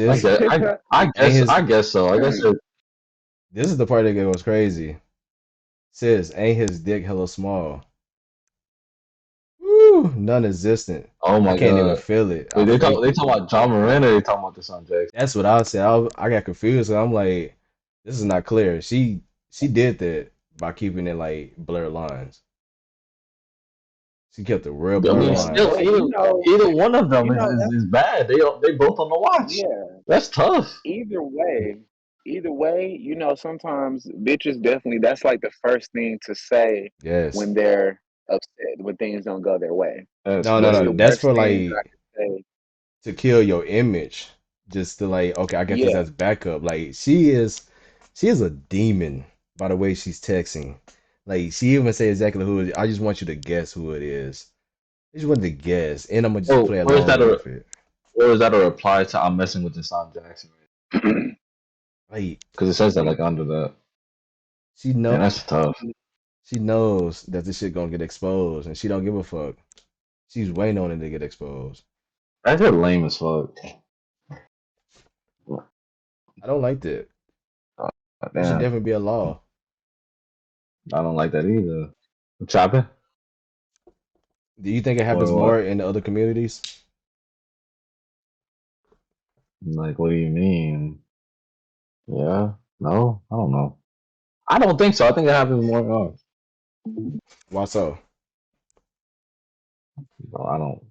I Sis, guess I, I ain't guess his I guess so. I guess This is the part that goes crazy. Sis, ain't his dick hella small? Woo, non-existent. Oh I my can't even god. feel it. I Wait, faked they it. talking about John Moran or they talking about Deshaun Jackson? That's what I said. I got confused. I'm like, this is not clear. She did that by keeping it like blurred lines. She kept the real I blurred mean, lines. still, But either one of them that's is bad. They both on the watch. yeah. That's tough. Either way, sometimes bitches definitely that's like the first thing to say Yes. when they're upset, when things don't go their way. That's No, no, What's no. the crazy. That's worst for thing that I like can say? to kill your image. Just to like, okay, I got this Yeah. as backup. Like she is a demon by the way she's texting. Like she even say exactly who it is. I just want you to guess who it is. I just wanted to guess, and I'm gonna just Oh, play along with it. or is that a reply to I'm messing with Deshaun Jackson? Like Because it says that like under that. she Man, know that's tough. she knows that this shit gonna get exposed, and she don't give a fuck. She's waiting on it to get exposed. That's just lame as fuck. I don't like that. Oh, It should damn, definitely be a law. I don't like that either. Chopping Do you think it happens or more what? in the other communities? Like, what do you mean? Yeah, no, I don't know. I don't think so. I think it happens more. Why so? No, I don't.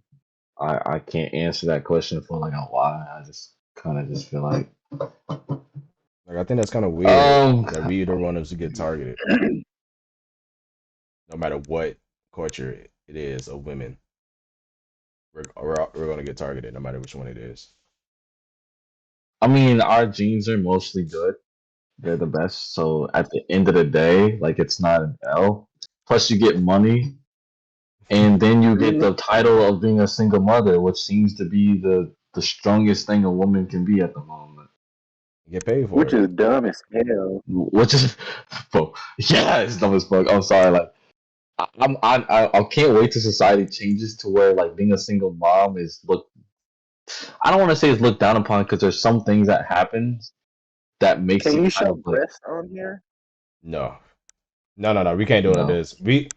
I can't answer that question for like a why. I just kind of just feel like Like I think that's kind of weird um that we the runners to get targeted, no matter what culture it is of women. We're gonna get targeted, no matter which one it is. I mean our genes are mostly good. They're the best. So at the end of the day, like it's not an L. Plus you get money and then you get Mhm. the title of being a single mother, which seems to be the strongest thing a woman can be at the moment. Get paid for Which it. is dumb as hell. Which is, bro, yeah, it's dumb as fuck. I'm sorry, like I can't wait till society changes to where like being a single mom is looked. I don't want to say it's looked down upon because there's some things that happen that makes Can you you kind show of like breasts on here? No, no. We can't do it on no, this. We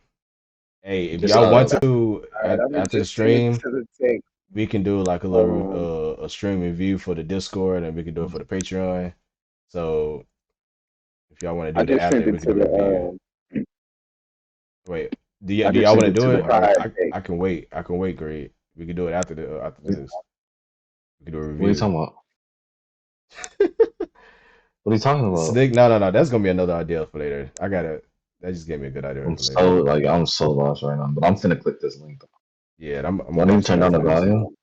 hey, if just y'all want Okay. to All right. I'm gonna after the just send it stream, to the text. we can do like a little Um, a stream review for the Discord, and we can do it for the Patreon. So if y'all want to I do that just sent after, we it can to do a review. the. Wait, I do just y'all sent want to it to do the it, or private text. I can wait? I can wait. Great. We can do it after the after this. We can do a what are you review. talking about? What are you talking about? Slick, no. That's gonna be another idea for later. I gotta. That just gave me a good idea I'm for later. so like I'm so lost right now, but I'm finna click this link. Yeah, I'm Do I gonna need to hit you turn down the after this. volume?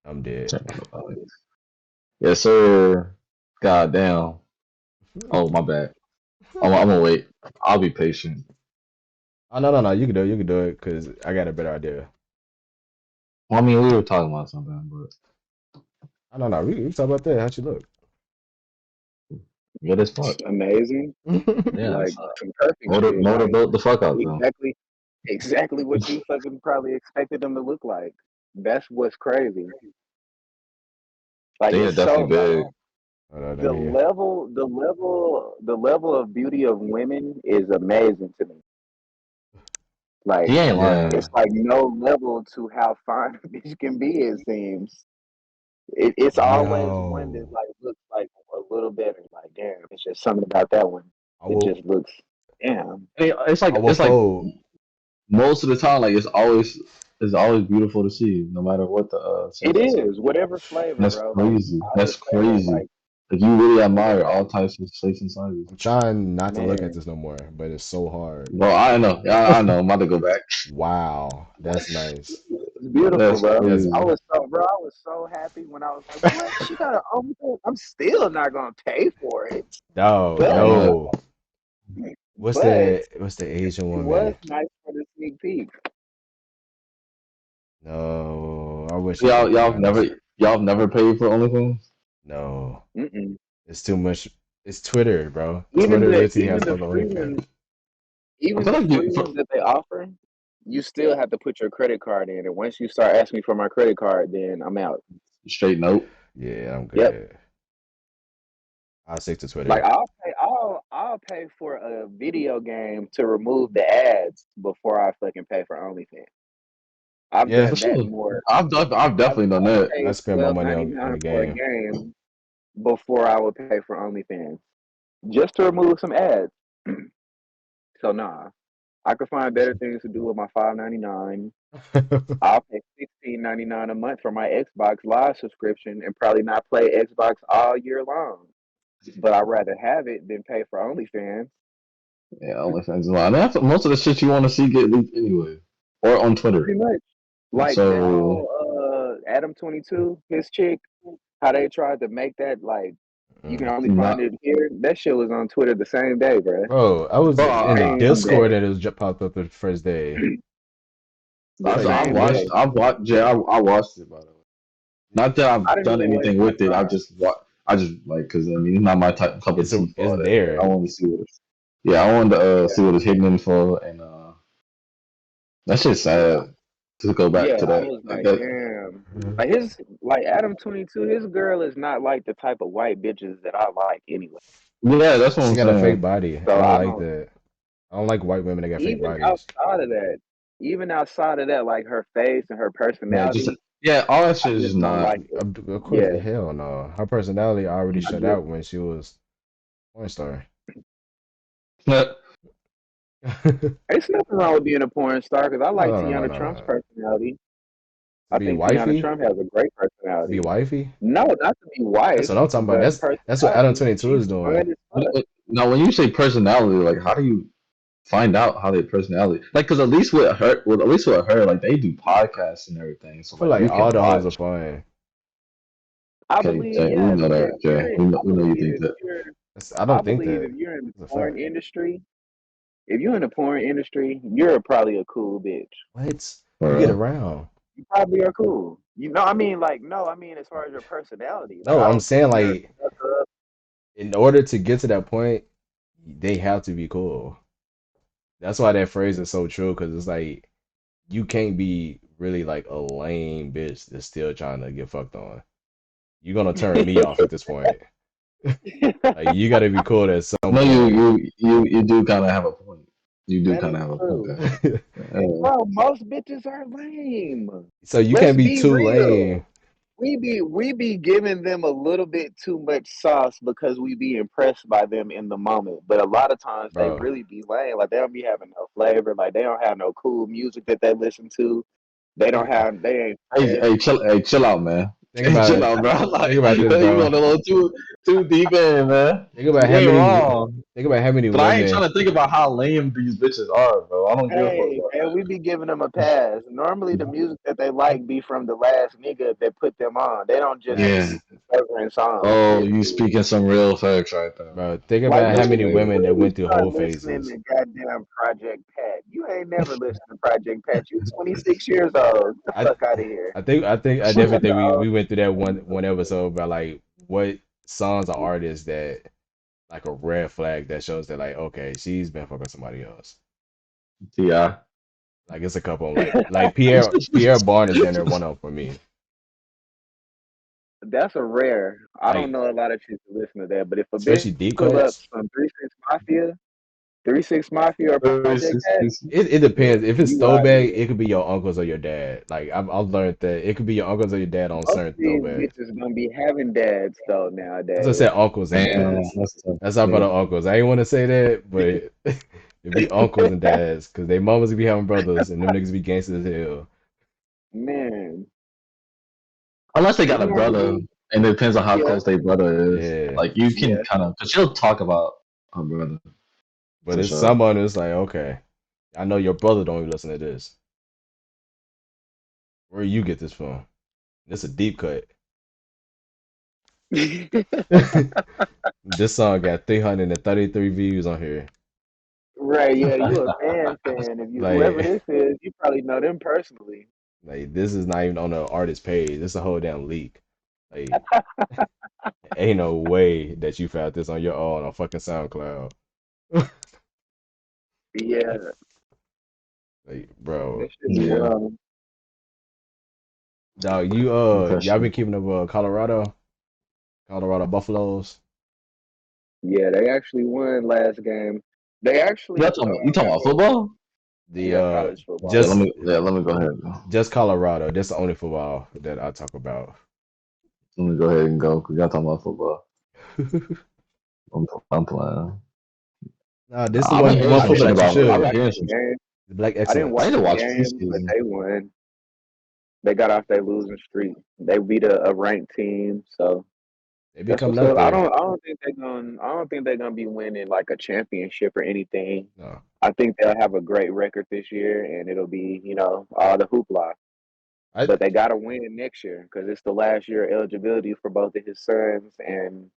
I'm dead. Turn down the volume. Yes, sir. God damn. Oh, my bad. I'm gonna wait. I'll be patient. Oh no. You can do it. You can do it because I got a better idea. Well, I mean, we were talking about something, but Oh no. We can talk about that. How'd you look? good as fuck. Amazing. Yeah, Like some perfect shit. Like motorboat the fuck out though. exactly what you fucking probably expected them to look like. That's what's crazy. Like They are it's so definitely like big. Hold on, let the me. level, the level of beauty of women is amazing to me. He Like ain't Yeah. lying. it's like no level to how fine a bitch can be. It seems it's always one that Yo. like looks like a little better. Like damn, it's just something about that one. I It will. just looks damn. I will It's like fold. most of the time, like it's always beautiful to see, no matter what the It sex is. is whatever flavor, That's bro. Like crazy. I That's just say that crazy. like Like you really admire whatever, all types of shapes and sizes. I'm trying not to look at man. this no more, but it's so hard. Bro, I know. I know. I'm about to go back. Wow, that's nice. It's beautiful, That's bro. That's crazy. I was so happy when I was like, what? She got an OnlyFans? I'm still not gonna pay for it, no, Why but not? no. but What's the Asian it was woman? nice for the sneak peek. No, I wish I could Y'all, pronounce. y'all have never paid for OnlyFans? No, Mm-mm. it's too much. It's Twitter, bro. Even Twitter the literally has other free OnlyFans. ones, I even feel the like free ones that they offer, you still have to put your credit card in, and once you start asking me for my credit card, then I'm out. straight nope. Yeah, I'm Yep. good. I'll stick to Like Twitter. pay for a video game to remove the ads before I fucking pay for OnlyFans. I've Yeah, For done that sure. more. I've I've, definitely done I've that. I paid spend my money on $12.99 the for a game. game before I would pay for OnlyFans just to remove some ads. So nah, I could find better things to do with my $5.99. I'll pay $16.99 a month for my Xbox Live subscription and probably not play Xbox all year long. But I'd rather have it than pay for OnlyFans. Yeah, OnlyFans is a lot. That's most of the shit you want to see get leaked anyway, or on Twitter. Pretty much. Like that So whole Adam 22, his chick, how they tried to make that like you can Mm. only find not, it here. That shit was on Twitter the same day, bro. Bro, I was bro. in the Same Discord day. and it was just popped up the first day. The Like, same what? day. I've watched. Yeah, I watched it by the way. Not that I I've didn't done even waste anything my with it. time. I just like because I mean it's not my type cup of tea for It's all that. But I there. wanted to see what. Yeah, I wanted to Yeah. see what it's hidden in for, and that shit's Yeah. sad to go back Yeah. to I that. was Like like, that. damn. Like Adam 22, his girl is not like the type of white bitches that I like anyway. Yeah, that's what She I'm got a fake saying. body. I So don't I like don't that. I don't like white women that got fake even bodies. outside of that, like her face and her Yeah, just personality, yeah, all that I shit is just just don't not. like it. Of course, Yeah. hell no. Her personality already I shut just out when she was porn star. No, It's nothing wrong with being a porn star because I like No, Tiana Trump's no. personality. To I be think Tiana wifey? Trump has a great To be personality. wifey? No, not to be That's wife, what I'm talking about. but That's what Adam personality. 22 She's is doing. fun as fuck. now, when you say personality, like how do you find out how their personality? Like, because at least with her, like they do podcasts and everything, I so feel like like you all can the hoes are watch. fine. I Okay, believe, Jay, we yeah, know that, Jay. I We know you believe think that. I I don't think believe that. if you're in the It's a porn fact. industry, if you're in the porn industry, you're probably a cool bitch. What? For You get real. around. You probably are cool. You know, I mean, like, no, I mean, as far as your personality, like, No, I I'm don't think saying you're like stuck up. in order to get to that point, they have to be cool. That's why that phrase is so true because it's like you can't be really like a lame bitch that's still trying to get fucked on. You're gonna turn me off at this point. Like you gotta be cool at some No, point. you do kind of have a point. You do That kind is of have a point true. there. Bro, most bitches are lame. So you Let's can't be be too real. lame. We be giving them a little bit too much sauce because we be impressed by them in the moment. But a lot of times they Bro, really be lame. Like they don't be having no flavor. Like they don't have no cool music that they listen to. They don't think, have they ain't fresh. Hey, chill out, man. think Hey, about chill it. out, bro. Like Think about you this, going bro. a little too deep in, man. Think about You how ain't many. wrong. Think about how many But I ain't women. trying to think about how lame these bitches are, bro. I don't give a fuck Hey, about man, we be giving them a pass. Normally the that. music that they like be from the last nigga that put them on. They don't just Nah, Yeah. be discovering songs. Oh, you speaking some real facts right there. bro, think Like, about how when That's did many you crazy. women when that did you went through start whole listening phases. to goddamn Project Pat? You ain't never listened to Project Pat. You 26 years old. Get the I fuck out of here. I You definitely got the think old we went through that one episode about like what songs or artists that like a red flag that shows that like okay she's been fucking somebody else. Yeah. Like it's a couple of them, like Pierre Barn is down there one of them for me. That's a rare. I don't Like know a lot of chicks that listen to that, but if a bitch especially deep pull up cuts. some 3 6 Mafia or Project Pat, It depends. If it's you out of throwback, here. it could be your uncles or your dad. Like I've learned that it could be your uncles or your dad on Most of certain these throwbacks. bitches gonna be having dads though As I nowadays. said, uncles and Man, dads. that's tough. That's not for Yeah. the uncles. I ain't want to say that, but it be uncles and dads because they mamas be having brothers and them niggas be gangsters as hell. Man, Unless they got it's a gonna brother, be and it depends on how yeah, close their brother is. Yeah, Like you can yeah. kind of, cause she'll talk about her brother but for it's sure. someone that's like, okay, I know your brother don't even listen to this. Where you get this from? This a deep cut. This song got 333 views on here. Right, yeah, you a fan. If you whoever Like, this is, you probably know them personally. like this is not even on the artist page. This is a whole damn leak. Like, ain't no way that you found this on your own on fucking SoundCloud. Yeah, Like, bro, that shit be Yeah, wild. dog, for y'all sure. been keeping up Colorado Buffaloes. Yeah, they actually won last game. They You actually talking about, you talking about well, football? The yeah, college football. Yeah, just let me go ahead. just Colorado. That's the only football that I talk about. Let me go ahead and go because y'all talking about football. I'm playing. This is the I've been hearing one some I football shit didn't that you about. I've watch been should. hearing the some. game. The Black I didn't I watch Excellence. need to the watch game, but preseason. they won. They got off their losing streak. They beat a ranked team, so They be that's coming what's up up. there. I don't think they're gonna be winning like a championship or anything. No. I think they'll have a great record this year, and it'll be all the hoopla. I But they got to win next year because it's the last year of eligibility for both of his sons, and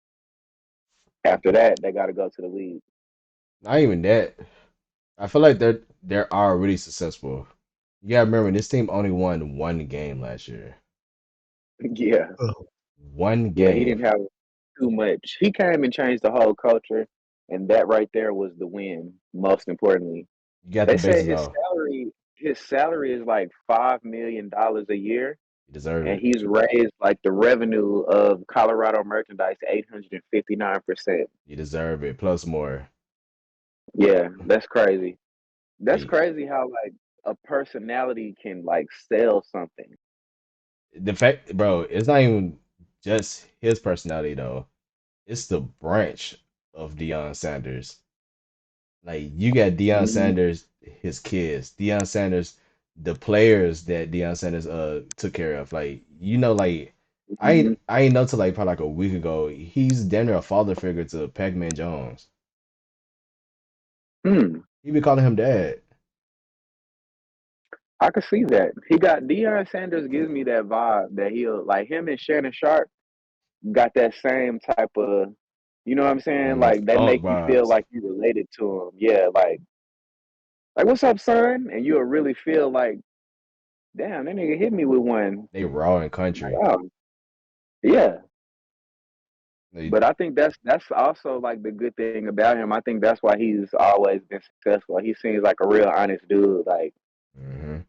after that, they got to go to the league. not even that. I feel like they're already successful. You gotta remember this team only won one game last year. Yeah, One yeah, he game. didn't have too much. He came and changed the whole culture, and that right there was the win. Most importantly, You got the they said basics off. his salary is like $5 million a year, You deserve and it. he's raised like the revenue of Colorado merchandise 859%. You deserve it. Plus more. Yeah, that's crazy. That's Like crazy how like a personality can like sell something. the fact, bro, it's not even just his personality though. It's the branch of Deion Sanders. Like you got Deion Mhm. Sanders, his kids, Deion Sanders, the players that Deion Sanders took care of. Like like Mhm. I ain't know till like probably like a week ago. He's damn near a father figure to Pac-Man Jones. Hmm. He be calling him dad. I could see that. He got Deion Sanders gives me that vibe that he'll like him and Shannon Sharp got that same type of you know what I'm saying? Like they Funk make you feel vibes. like you related to him. Yeah, like what's up, son? And you'll really feel like, damn, that nigga hit me with one. They raw and Like, country. oh, yeah. They, But I think that's also like the good thing about him. I think that's why he's always been successful. He seems like a real honest dude. Like, hmm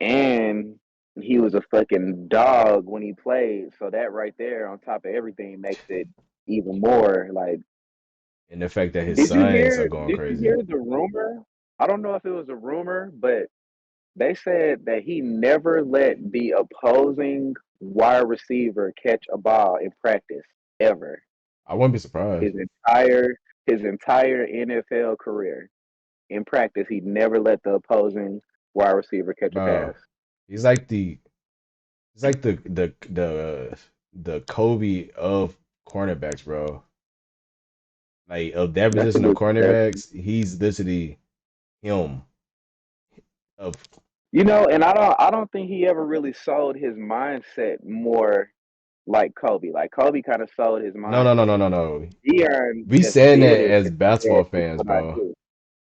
and he was a fucking dog when he played. So that right there, on top of everything, makes it even more like. And the fact that his sons are going Did you crazy. hear the rumor? I don't know if it was a rumor, but they said that he never let the opposing wide receiver catch a ball in practice ever. I wouldn't be surprised. His entire NFL career. In practice, he never let the opposing wide receiver catch a Bro, pass. he's like the he's like the Kobe of cornerbacks, bro. Like of that That's a position of good comparison. cornerbacks, he's literally him of And I don't think he ever really sold his mindset more like Kobe. Like Kobe kind of sold his mindset. no. Dion We just saying did that it as and said basketball this fans, is what I bro. do.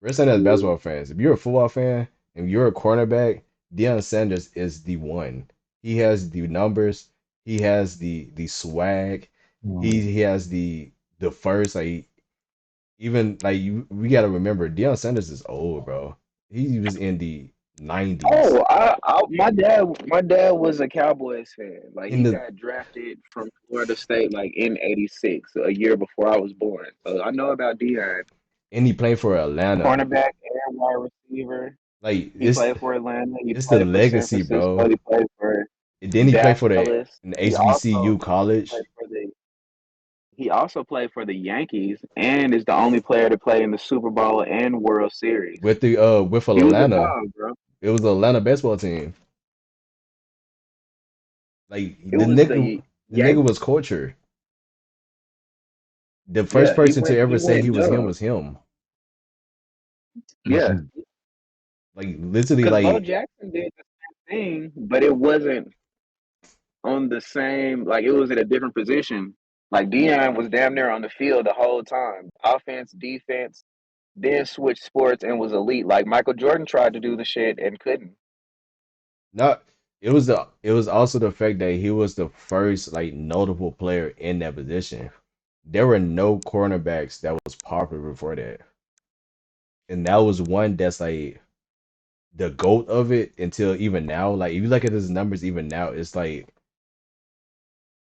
We're saying that as basketball fans. If you're a football fan and you're a cornerback, Deion Sanders is the one. He has the numbers. He has the swag. He has the first like even like we got to remember Deion Sanders is old, bro. He was in the 90s. Oh, my dad was a Cowboys fan. Like In he the got drafted from Florida State like in '86, a year before I was born. So I know about Dion. and he played for Atlanta. Cornerback and wide receiver. Like He played for Atlanta. He it's the played for San legacy, Francisco. bro. He played for And then he played for the Dallas. an He also HBCU college played for the he also played for the Yankees and is the only player to play in the Super Bowl and World Series. with the with He was a Atlanta. dog, bro. It was the Atlanta baseball team. Like It was the the nigga Yankees. was culture. The first Yeah, person to he ever say went dub. was him. Yeah, Like literally, because Bo like Jackson did the same thing, but it wasn't on the same. Like it was at a different position. Like Dion was damn near on the field the whole time, offense, defense. Then switched sports and was elite. Like Michael Jordan tried to do the shit and couldn't. not. It was also the fact that he was the first like notable player in that position. There were no cornerbacks that was popular before that, and that was one that's like the goat of it until even now. Like if you look at his numbers, even now, it's like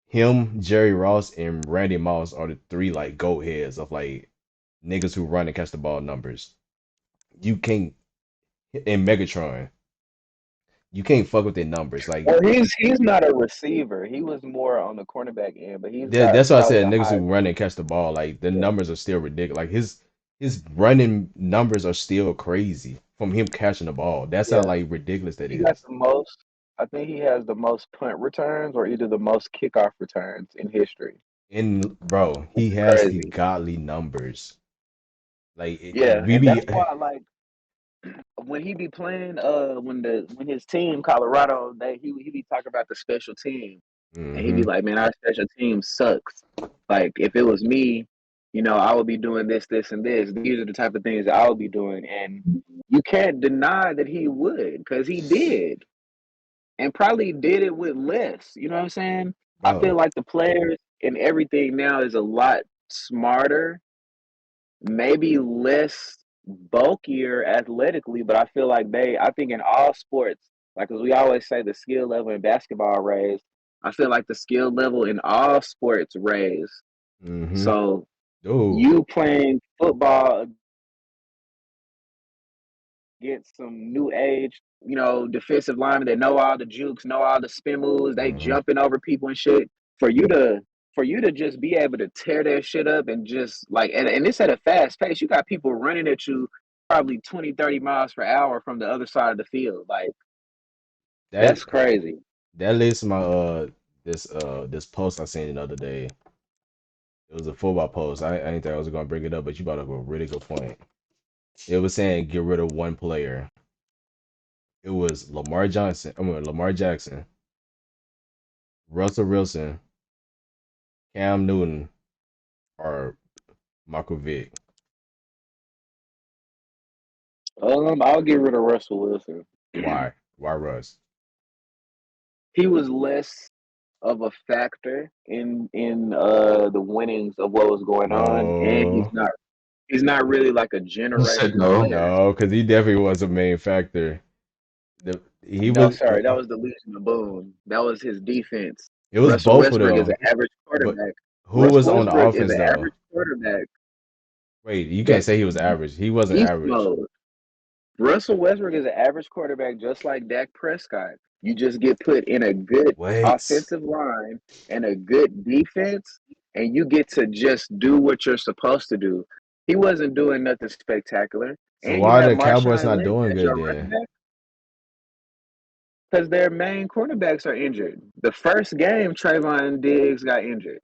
him, Jerry Ross, and Randy Moss are the three like goat heads of like niggas who run and catch the ball numbers. You can't in Megatron. You can't fuck with their numbers. Like Well, he's not a receiver. He was more on the cornerback end, but he's got that's why I probably said the niggas highest. who run and catch the ball. Like the numbers are still ridiculous. Like his running numbers are still crazy from him catching the ball. That's how Yeah, like ridiculous that he got is. the most. I think he has the most punt returns, or either the most kickoff returns in history, And bro, which he is has the crazy. godly numbers. Like Yeah, we and be that's why like when he be playing, when his team Colorado, he be talking about the special team, and he be hmm like, man, our special team sucks. Like if it was me, I would be doing this, this, and this. These are the type of things that I would be doing, and you can't deny that he would, because he did, and probably did it with less. You know what I'm saying? I feel bro. like the players and everything now is a lot smarter, maybe less bulkier athletically, but I feel like I think in all sports, like as we always say, the skill level in basketball raised. I feel like the skill level in all sports raised. hmm So Dude. you playing football against some new age, defensive linemen that know all the jukes, know all the spin moves, they hmm jumping over people and shit. For you to just be able to tear that shit up and just like and it's at a fast pace. You got people running at you probably 20, 30 miles per hour from the other side of the field. Like That that's crazy. that leads to my this post I seen the other day. It was a football post. I didn't think I was gonna bring it up, but you brought up a really good point. It was saying get rid of one player. It was Lamar Johnson. I mean Lamar Jackson, Russell Wilson, Cam Newton, or Michael Vick. I'll get rid of Russell Wilson. Why? Why Russ? He was less of a factor in the winnings of what was going on, and No, he's not really like a He said generational no. player. no, because he definitely was a main factor. He No, was. sorry, that was the Legion of Boom. That was his defense. It was Russell both of Westbrook is an them. average But quarterback. who Russell was on the Westbrook is offense an though? average quarterback. Wait, you can't That say he was average. He wasn't beast average. mode. Russell Westbrook is an average quarterback, just like Dak Prescott. You just get put in a good Wait. offensive line and a good defense, and you get to just do what you're supposed to do. He wasn't doing nothing spectacular, So and you why are have the Cowboys Marshawn not Lynch doing as good your running then? back because their main cornerbacks are injured. The first game, Trayvon Diggs got injured.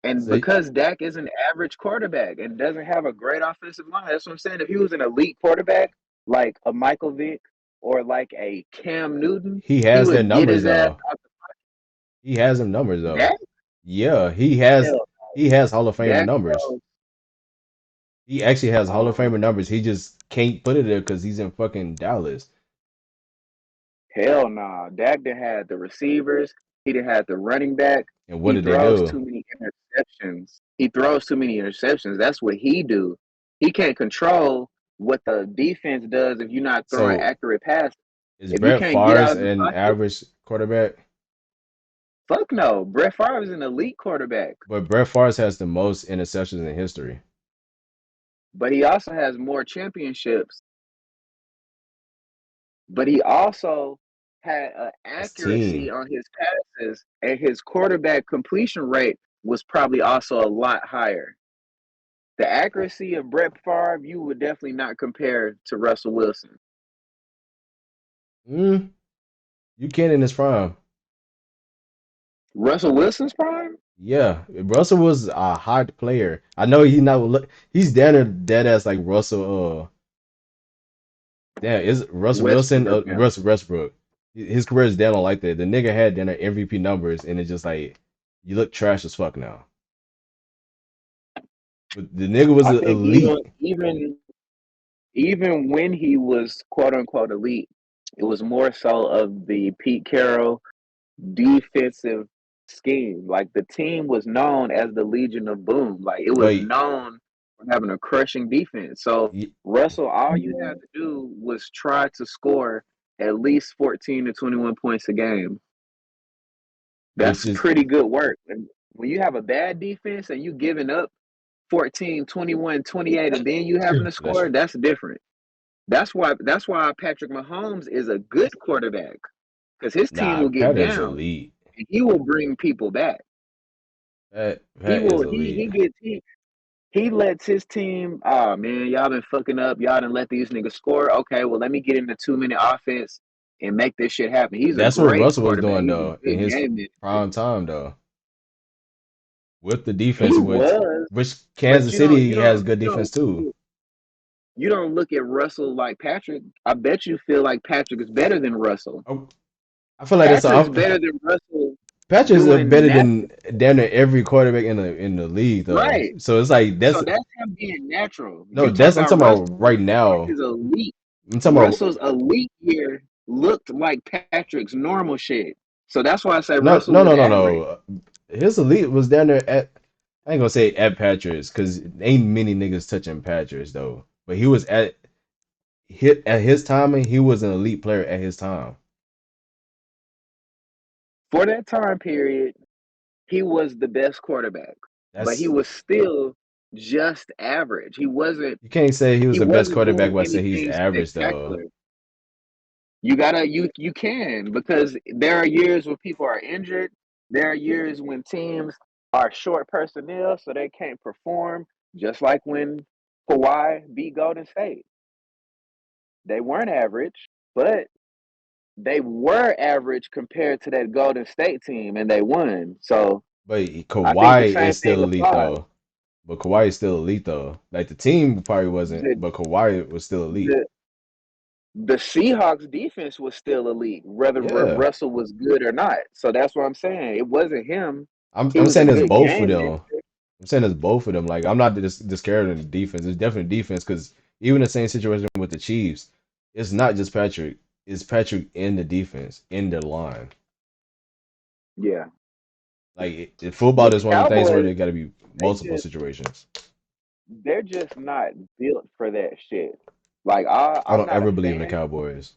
And So because Dak is an average quarterback and doesn't have a great offensive line, that's what I'm saying. If he was an elite quarterback, like a Michael Vick or like a Cam Newton, he he has their would get numbers his ass though. out He has them numbers the though. Dak. Yeah, Hell, he has Hall of Famer Dak numbers. throws. He actually has Hall of Um, Famer numbers. He just can't put it there because he's in fucking Dallas. hell nah. Dak done had the receivers. He done had the running back. And what He did they throws do? too many interceptions. He throws too many interceptions. That's what he do. He can't control what the defense does if you're not throwing So accurate passes. is If you Brett can't get Favre out of the an pocket, average quarterback? fuck no. Brett Favre is an elite quarterback, But Brett Favre has the most interceptions in history. but he also has more championships. But he also had an That's accuracy team. on his passes, and his quarterback completion rate was probably also a lot higher. The accuracy of Brett Favre, you would definitely not compare to Russell Wilson. Mm, you can in his prime. Russell Wilson's prime? Yeah, Russell was a hot player. I know he not look. He's down there dead as like Russell. Damn, is Russell Wilson? Westbrook now. Russell Westbrook. His career is down like that. The nigga had down there MVP numbers, and it's just like you look trash as fuck now. But the nigga was I think elite. even when he was quote unquote elite, it was more so of the Pete Carroll defensive scheme. Like the team was known as the Legion of Boom. Like it was But known for having a crushing defense. So y- Russell, all you had to do was try to score at least 14 to 21 points a game. which That's is pretty good work. And when you have a bad defense and you giving up 14, 21, 28, and then you having to That's score, that's different. That's why Patrick Mahomes is a good quarterback because his team nah. will get Pat is down elite. and he will bring people back. He Pat is will elite. he lets his team, oh man, y'all been fucking up. Y'all done let these niggas score. Okay, well let me get in the 2 minute offense and make this shit happen. He's a That's what great Russell was quarterback. doing He's a though in good his game manager. prime time though with the defense, He was, which but Kansas City has good you defense too. don't look at Russell like Patrick. I bet you feel like Patrick is better than Russell. I, I feel like that's Patrick's a, better than Russell Patrick's doing better natural. than damn near every quarterback in the league though. Right. So it's like So that's that's him being natural. no, You talking that's I'm about talking Russell? about right now. Is elite. I'm talking about Russell's elite year looked like Patrick's normal shit. So that's why I say no, Russell no, was no, no, average. no. His elite was down there at I ain't gonna say at Patriots because ain't many niggas touching Patriots though. But he was at his time and he was an elite player at his time. For that time period, he was the best quarterback. But he That's was still just average. you can't say he was He the best wasn't quarterback doing but say he's anything average though. spectacular. You can because there are years where people are injured. There are years when teams are short personnel, so they can't perform. Just like when Kawhi beat Golden State, they weren't average, but they were average compared to that Golden State team, and they won. So But I think the Kawhi same is thing still elite applies. though. But Kawhi is still elite though. Like the team probably wasn't, The but Kawhi was still elite. the the Seahawks defense was still elite, whether Yeah. Russell was good or not. So that's what I'm saying. It wasn't him. He I'm was a saying it's good both of game them. manager. I'm saying it's both of them. Like I'm not discarding the defense. It's definitely defense because even the same situation with the Chiefs, it's not just Patrick. It's Patrick in the defense in the line. Yeah. Like football The is one of the things where Cowboys, there got to be they multiple just situations. they're just not built for that shit. Like I I'm don't not a ever believe in the fan. Cowboys.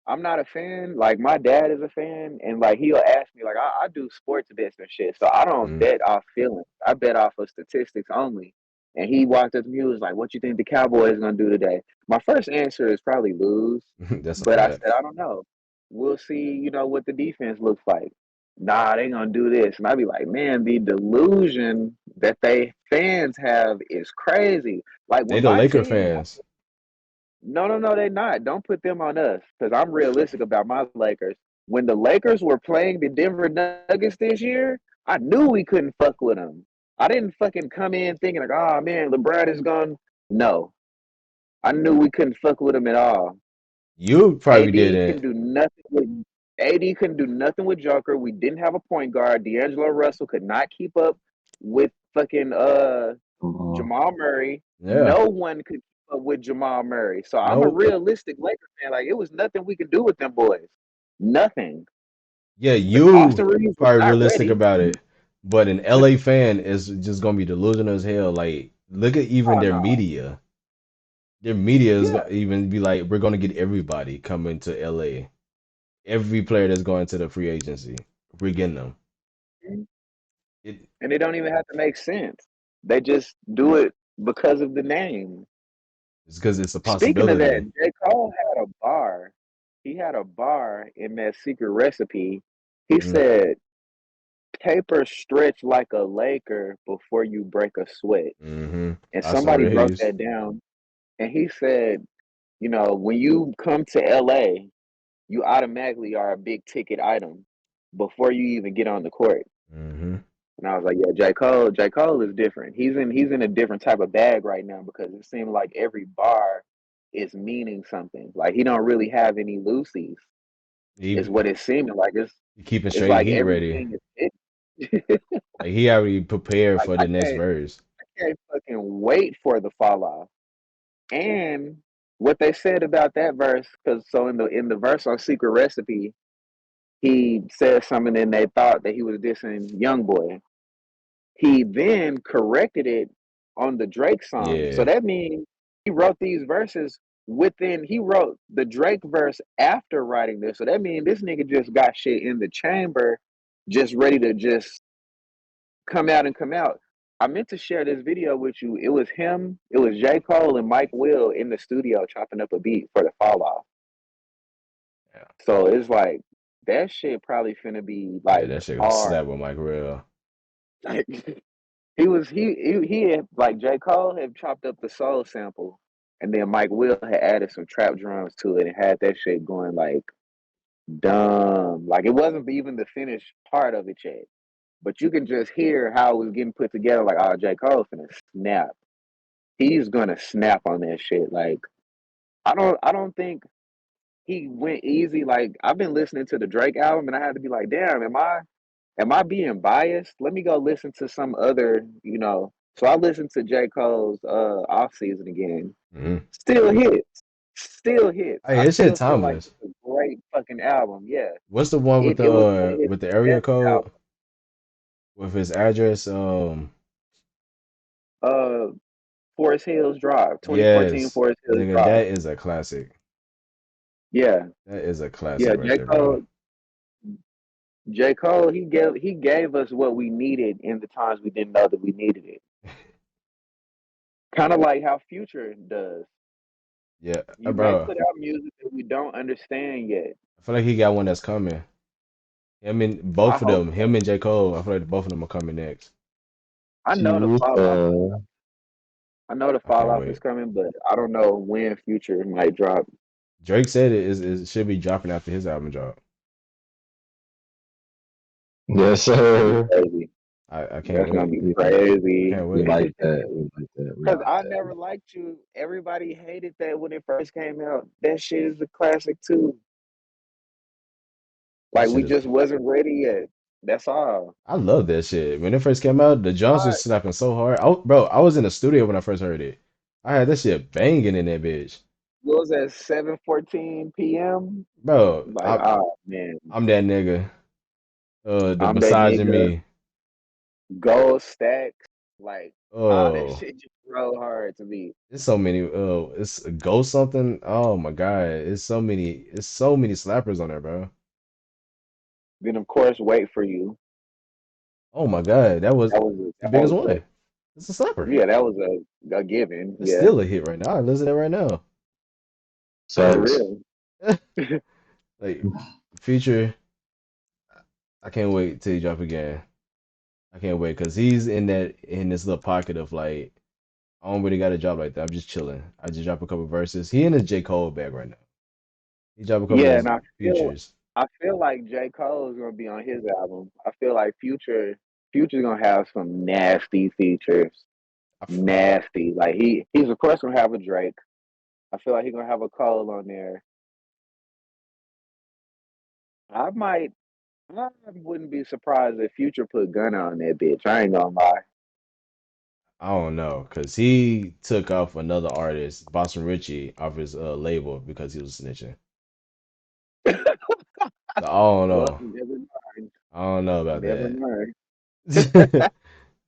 I'm not a fan. Like my dad is a fan, and like he'll ask me, like I do sports bets and shit, so I don't Mm. bet off feelings. I bet off of statistics only. And he walked up to me, he was like, "What you think the Cowboys gonna do today?" My first answer is probably lose, That's a but I said fact. I don't know. We'll see. You know what the defense looks like. Nah, they gonna do this, and I'd be like, man, the delusion that they fans have is crazy. Like They when the my Laker team fans. no, no, no, they not. Don't put them on us because I'm realistic about my Lakers. When the Lakers were playing the Denver Nuggets this year, I knew we couldn't fuck with them. I didn't fucking come in thinking like, oh man, LeBron is gone. No, I knew we couldn't fuck with them at all. You probably AD didn't. can do nothing with AD couldn't do nothing with Joker. We didn't have a point guard. D'Angelo Russell could not keep up with fucking Uh-uh. Jamal Murray. Yeah. No one could keep up with Jamal Murray. So I'm a No. realistic Lakers fan. Like it was nothing we could do with them boys. Nothing. Yeah, But you Austin Reeves was probably not realistic ready. about it, but an LA fan is just gonna be delusional as hell. Like, look at even Oh their no. media. Their media is Yeah. gonna even be like, we're gonna get everybody coming to LA. Every player that's going to the free agency, we're getting them. It, And it don't even have to make sense. They just do it because of the name. it's because it's a Speaking of that, possibility. J. Cole had a bar. He had a bar in that secret recipe. He Mm, said, paper stretch like a Laker before you break a sweat. hmm And That's a somebody broke raise. that down. And he said, you know, when you come to LA, you automatically are a big ticket item before you even get on the court. Hmm And I was like, yeah, J. Cole is different. He's in a different type of bag right now because it seems like every bar is meaning something. Like he don't really have any loosies, is He, what it's seeming like. he keeping It's straight like heat ready. everything is it. Like he already prepared Like for the next verse. I can't fucking wait for the fall off. And what they said about that verse, because so in the verse on Secret Recipe, he said something and they thought that he was dissing Young Boy. He then corrected it on the Drake song. So Yeah. that means he wrote these verses he wrote the Drake verse after writing this. So that means this nigga just got shit in the chamber, just ready to just come out and come out. I meant to share this video with you. It was him, it was J. Cole and Mike Will in the studio chopping up a beat for the Fall Off. Yeah, So it's like that shit probably finna be yeah, like that shit gonna hard. slap with Mike Real. Like he had, like J. Cole had chopped up the soul sample, and then Mike Will had added some trap drums to it and had that shit going like dumb. Like it wasn't even the finished part of it yet. But you can just hear how it was getting put together, like, oh, J. Cole finna snap. He's gonna snap on that shit. Like, I don't think he went easy. Like, I've been listening to the Drake album and I had to be like, damn, am I being biased? Let me go listen to some other. So I listened to J. Cole's off season again. Hmm. Still hits. Still hits. Hey, I this shit still feel like timeless. it's a great fucking album. Yeah. What's the one It was one of his with the area best code albums. with his address? Uh Forest Hills Drive, 2014 Yes, Forest Hills nigga, Drive. that is a classic. Yeah. That is a Yeah, classic right there, bro. J. Cole, he gave us what we needed in the times we didn't know that we needed it. Kind of like how Future does. Yeah, You may bro. put out music that we don't understand yet. I feel like he got one that's coming. Him and I both of hope them, him so. and J. Cole. I feel like both of them are coming next. I know the Two, fall off. I know the I fall can't off is wait. coming, but I don't know when Future might drop. Drake said it should be dropping after his album drop. yes, That's gonna be sir. crazy. I can't That's gonna wait. be We, I crazy. can't we wait. like that. We like that. We Cause like I that. never liked you. Everybody hated that when it first came out. That shit is a classic too. That Like we shit is. just wasn't ready yet. That's all. I love that shit. When it first came out, the drums was Why? slapping so hard. Bro, I was in the studio when I first heard it. I had that shit banging in that bitch. It was at 7:14 p.m. Bro, Like, oh man, I'm that nigga. The I'm that massaging nigga. me. Gold stacks, like all that Oh, shit just real hard to me. it's so many. It's Ghost something. Oh my god, it's so many. It's so many slappers on there, bro. Then of course, wait for you. Oh my god, that was That was a, the that biggest was one. a It's a slapper. yeah, that was a given. It's Yeah, still a hit right now. I listen to it right now. for Facts. real. Like Future, I can't wait till he drop again. I can't wait because he's in this little pocket of like I don't really got a job like that. I'm just chilling. I just drop a couple verses. He in his J Cole bag right now. He drop a couple of Yeah, his and feel features. I feel like J. Cole is gonna be on his album. I feel like Future's gonna have some nasty features. I f Nasty. Like he's of course gonna have a Drake. I feel like he's gonna have a Cole on there. I might I wouldn't be surprised if Future put Gunna on that bitch. I ain't gonna lie. I don't know because he took off another artist, Boston Richie, off his label because he was snitching. So I don't Well, know. never mind. I don't know about Never that. mind.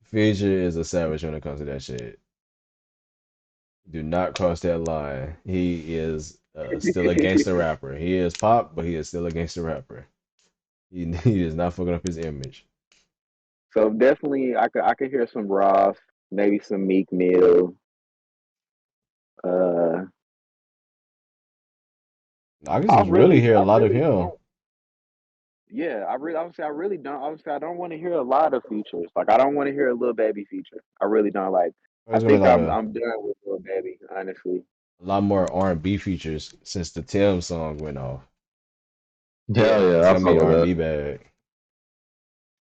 Future is a savage when it comes to that shit. Do not cross that line. He is still a gangster rapper. He is pop, but he is still a gangster rapper. He is not fucking up his image. So definitely, I could hear some Ross, maybe some Meek Mill. Uh, I can I just really really, hear a I lot of really him. don't. Yeah, I really don't. Obviously, I don't want to hear a lot of features. Like, I don't want to hear a Lil Baby feature. I really don't. Like, I There's gonna be think I'm done with Lil Baby. Honestly, a lot more R&B features since the Tim song went off. Hell yeah, It's yeah, I gonna fuck be with that. R&B bag.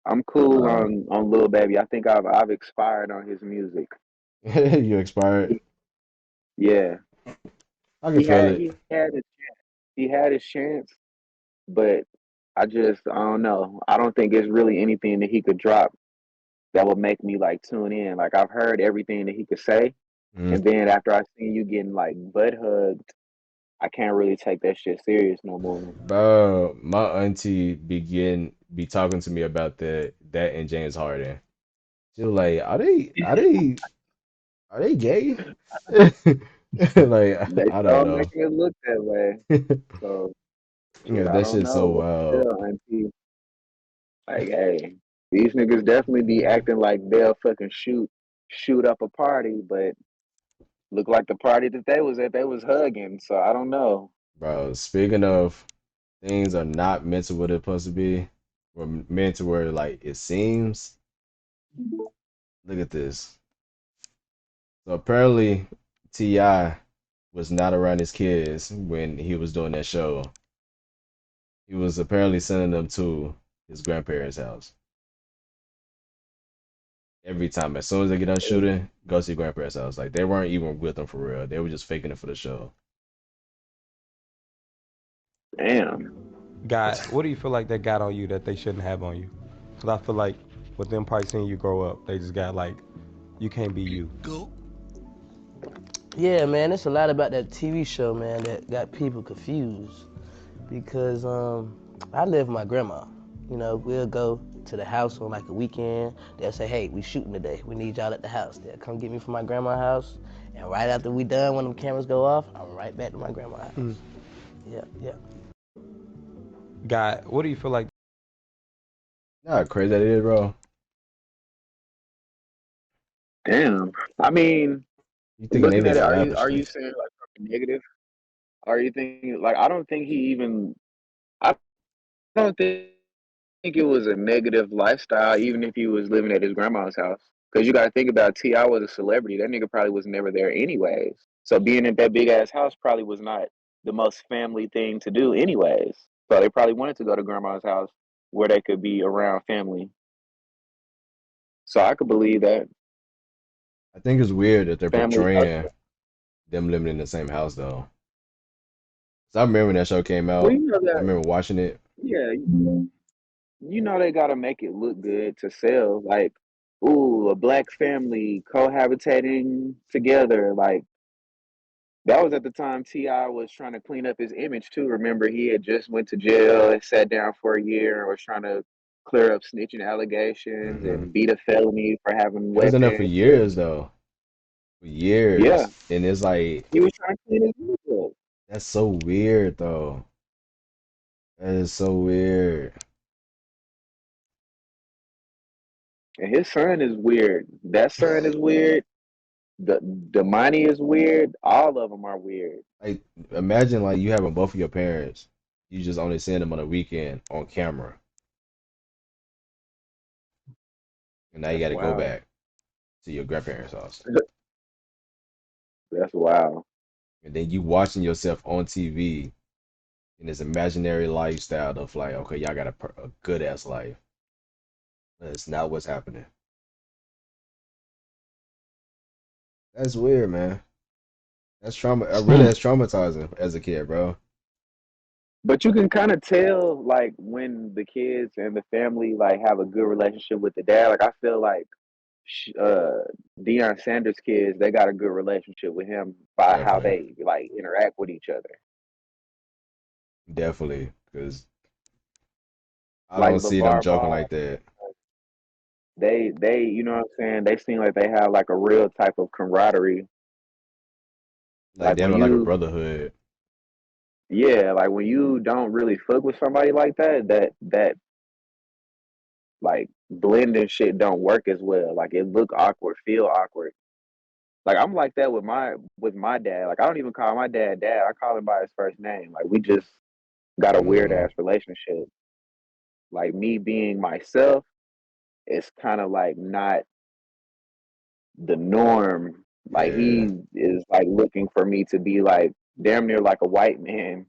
I'm cool Uh, on Lil Baby. I think I've expired on his music. You expired. Yeah, I can he feel had it. he had his he had his chance, but I don't know. I don't think it's really anything that he could drop that would make me like tune in. Like I've heard everything that he could say, Mhm. and then after I seen you getting like butt hugged, I can't really take that shit serious no more. Bro, my auntie be talking to me about that and James Harden. She was like, are they gay? Like They I don't start know. making it look that way. So shit, Yeah, I that don't shit's so know what to wild. tell Auntie. Like, hey, these niggas definitely be acting like they'll fucking shoot shoot up a party, but looked like the party that they was at, they was hugging. So I don't know. Bro, speaking of things are not meant to what they're supposed to be, or meant to where like it seems. Look at this. So apparently T.I. was not around his kids when he was doing that show. He was apparently sending them to his grandparents' house. Every time, as soon as they get done shooting, go to your grandparents' house. Like they weren't even with them for real. They were just faking it for the show. Damn. What do you feel like that got on you that they shouldn't have on you? Because I feel like with them probably seeing you grow up, they just got like, you can't be you. Yeah, man, it's a lot about that TV show, man, that got people confused. Because I live with my grandma. You know, we'll go to the house on like a weekend. They'll say, hey, we shooting today. We need y'all at the house. They'll come get me from my grandma's house. And right after we done, when the cameras go off, I'm right back to my grandma's house. Yeah. What do you feel like? Not how crazy that is, bro. Damn. I mean, You thinking they looking at need it, to are laugh you and are you shit. saying like something negative? Are you thinking like I don't think he even I don't think it was a negative lifestyle, even if he was living at his grandma's house. Because you got to think about T.I. was a celebrity. That nigga probably was never there anyways. So being in that big ass house probably was not the most family thing to do anyways. So they probably wanted to go to grandma's house where they could be around family. So I could believe that I think it's weird that they're family portraying hustle. them living in the same house though. So I remember when that show came Well, out. you know I that. remember watching it. Yeah, you know they gotta make it look good to sell. Like, ooh, a black family cohabitating together. Like that was at the time T.I. was trying to clean up his image too. Remember, he had just went to jail and sat down for a year and was trying to clear up snitching allegations Hmm. and beat a felony for having He was in there for weapons. years though. For Yeah, years. And it's like he was trying to clean his image up. that's so weird though. That is so weird. And his son is weird. That son is weird. The the money is weird. All of them are weird. Like imagine like you having both of your parents. You just only seeing them on the weekend on camera. And now you That's gotta go wild. back to your grandparents' house. That's wild. And then you watching yourself on TV in this imaginary lifestyle of like, okay, y'all got a good ass life. That's not what's happening. That's weird, man. That's trauma. Really, that's traumatizing as a kid, bro. But you can kind of tell, like, when the kids and the family like have a good relationship with the dad. Like, I feel like Deion Sanders' kids, they got a good relationship with him by how Definitely, they like interact with each other. definitely, because I Like don't see them LeVar joking Ball, like that. you know what I'm saying? They seem like they have like a real type of camaraderie. Like Like them when are like a you, brotherhood. yeah, like when you don't really fuck with somebody like that, that like blending shit don't work as well. Like it look awkward, feel awkward. Like I'm like that with my dad. Like I don't even call my dad dad. I call him by his first name. Like we just got a weird Hmm. ass relationship. Like me being myself is kind of like not the norm. Like Yeah, he is like looking for me to be like damn near like a white man.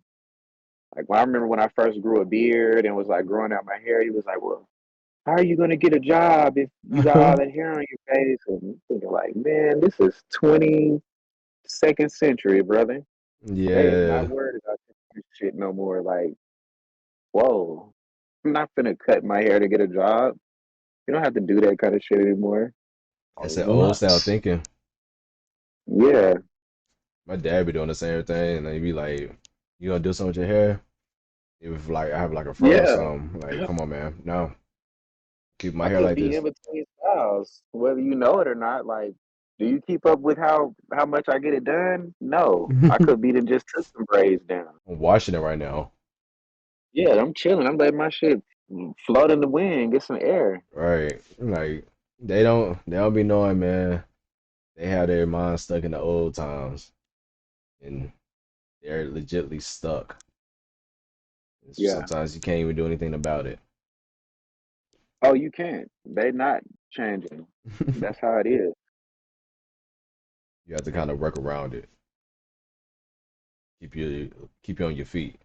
Like when I remember when I first grew a beard and was like growing out my hair, he was like, "Well, how are you gonna get a job if you got all that hair on your face?" And I'm thinking like, man, this is 22nd century, brother. They is not yeah. worried about this shit no more. Like, whoa, I'm not gonna cut my hair to get a job. You don't have to do that kind of shit anymore. That's that old style thinking. Yeah, My dad be doing the same thing, and he be like, "You gonna do something with your hair?" If like I have like a fro or yeah. something, like, come on, man, no, keep my I hair could like be this. in between styles, whether you know it or not. Like, do you keep up with how much I get it done? No, I I'm could be done just took some braids down. washing it right now. Yeah, I'm chilling. I'm letting my shit float in the wind, get some air. Right. Like, They don't be knowing, man. They have their minds stuck in the old times, and they're legitly stuck. Yeah. Sometimes you can't even do anything about it. Oh, you can't. They not changing. That's how it is. You have to kind of work around it. Keep you keep you on your feet.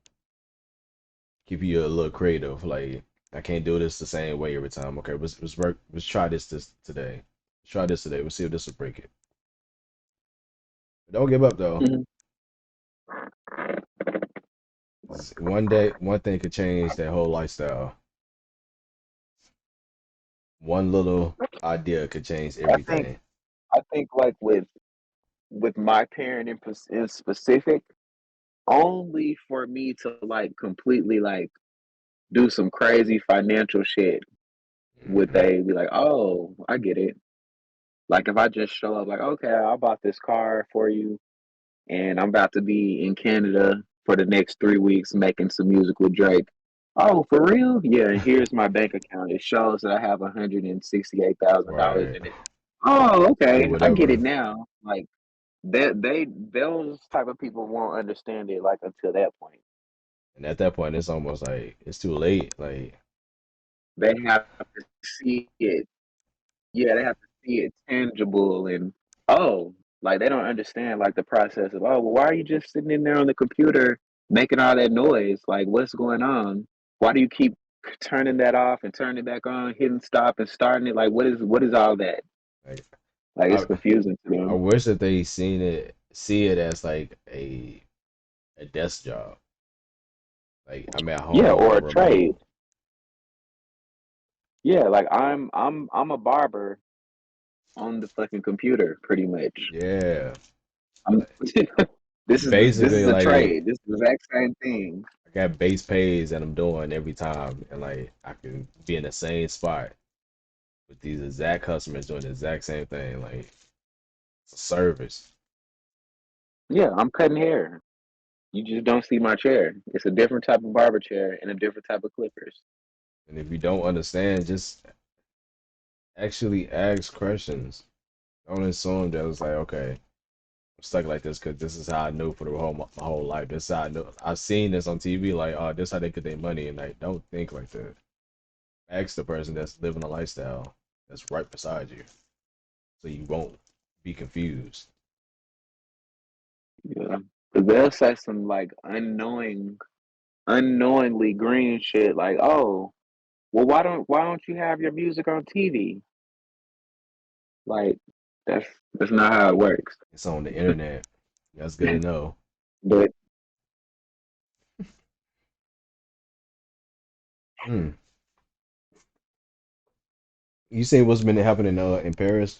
Keep you a little creative. Like I can't do this the same way every time. Okay, let's work. Let's try this today. Let's try this today. We'll see if this will break it. But don't give up though. Mhm. One day, one thing could change that whole lifestyle. One little idea could change I think everything. I think like with my parent in specific, only for me to like completely like do some crazy financial shit would Hmm. they be like, "Oh, I get it." Like if I just show up like, "Okay, I bought this car for you and I'm about to be in Canada for the next 3 weeks making some music with Drake." Oh, for real? Yeah, and here's my bank account. It shows that I have $168,000 Right. in it. Oh, Do okay. I get it whatever. now. Like those type of people won't understand it like until that point. And at that point, it's almost like it's too late. Like, They have to see it. Yeah, they have to see it tangible and oh, like they don't understand like the process of oh, well, why are you just sitting in there on the computer making all that noise? Like, what's going on? Why do you keep turning that off and turning it back on, hitting stop and starting it? Like, what is all that? like Like, it's I confusing to I them. wish that they see it as like a desk job. Like I'm at Yeah, home, or I'm a trade. remote. Yeah, like I'm a barber on the fucking computer, pretty much. Yeah. I'm, Like, this is basically, a like trade. This is the exact same thing. I got base pays that I'm doing every time, and like I can be in the same spot with these exact customers doing the exact same thing. Like it's a service. Yeah, I'm cutting hair. You just don't see my chair. It's a different type of barber chair and a different type of clippers. And if you don't understand, just actually ask questions. Don't assume that it's like, okay, I'm stuck like this because this is how I knew for the my whole life. This is how I know. I've seen this on TV, like, oh, this is how they get their money, and like, don't think like that. Ask the person that's living a lifestyle that's right beside you, so you won't be confused. Yeah, 'cause they'll say some like unknowingly green shit. Like, oh, well, why don't you have your music on TV? Like, that's not how it works. It's on the internet. That's good to know. But Hmm. You seen what's been happening in Paris?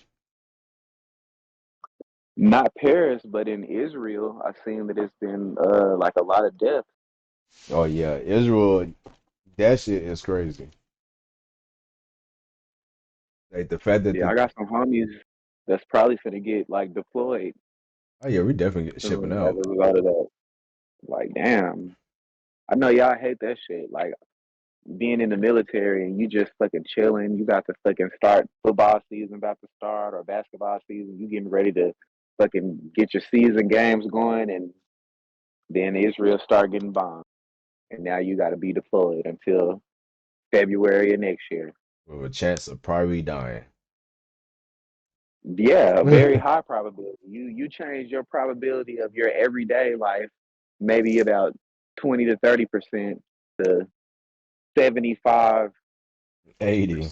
not Paris, but in Israel, I've seen that it's been like a lot of death. Oh yeah, Israel. That shit is crazy. Like the fact that Yeah, I the got some homies that's probably finna get like deployed oh yeah, we definitely get shipping soon as out. a result of that. Like, damn. I know y'all hate that shit. Like being in the military and you just fucking chilling. You got to fucking start football season about to start or basketball season. You getting ready to fucking get your season games going, and then Israel start getting bombed, and now you got to be deployed until February of next year. With a chance of probably dying. Yeah, a very high probability. You change your probability of your everyday life maybe about 20 to 30% to 75. 80.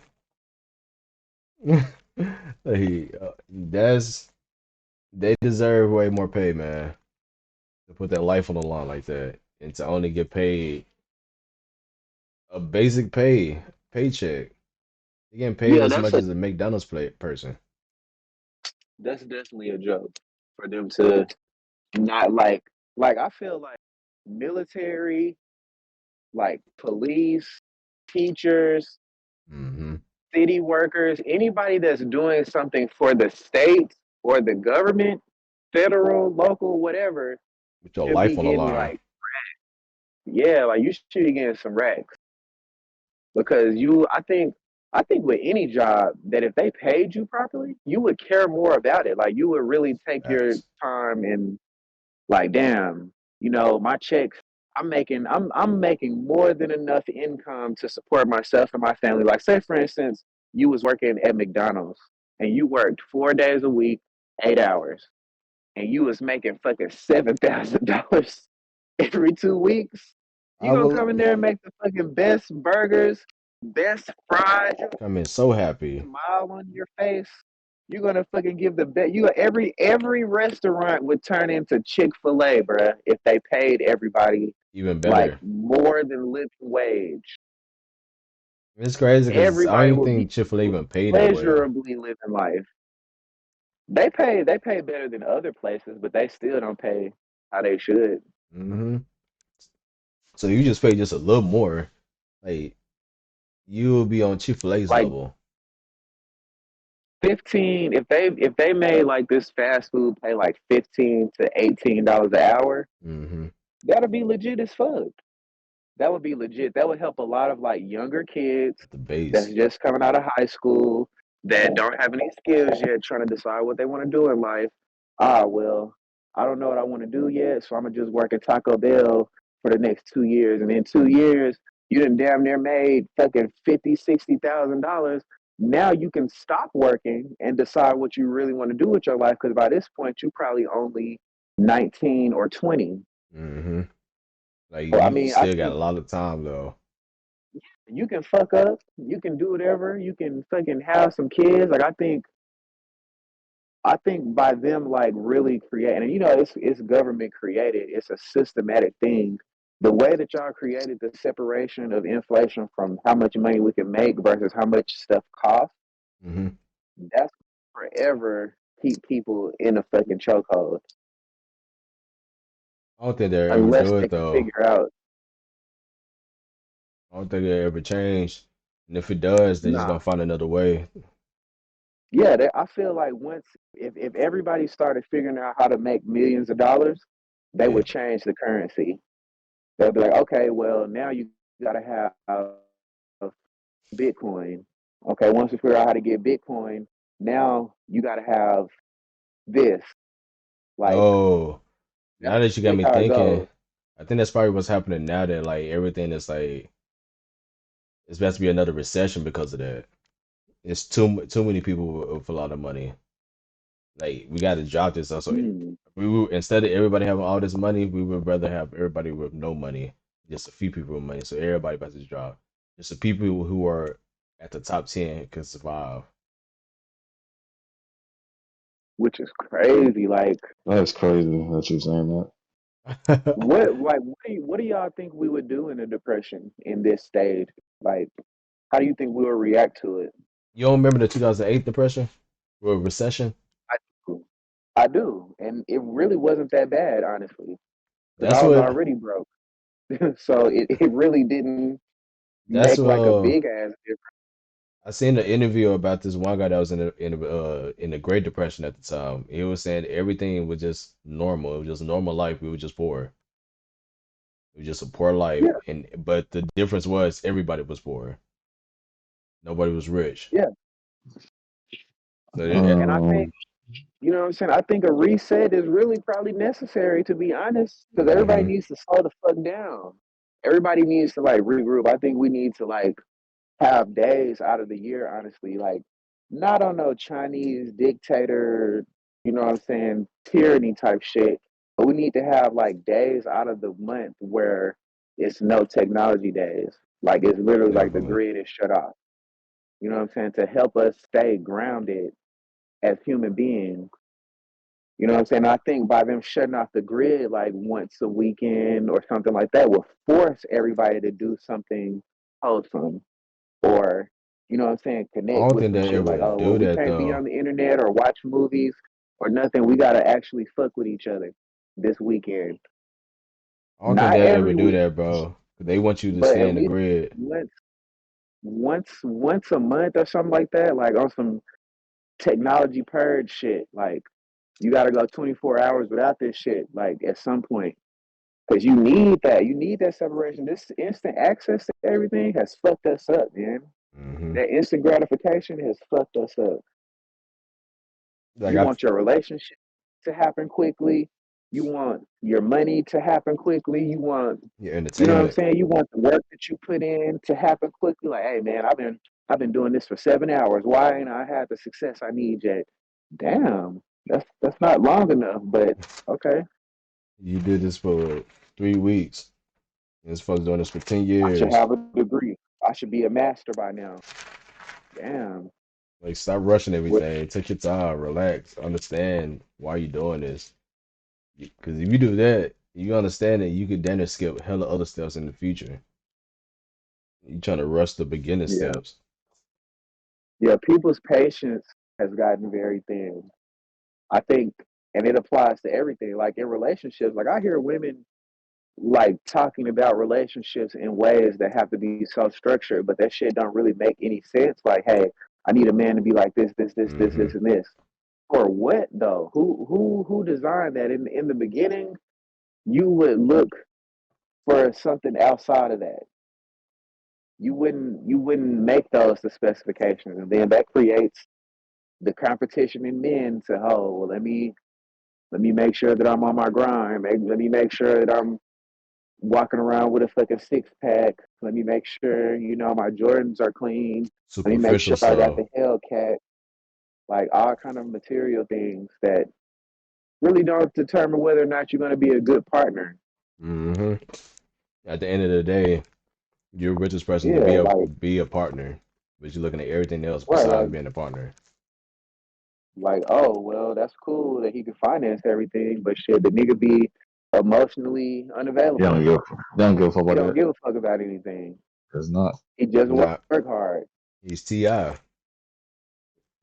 Like, that's they deserve way more pay, man. To put their life on the line like that and to only get paid a basic paycheck. They're getting paid Yeah, as that's much a as a McDonald's play person. that's definitely a joke for them to not like I feel like military, like police, teachers, Hmm. city workers, anybody that's doing something for the state or the government, federal, local, whatever, With your should be life on the getting line. like yeah, like you should be getting some racks because you I think I think with any job that if they paid you properly, you would care more about it. Like you would really take your Facts. time and like, damn, my checks. I'm making more than enough income to support myself and my family. Like, say for instance, you was working at McDonald's and you worked 4 days a week, 8 hours, and you was making fucking $7,000 every 2 weeks. You I gonna come will in there and make the fucking best burgers, best fries. You come in so happy, smile on your face. You're gonna fucking give the best. Every restaurant would turn into Chick-fil-A, bruh, if they paid everybody even like better. more than living wage. It's crazy because I don't Everybody even would be think Chick-fil-A even pay that well. pleasurably living life. They pay better than other places, but they still don't pay how they should. Hmm. So you just pay just a little more, like you'll be on Chick-fil-A's Like level. 15, if they made like this fast food pay like $15 to $18 an hour, Hmm. that'd be legit as fuck. That would be legit. That would help a lot of like younger kids The that's base. just coming out of high school that don't have any skills yet, trying to decide what they want to do in life. Well, I don't know what I want to do yet, so I'm gonna just work at Taco Bell for the next 2 years, and in 2 years, you done damn near made fucking 50, $60,000. Now you can stop working and decide what you really want to do with your life. Because by this point, you probably only 19 or 20. Hmm. Like So I you mean, I still got a think lot of time though. you can fuck up, you can do whatever, you can fucking have some kids. Like I think by them like really creating, and it's government created, it's a systematic thing. The way that y'all created the separation of inflation from how much money we can make versus how much stuff costs, Hmm. that's forever keep people in a fucking chokehold I don't think they'll ever unless do they it can though. figure out, I don't think they'll ever change. And if it does, they're just nah. gonna find another way. Yeah, I feel like once if everybody started figuring out how to make millions of dollars, they Yeah. would change the currency. They'll be like, okay, well now you gotta have Bitcoin. Okay, once we figure out how to get Bitcoin, now you gotta have this. Like Oh, that's now that you got me how it thinking, goes. I think that's probably what's happening now that like everything is like it's about to be another recession because of that. It's too many people with a lot of money. Like we got to drop this also. Hmm. Instead of everybody having all this money, we would rather have everybody with no money, just a few people with money. So everybody about to drop. Just the people who are at the top 10 can survive. Which is crazy. Like That's crazy that you're saying that. what do y'all think we would do in a depression in this stage? Like how do you think we would react to it? You don't remember the 2008 depression or recession? I do. I do. And it really wasn't that bad, honestly, because That's I was what. already broke. So it really didn't That's make what. like a big ass difference. I seen an interview about this one guy that was in the Great Depression at the time. He was saying everything was just normal. It was just normal life. We were just poor. It was just a poor life, Yeah, and but the difference was everybody was poor. Nobody was rich. yeah. So And I think, Um, you know what I'm saying? I think a reset is really probably necessary, to be honest, because everybody hmm needs to slow the fuck down. Everybody needs to like regroup. I think we need to like have days out of the year, honestly, like not on no Chinese dictator, you know what I'm saying, tyranny type shit. But we need to have like days out of the month where it's no technology days. Like it's literally like the definitely. grid is shut off. You know what I'm saying? To help us stay grounded as human beings. You know what I'm saying? I think by them shutting off the grid like once a weekend or something like that will force everybody to do something wholesome or what I'm saying, I connect don't with think some they shit like, ever oh well, do we that can't be though. on the internet or watch movies or nothing. We gotta actually fuck with each other this weekend. I don't think Not they ever every do week, that, bro. 'Cause they want you to but stay at in the least grid. once a month or something like that, like on some technology purge shit. Like you gotta go 24 hours without this shit. Like at some point. Because you need that. You need that separation. This instant access to everything has fucked us up, man. Mm-hmm. That instant gratification has fucked us up. Like You I, want your relationship to happen quickly. You want your money to happen quickly. You want, your you know what I'm entertainment. saying? You want the work that you put in to happen quickly. Like, hey man, I've been doing this for 7 hours. Why ain't I had the success I need yet? Damn, that's not long enough. But okay, You did this for 3 weeks. This folks doing this for 10 years. I should have a degree. I should be a master by now. Damn. Like, stop rushing What? everything. Take your time, relax, understand why you doing this. Because if you do that, you understand that you could then skip hella other steps in the future. You trying to rush the beginning Yeah, steps. yeah. People's patience has gotten very thin. I think, and it applies to everything. Like in relationships, like I hear women like talking about relationships in ways that have to be so structured, but that shit don't really make any sense. Like, hey, I need a man to be like this, Hmm. and this. For what though? Who designed that? In the beginning, you would look for something outside of that. You wouldn't make those the specifications, and then that creates the competition in men to, oh well, let me make sure that I'm on my grind. Let me make sure that I'm walking around with a fucking 6 pack. Let me make sure, my Jordans are clean. Let me make Superficial sure I got stuff. the Hellcat. Like all kind of material things that really don't determine whether or not you're going to be a good partner. Hmm. At the end of the day, you're the richest person to Yeah, like be a partner, but you're looking at everything else right, besides being a partner. oh well, that's cool that he can finance everything, but shit, the nigga be emotionally They don't unavailable. give, they don't give a fuck He about don't that. give a fuck about anything. It's not. He just work Not hard. he's Ti.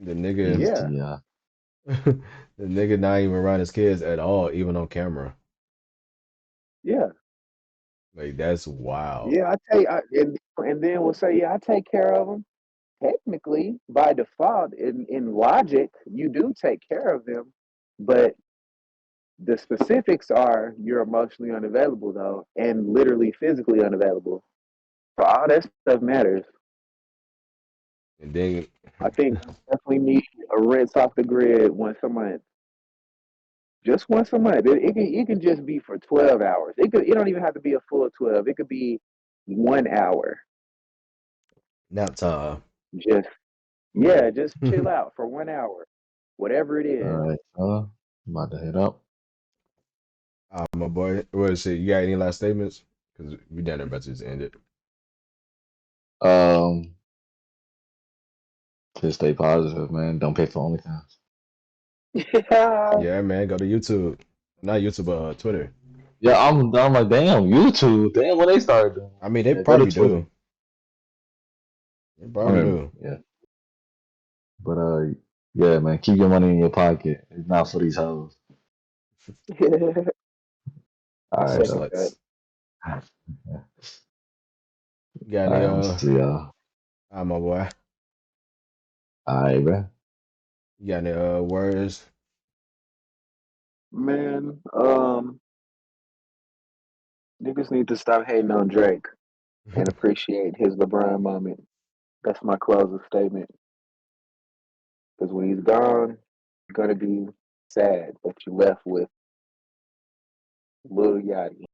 The nigga, He's Yeah, the the nigga not even around his kids at all, even on camera. yeah. Like that's wild. Yeah, and then we'll say, yeah, I take care of them. Technically, by default, in logic, you do take care of them, but the specifics are you're emotionally unavailable though, and literally physically unavailable. So all that stuff matters. And then I think we definitely need a rinse off the grid once a month. Just once a month. It can just be for 12 hours. It don't even have to be a full 12. It could be 1 hour. nap time. Just yeah, just chill out for 1 hour. Whatever it all is. right, fella. I'm about to head up. My boy, what is it? You got any last statements? Because we done about to just end it. Um, just stay positive, man. Don't pay for OnlyFans. Yeah. Yeah, man, go to YouTube. Not YouTube, but Twitter. Yeah, I'm like, damn, YouTube. Damn, when they started doing. I mean, they Yeah, go to probably Twitter. do. They I probably mean, do. yeah, but yeah, man, keep your money in your pocket. It's not for these hoes. I All right, second though. that. Sluts. You got All any right, I'm gonna see y'all. my boy. All right, man. You got any words? Man, niggas need to stop hating on Drake and appreciate his LeBron moment. That's my closing statement. Because when he's gone, you're gonna be sad that you left with Lil Yachty.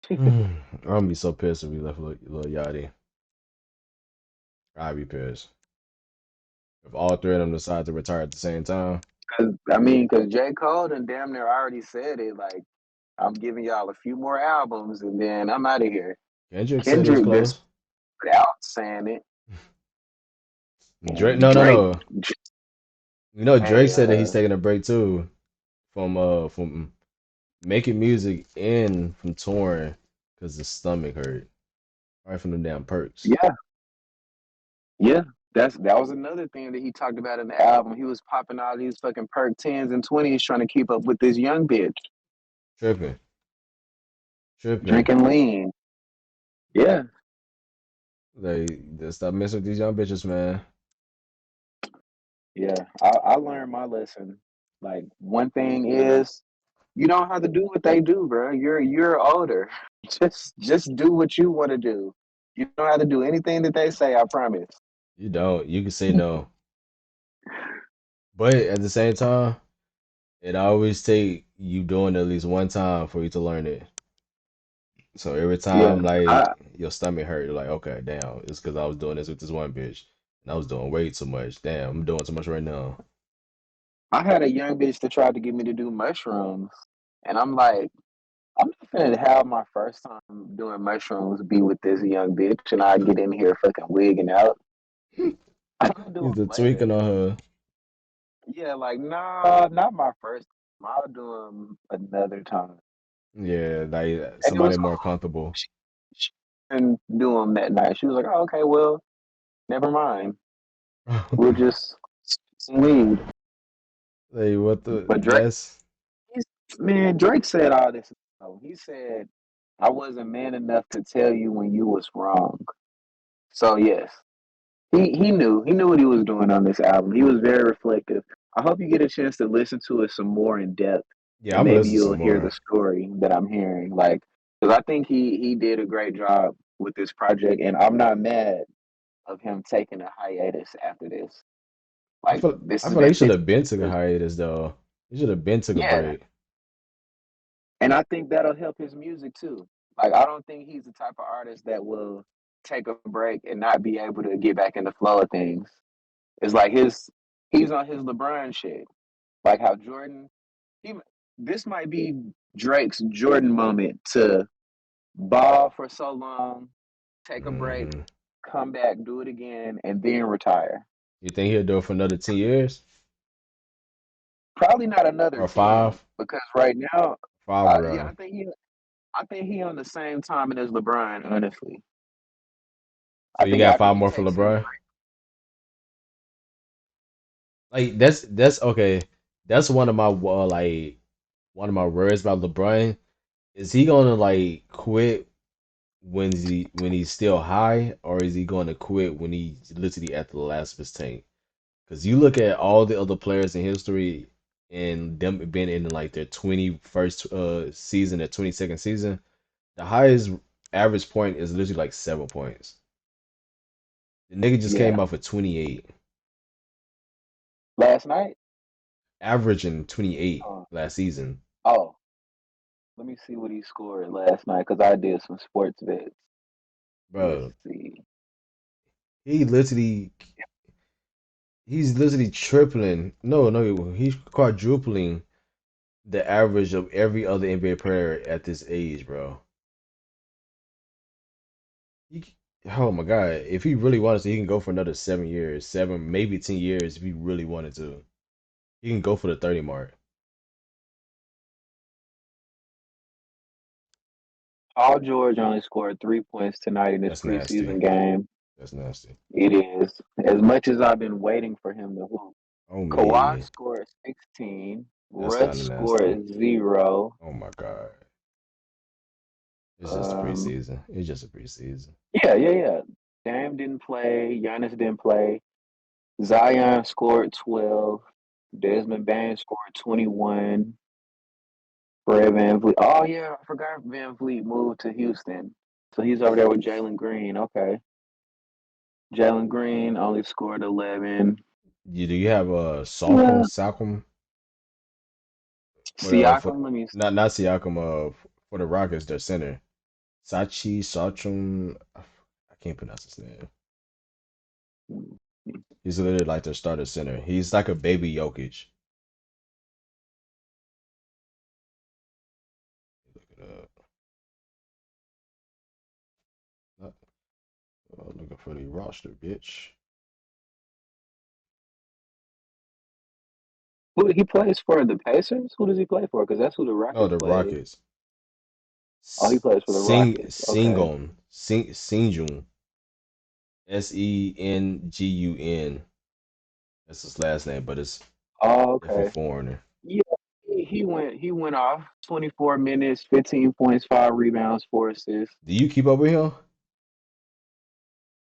I'm gonna be so pissed if we left Lil Yachty. I'd be pissed. If all three of them decide to retire at the same time. Because J. Cole and damn near already said it. Like, I'm giving y'all a few more albums and then I'm out of here. Kendrick said he was Kendrick just close. put out saying it, Drake, and no, no, Drake, no. You know, Drake hey, said that he's taking a break too from making music and from touring because his stomach hurt. Right from the damn perks. yeah, yeah. That was another thing that he talked about in the album. He was popping all these fucking perk 10s and 20s trying to keep up with this young bitch, Tripping. Tripping. drinking lean. Yeah, Like, just stop messing with these young bitches, man. yeah. I learned my lesson. Like one thing is you don't have to do what they do, bro. You're older. Just do what you want to do. You don't have to do anything that they say. I promise. You don't. You can say no, but at the same time, it always take you doing it at least one time for you to learn it. So every Yeah, time, I like your stomach hurt, you're like, okay, damn, it's because I was doing this with this one bitch, and I was doing way too much. Damn, I'm doing too much right now. I had a young bitch that tried to get me to do mushrooms, and I'm like, I'm not finna have my first time doing mushrooms be with this young bitch, and I get in here fucking wigging out. I'll do He's the them later. tweaking on her. Yeah, like nah, not my first time. I'll do them another time. Yeah, like And it somebody was more cool. comfortable. She didn't do them that night. She was like, oh, okay, well, never mind. We'll just smoke some weed. Like what the But that's Man, Drake said all this. Though. He said, I wasn't man enough to tell you when you was wrong. So yes, he knew what he was doing on this album. He was very reflective. I hope you get a chance to listen to it some more in depth, yeah. and I'm gonna maybe listen you'll some hear the more. story that I'm hearing. Like, because I think he did a great job with this project, and I'm not mad of him taking a hiatus after this. Like, this I has feel like been he should 15 have been took a years. hiatus though. He should have been took a Yeah, break. and I think that'll help his music too. Like, I don't think he's the type of artist that will take a break and not be able to get back in the flow of things. It's like he's on his LeBron shit. Like how Jordan, he, this might be Drake's Jordan moment to ball for so long, take a break, Hmm. come back, do it again, and then retire. You think he'll do it for another 10 years Probably not another or 10 five? because right now, Five yeah, rather. I think he on the same timing as LeBron. Honestly, So I you think got after five he more for takes his LeBron. Like that's okay. That's one of my like one of my worries about LeBron. Is he gonna like quit when he's still high, or is he gonna quit when he's literally at the last of his tank? Because you look at all the other players in history and them being in like their 21st season, their 22nd season, the highest average point is literally like 7 points. The nigga just came yeah off of 28, last night. averaging 28 Uh, last season. oh, let me see what he scored last night because I did some sports bets. Let's Bro, see. he literally he's literally tripling. No, he's quadrupling the average of every other NBA player at this age, bro. He, oh my God, if he really wanted to, he can go for another 7 years, seven, maybe 10 years if he really wanted to. He can go for the 30 mark. Paul George only scored 3 points tonight in this That's nasty. preseason game. That's nasty. It is as much as I've been waiting for him to hoop. Oh Kawhi me, scored 16. that's kind Russ of nasty. scored 0. Oh my God, it's just a Um, preseason. It's just a preseason. yeah. Dame didn't play. Giannis didn't play. Zion scored 12. Desmond Bain scored 21. Fred Van Vliet. Oh, yeah, I forgot Van Vliet moved to Houston. So he's over there with Jalen Green. Okay. Jalen Green only scored 11. Do you have Yeah. Salcom for Siakam, let me not Siakam for the Rockets, their center. Sachi Sachum, I can't pronounce his name. see. He's literally like their starter center. He's like a baby Jokic. Look it up. Not, looking for the roster, bitch. Who he plays for the Pacers? Who does he play for? Because that's who the No, Rockets the played. Rockets. Oh, he plays for the Rockets. Okay. Singun, Sengun. That's his last name, but it's Oh, if a okay. foreigner. Yeah, he went off 24 minutes, 15 points, 5 rebounds, 4 assists. Do you keep up with him?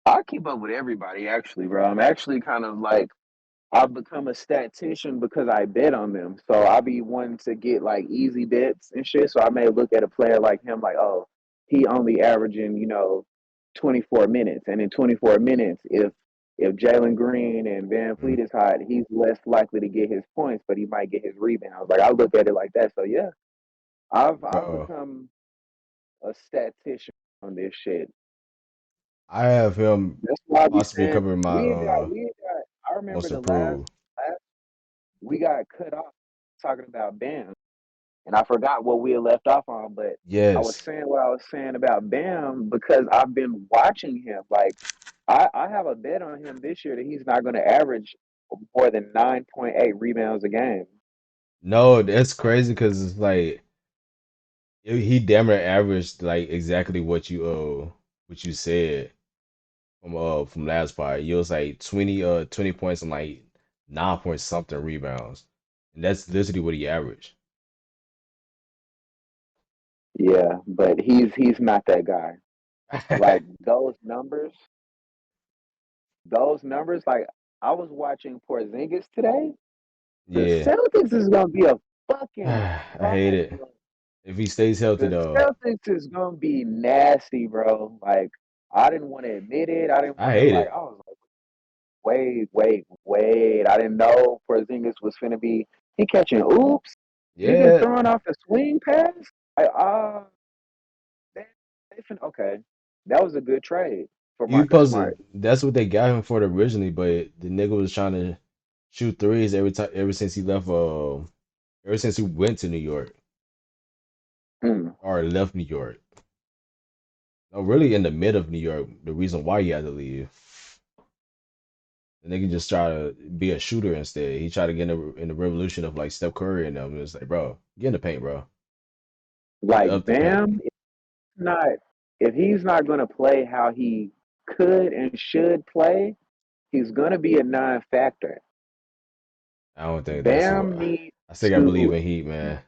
I keep up with everybody actually, bro. I'm actually kind of like I've become a statistician because I bet on them. So I be wanting to get like easy bets and shit. So I may look at a player like him like, oh, he only averaging, 24 minutes. And in 24 minutes, if Jalen Green and Van Mm. Fleet is hot, he's less likely to get his points, but he might get his rebounds. Like I look at it like that. So yeah, I've Bro, become a statistician on this shit. I have him That's why I be possibly saying covering my we ain't got. I remember most the improved. last we got cut off talking about Bam, and I forgot what we had left off on, but I was Yes. saying what I was saying about Bam because I've been watching him. Like I have a bet on him this year that he's not going to average more than 9.8 rebounds a game. No, that's crazy because it's like he damn near averaged like exactly what you said from last part. It was like 20 points and like 9 point something rebounds. And that's literally what he averaged. Yeah, but he's not that guy. Like those numbers. Like I was watching Porzingis today. The Yeah. Celtics is gonna be a fucking I fight, hate it. bro. If he stays healthy The though, Celtics is gonna be nasty, bro. Like I didn't want to admit it. I didn't I want to hate like. it. I was like, wait. I didn't know Porzingis was finna be. He catching oops. Niggas Yeah, throwing off the swing pass. Like they, okay. That was a good trade for he was Marcus supposed to. Smart. That's what they got him for originally, but the nigga was trying to shoot threes every time, ever since he left. Ever since he went to New York Hmm. or left New York. No, really in the mid of New York. The reason why he had to leave, the nigga just try to be a shooter instead. He tried to get in the revolution of like Steph Curry and them. It's like, bro, get in the paint, bro. Get Like up the paint. Bam, not if he's not gonna play how he could and should play, he's gonna be a non-factor. I don't think that's what. Bam needs I still gotta believe to in Heat, man.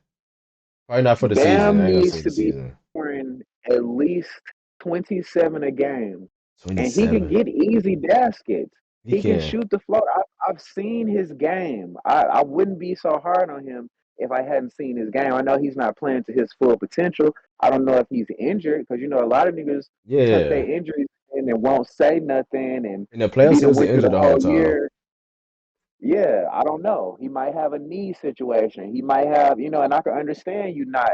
Probably not for the season. Bam I ain't gonna needs say the to be season. scoring at least 27 a game. And he can 27. get easy baskets. He He can can. shoot the float. I've seen his game. I wouldn't be so hard on him if I hadn't seen his game. I know he's not playing to his full potential. I don't know if he's injured because, a lot of niggas tuck their Yeah. injuries in and won't say nothing. And In the if he playoffs, he done wasn't went through injured the the whole whole time. year, yeah, I don't know. He might have a knee situation. He might have, and I can understand you not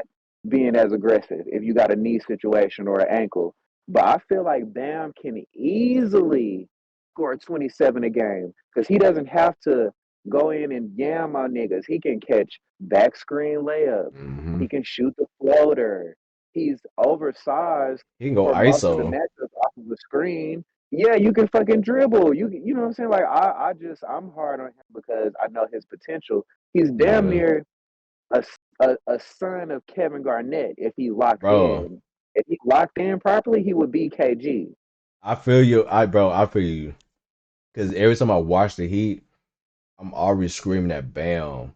being as aggressive if you got a knee situation or an ankle. But I feel like Bam can easily score 27 a game because he doesn't have to go in and yam on niggas. He can catch back screen layups. Hmm. He can shoot the floater. He's oversized He can go for most of the ISO. matchups off of the screen. Yeah, you can fucking dribble. You know what I'm saying? Like I'm hard on him because I know his potential. He's damn Yeah. near a son of Kevin Garnett if he locked Bro, in. If he locked in properly, he would be KG. I feel you. I feel you. Because every time I watch the Heat, I'm always screaming at Bam.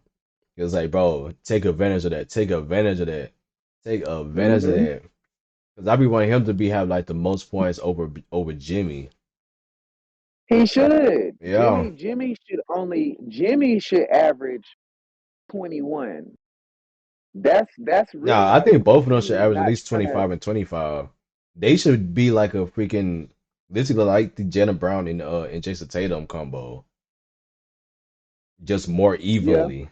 It's like, bro, take advantage of that. Take advantage of that. Take advantage of Hmm. that. Because I be wanting him to be have like the most points over Jimmy. He should. Yeah. Jimmy should average 21. That's really Nah, I like think both of them should Jimmy's average at not least trying to. 25 and 25. They should be like a freaking basically like the Jalen Brown and Jason Tatum combo. Just more Yeah, evenly.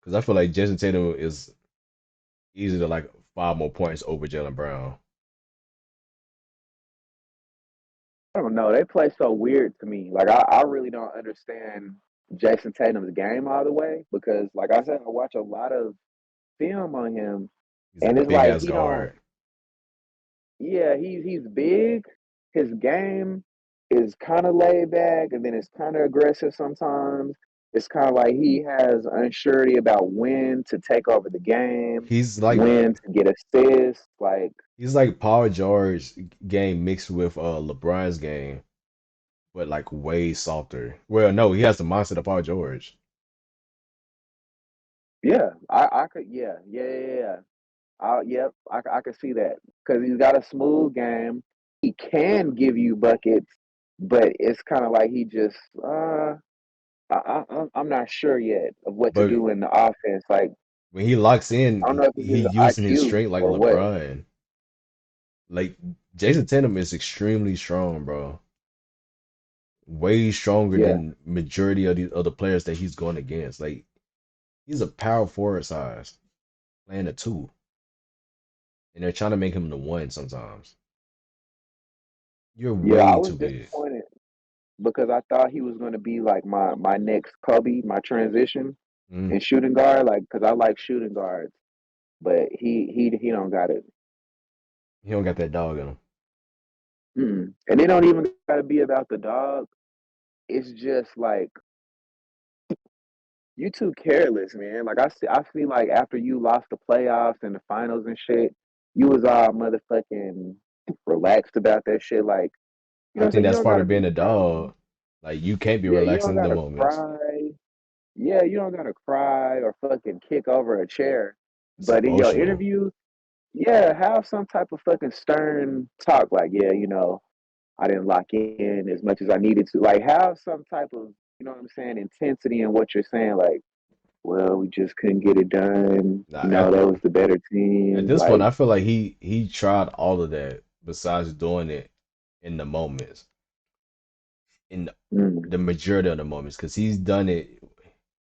Because I feel like Jason Tatum is easy to like 5 more points over Jalen Brown. I don't know. They play so weird to me. Like I really don't understand Jason Tatum's game all the way because, like I said, I watch a lot of film on him, He's a and it's big like ass he don't. guard. Yeah, he's big. His game is kind of laid back, and then it's kind of aggressive sometimes. It's kind of like he has unsurety about when to take over the game, He's like when to get assists. Like, he's like Paul George game mixed with LeBron's game, but like way softer. Well, no, he has the mindset of Paul George. yeah, I could, yeah. Yep, I can see that because he's got a smooth game. He can give you buckets, but it's kind of like he just, I'm not sure yet of what to But do in the offense. Like, when he locks in, I don't know if it's he his using his IQ strength like or what. LeBron. Like Jason Tatum is extremely strong, bro. Way stronger Yeah, than majority of the other players that he's going against. Like he's a power forward size, playing a two, and they're trying to make him the one sometimes. You're yeah. I way was too big. disappointed because I thought he was going to be like my next Kobe, my transition Mm. and shooting guard. Like, because I like shooting guards, but he don't got it. He don't got that dog in him. Mm-mm. And it don't even got to be about the dog. It's just like you too careless, man. Like I feel like after you lost the playoffs and the finals and shit, you was all motherfucking relaxed about that shit. Like, you know I what I'm think saying? You that's don't part gotta of being be a strong. dog. Like you can't be Yeah, you relaxing don't in the gotta moments. cry. Yeah, you don't gotta cry or fucking kick over a chair. It's But in your emotional. interview, yeah, have some type of fucking stern talk. Like, yeah, I didn't lock in as much as I needed to. Like, have some type of, you know what I'm saying, intensity in what you're saying. Like, well, we just couldn't get it done. Nah, That was the better at team. this point, Like, I feel like he tried all of that besides doing it in the moments, in mm, the majority of the moments, because he's done it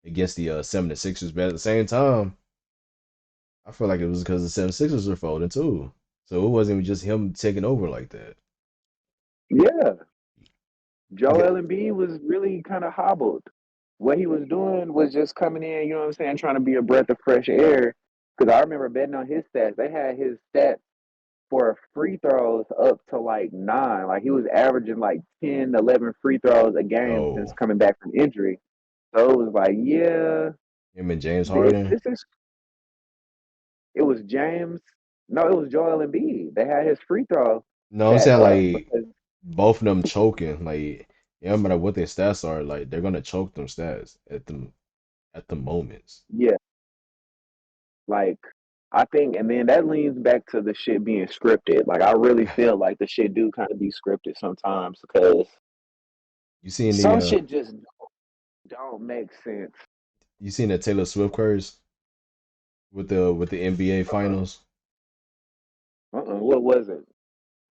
against the 76ers. But at the same time, I feel like it was because the 76ers were folding too. So it wasn't just him taking over like that. yeah, I got, Joel Embiid was really kind of hobbled. What he was doing was just coming in, you know what I'm saying, trying to be a breath of fresh air. Because I remember betting on his stats. They had his stats for free throws up to like 9. Like he was averaging like 10, 11 free throws a game since oh, coming back from injury. So it was like, yeah, him and James this Harden. this is it was James. No, it was Joel Embiid. They had his free throw No, I'm stats saying up like because both of them choking. Like it don't matter what their stats are, like they're gonna choke them stats at the moments. yeah, like I think, and then that leans back to the shit being scripted. Like I really feel like the shit do kind of be scripted sometimes because You seen the some shit just don't make sense. you seen the Taylor Swift curse with the NBA Uh-uh. finals? What was it?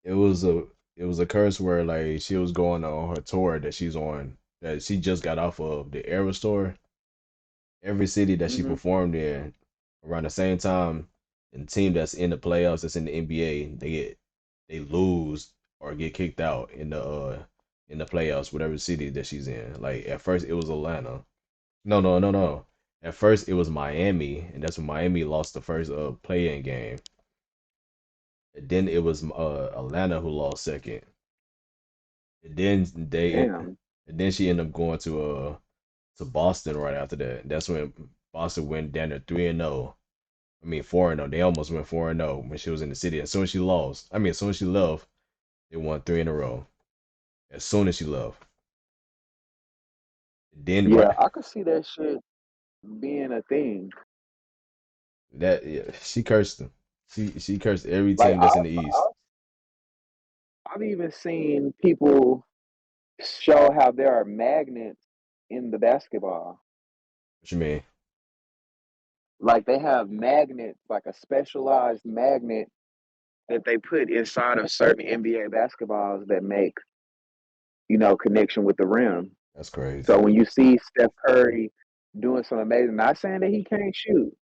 It was a it was a curse where like she was going on her tour that she's on that she just got off of the Eras tour. Every city that she Hmm. performed in around the same time, and team that's in the playoffs that's in the NBA, they lose or get kicked out in the playoffs, whatever city that she's in. Like at first it was Atlanta. No. At first it was Miami, and that's when Miami lost the first play-in game. And then it was Atlanta who lost second. And then Damn. and then she ended up going to Boston right after that. That's when Boston went down to 3-0. I mean 4-0. They almost went 4-0 when she was in the city. As soon as she lost, I mean as soon as she left, they won three in a row. As soon as she left. Then Yeah, right I could see that shit being a thing. that yeah, she cursed them. She cursed every Like team that's in the East. I've even seen people show how there are magnets in the basketball. What you mean? Like they have magnets, like a specialized magnet that they put inside of certain NBA basketballs that make, connection with the rim. That's crazy. So when you see Steph Curry doing some amazing, not saying that he can't shoot,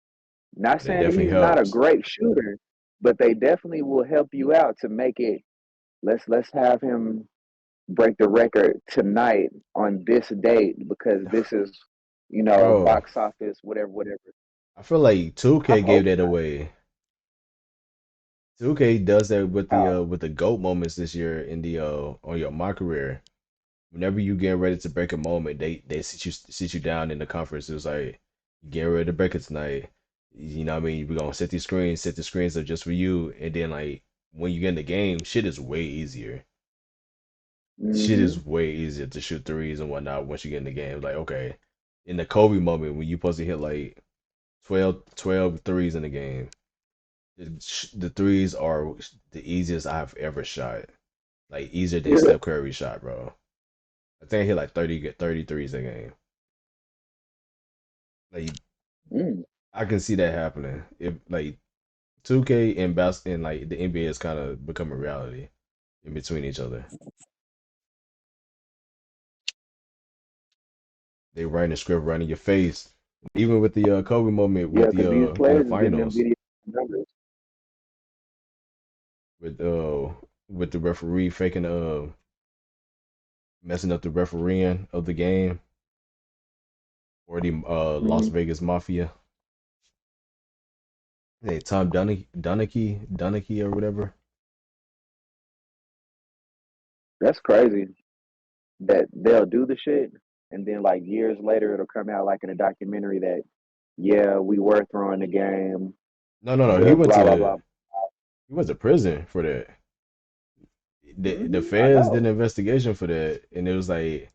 not But it saying that definitely he's not a helps. great shooter, but they definitely will help you out to make it. Let's have him break the record tonight on this date because this is, Bro, box office, whatever, whatever. I feel like I 2K gave hope that away. 2K does that how. with the GOAT moments this year in the on your my career. Whenever you get ready to break a moment, they sit you down in the conference. It was like get ready to break it tonight. You know what I mean? We're gonna set the screens up just for you, and then like when you get in the game, shit is way easier. Shit Hmm. is way easier to shoot threes and whatnot once you get in the game. Like okay, in the Kobe moment when you supposed to hit like 12 threes in the game, the threes are the easiest I've ever shot. Like easier than Steph Curry shot, bro. I think I hit like 30 threes a game. Like Mm. I can see that happening. If like 2K and like the NBA is kind of becoming reality in between each other. They write the script right in your face. Even with the Kobe moment Yeah, with the because these in the players is getting them finals video numbers. with the referee faking messing up the refereeing of the game or the Las Hmm. Vegas Mafia. Hey, Tom Dunnicky or whatever. That's crazy that they'll do the shit, and then like years later it'll come out like in a documentary that yeah, we were throwing the game, No. blah blah blah. He went to prison for that. The I feds did an know. investigation for that, and it was like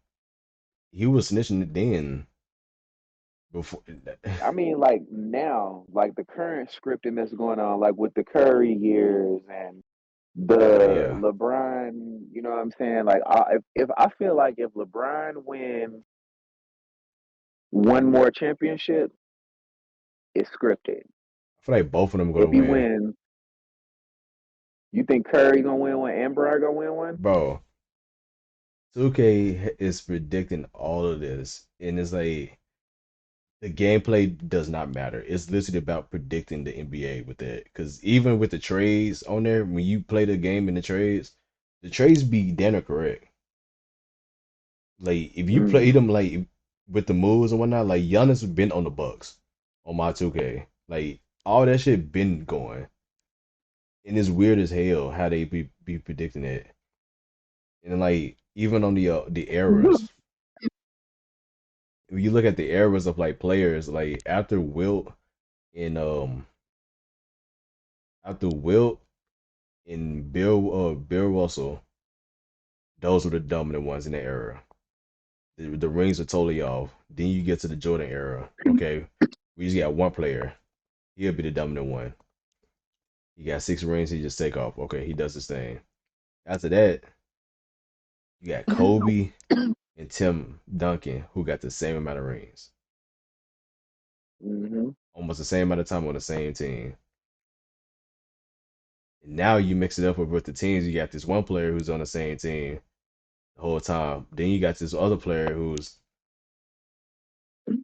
he was snitching then before. I mean, like now, like the current scripting that's going on, like with the Curry years and the Yeah, LeBron, you know what I'm saying? Like, if I feel like if LeBron wins one more championship, it's scripted. I feel like both of them gonna If he win, wins, you think Curry gonna win one and Bron gonna win one? bro. 2K is predicting all of this, and it's like the gameplay does not matter. It's literally about predicting the NBA with that. Because even with the trades on there, when you play the game in the trades be damn near correct. Like if you play Mm. them like with the moves and whatnot, like Giannis been on the Bucks on my 2K. Like all that shit been going. And it's weird as hell how they be predicting it. And then, like even on the eras, if you look at the eras of like players, like and after Wilt and Bill Russell, those were the dominant ones in the era. The rings are totally off. Then you get to the Jordan era. Okay, we just got one player. He'll be the dominant one. He got 6 rings. He just take off. Okay, he does his thing. After that, you got Kobe and Tim Duncan, who got the same amount of rings, Hmm. almost the same amount of time on the same team. And now you mix it up with the teams. You got this one player who's on the same team the whole time. Then you got this other player who's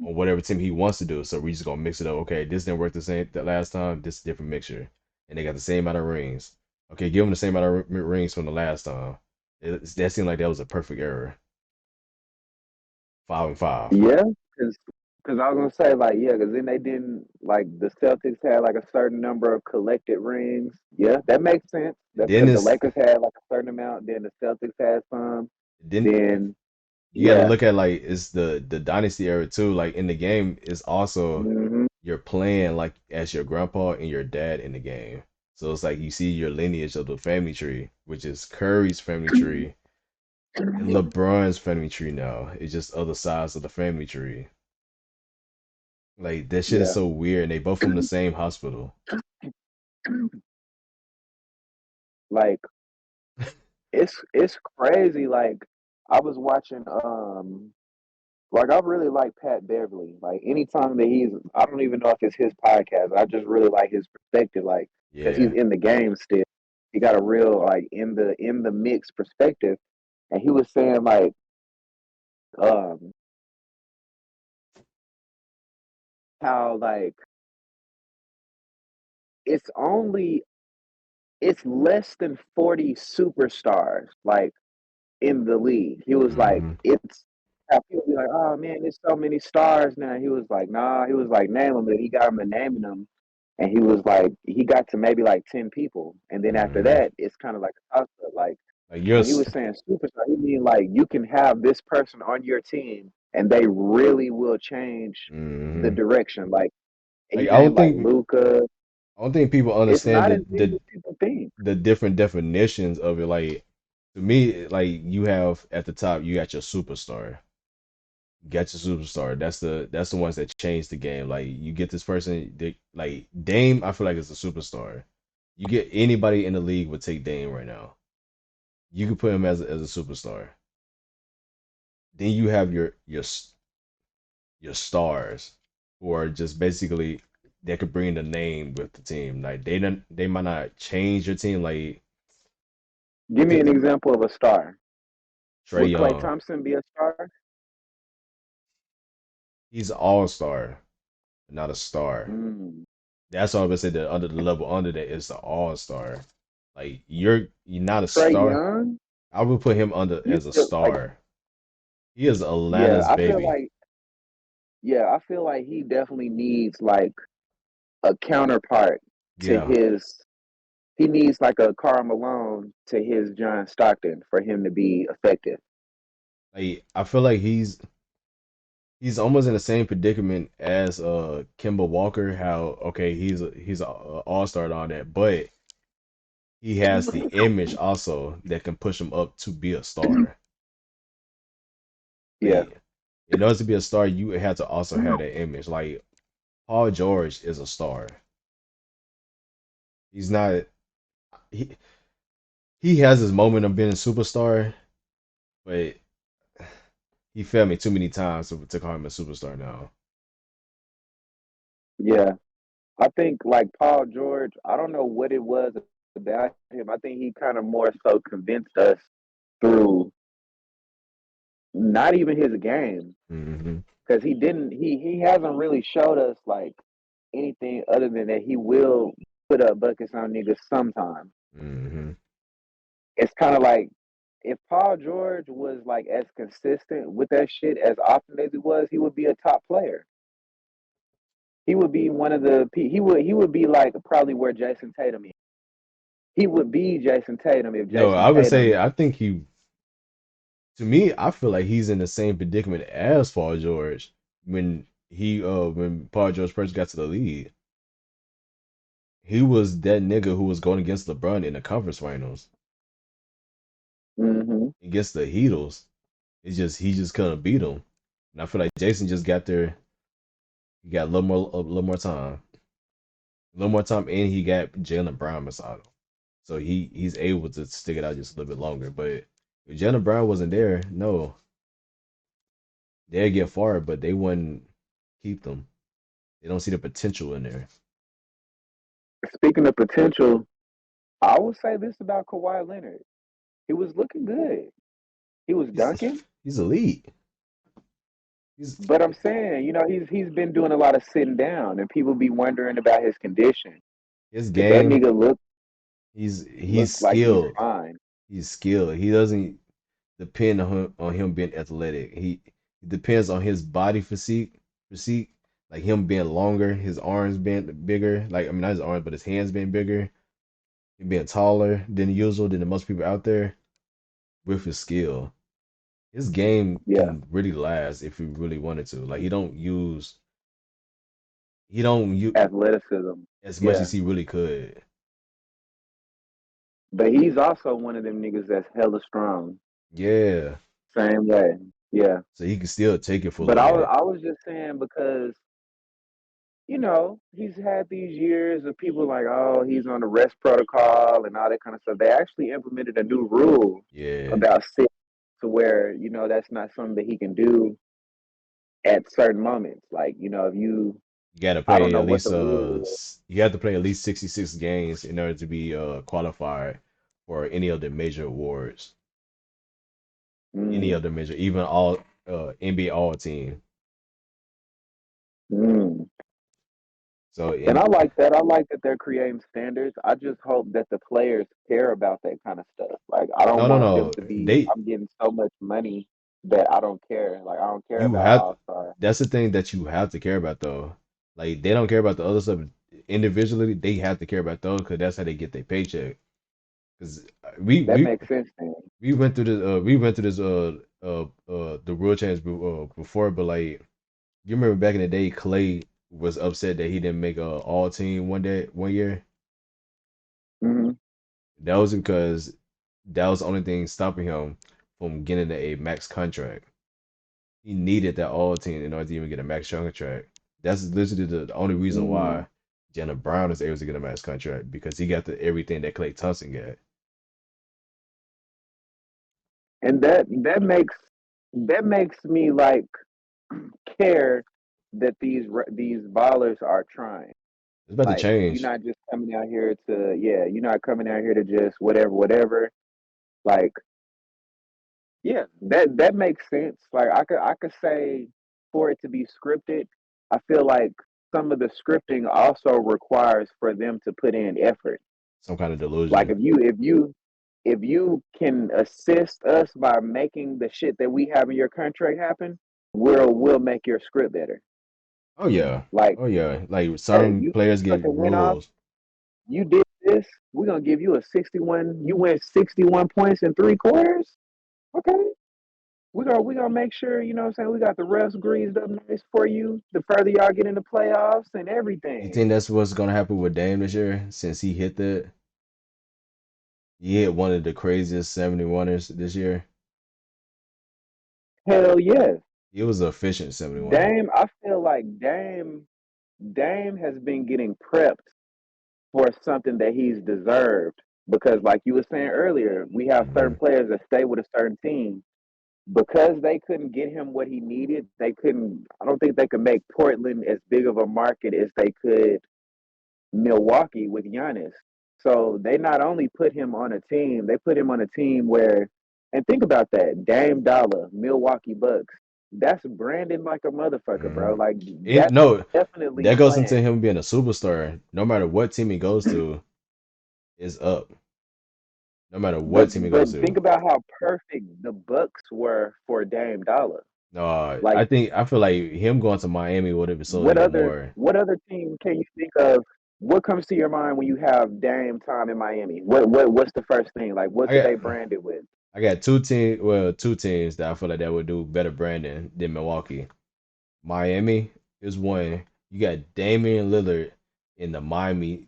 on whatever team he wants to do. So we just gonna mix it up. Okay, this didn't work the same the last time. This is a different mixture, and they got the same amount of rings. Okay, give them the same amount of rings from the last time. That seemed like that was a perfect error. 5 and 5. Yeah, because I was gonna say like yeah, because then they didn't like the Celtics had like a certain number of collected rings. Yeah, that makes sense. That's Then because the it's Lakers had like a certain amount, then the Celtics had some. then Then you got to yeah, look at like it's the dynasty era too. Like in the game, it's also hmm you're playing like as your grandpa and your dad in the game. So it's like you see your lineage of the family tree, which is Curry's family tree and LeBron's family tree now. It's just other sides of the family tree. Like that shit is yeah. so weird, and they both from the same hospital. Like it's crazy. Like I was watching like I really like Pat Beverly. Like anytime that he's I don't even know if it's his podcast. I just really like his perspective, like because he's Yeah. in the game still. He got a real like in the mix perspective. And he was saying like um how like it's only it's less than 40 superstars like in the league. He was like, Hmm. it's how people be like, oh man, there's so many stars now. He was like, nah, he was like, name them, and he got him to naming them. And he was like, he got to maybe like 10 people. And then after Hmm. that, it's kind of like a toss up. Like Like when he was saying superstar, he mean like you can have this person on your team and they really will change the hmm direction. Like he like named like Luca. I don't think people It's understand not as big as people think. the different definitions of it. Like to me, like you have at the top, you got your superstar. You got your superstar. That's the ones that change the game. Like you get this person, like Dame. I feel like it's a superstar. You get anybody in the league would take Dame right now. You could put him as a superstar. Then you have your stars, who are just basically. that could bring the name with the team. Like they might not change your team. Like Give me an because example of a star. Trey Would Klay Young, Thompson be a star? he's an all star, not a star. Mm. That's all I'm gonna say. That under the level under that is the all star. Like you're not a Trey star. Young? I would put him under You as a feel like star. He is yeah, Atlanta's I feel baby. like yeah, I feel like he definitely needs like a counterpart to Yeah, his he needs like a Karl Malone to his John Stockton for him to be effective. like I feel like he's almost in the same predicament as Kemba Walker. How okay, he's a all star and all that, but he has the image also that can push him up to be a star. Yeah. Like in order to be a star, you have to also have that image. Like Paul George is a star. He's not. He he has his moment of being a superstar, but he failed me too many times to call him a superstar now. Yeah. I think like Paul George, I don't know what it was about him. I think he kind of more so convinced us through not even his game Hmm. because he hasn't really showed us like anything other than that he will put up buckets on niggas sometime. Hmm. It's kind of like if Paul George was like as consistent with that shit as often as he was, he would be a top player. He would be one of the he would be like probably where Jason Tatum is. He would be Jason Tatum if No, Jason I would say Tatum. I think he. To me, I feel like he's in the same predicament as Paul George when Paul George first got to the league. He was that nigga who was going against LeBron in the conference finals Hmm. against the Heatles. It's just he just couldn't beat him. And I feel like Jason just got there. He got a little more time, a little more time, and he got Jalen Brown beside him, so he's able to stick it out just a little bit longer. But if Jalen Brown wasn't there, no, they'd get far, but they wouldn't keep them. They don't see the potential in there. Speaking of potential, I would say this about Kawhi Leonard. He was looking good. He was He's dunking, he's elite. He's but I'm saying, he's been doing a lot of sitting down, and people be wondering about his condition. his But that game. nigga He's looked like he's skilled. fine. He's skilled. He doesn't depend on him being athletic. He it depends on his body physique, like him being longer, his arms being bigger. Like I mean, not his arms, but his hands being bigger. Him being taller than usual than the most people out there with his skill. His game Yeah, can really last if he really wanted to. Like he don't use athleticism. as much Yeah, as he really could. but he's also one of them niggas that's hella strong. Yeah. Same way. Yeah, So he can still take it for a but little I was bit. I was just saying because he's had these years of people like, oh, he's on the rest protocol and all that kind of stuff. They actually implemented a new rule Yeah. about six to where, that's not something that he can do at certain moments. Like, if You got to I don't play know at what least the rule you have to play at least 66 games in order to be qualified for any of the major awards. is. Any of the major, even all NBA All Team. Mm. So And I in like that. I like that they're creating standards. I just hope that the players care about that kind of stuff. Like, I don't no no want them no to be, they I'm getting so much money that I don't care. Like, I don't care you about have All Star. that's the thing that you have to care about though. Like they don't care about the other stuff individually. They have to care about those because that's how they get their paycheck. Because we That we makes sense then. we went through the rule change before, but like you remember back in the day, Clay was upset that he didn't make a all team one year. Hmm. That was because that was the only thing stopping him from getting a max contract. He needed that all team in order to even get a max contract. That's literally the only reason Mm. why Jenna Brown is able to get a max contract because he got everything that Clay Thompson got. And that makes me like care that these ballers are trying. It's about to Like you're change. not just coming out here to yeah, you're not coming out here to just whatever. Like yeah, that makes sense. Like I could say for it to be scripted, I feel like some of the scripting also requires for them to put in effort. Some kind of Like delusion. if you can assist us by making the shit that we have in your contract happen, we'll make your script better. Oh yeah. Like, Oh yeah. Like hey, some you players get fucking went off, rules. you did this, we're gonna give you a 61, you went 61 points in 3 quarters. Okay. We're gonna make sure, you know what I'm saying, we got the refs greased up nice for you the further y'all get in the playoffs and You everything. think that's what's gonna happen with Dame this year since he hit that? He hit one of the craziest 71ers this year. Hell yes. He was an efficient 71er. Dame, I feel like Dame has been getting prepped for something that he's deserved. Because like you were saying earlier, we have Hmm. certain players that stay with a certain team. Because they couldn't get him what he needed, I don't think they could make Portland as big of a market as they could Milwaukee with Giannis. So they not only put him on a team, they put him on a team where, and think about that, Dame Dollar, Milwaukee Bucks. That's branding like a motherfucker, Hmm. bro. Like And that's no, definitely that goes into planned. him being a superstar. No matter what team he goes to, is up. No matter But what team he but goes to. think about how perfect the Bucks were for Dame Dollar. No, Like I feel like him going to Miami would have sold what even other more. what other team can you think of? What comes to your mind when you have Dame time in Miami? What's the first thing? Like what I could they got brand it with? I got two teams that I feel like that would do better branding than Milwaukee. Miami is one. You got Damian Lillard in the Miami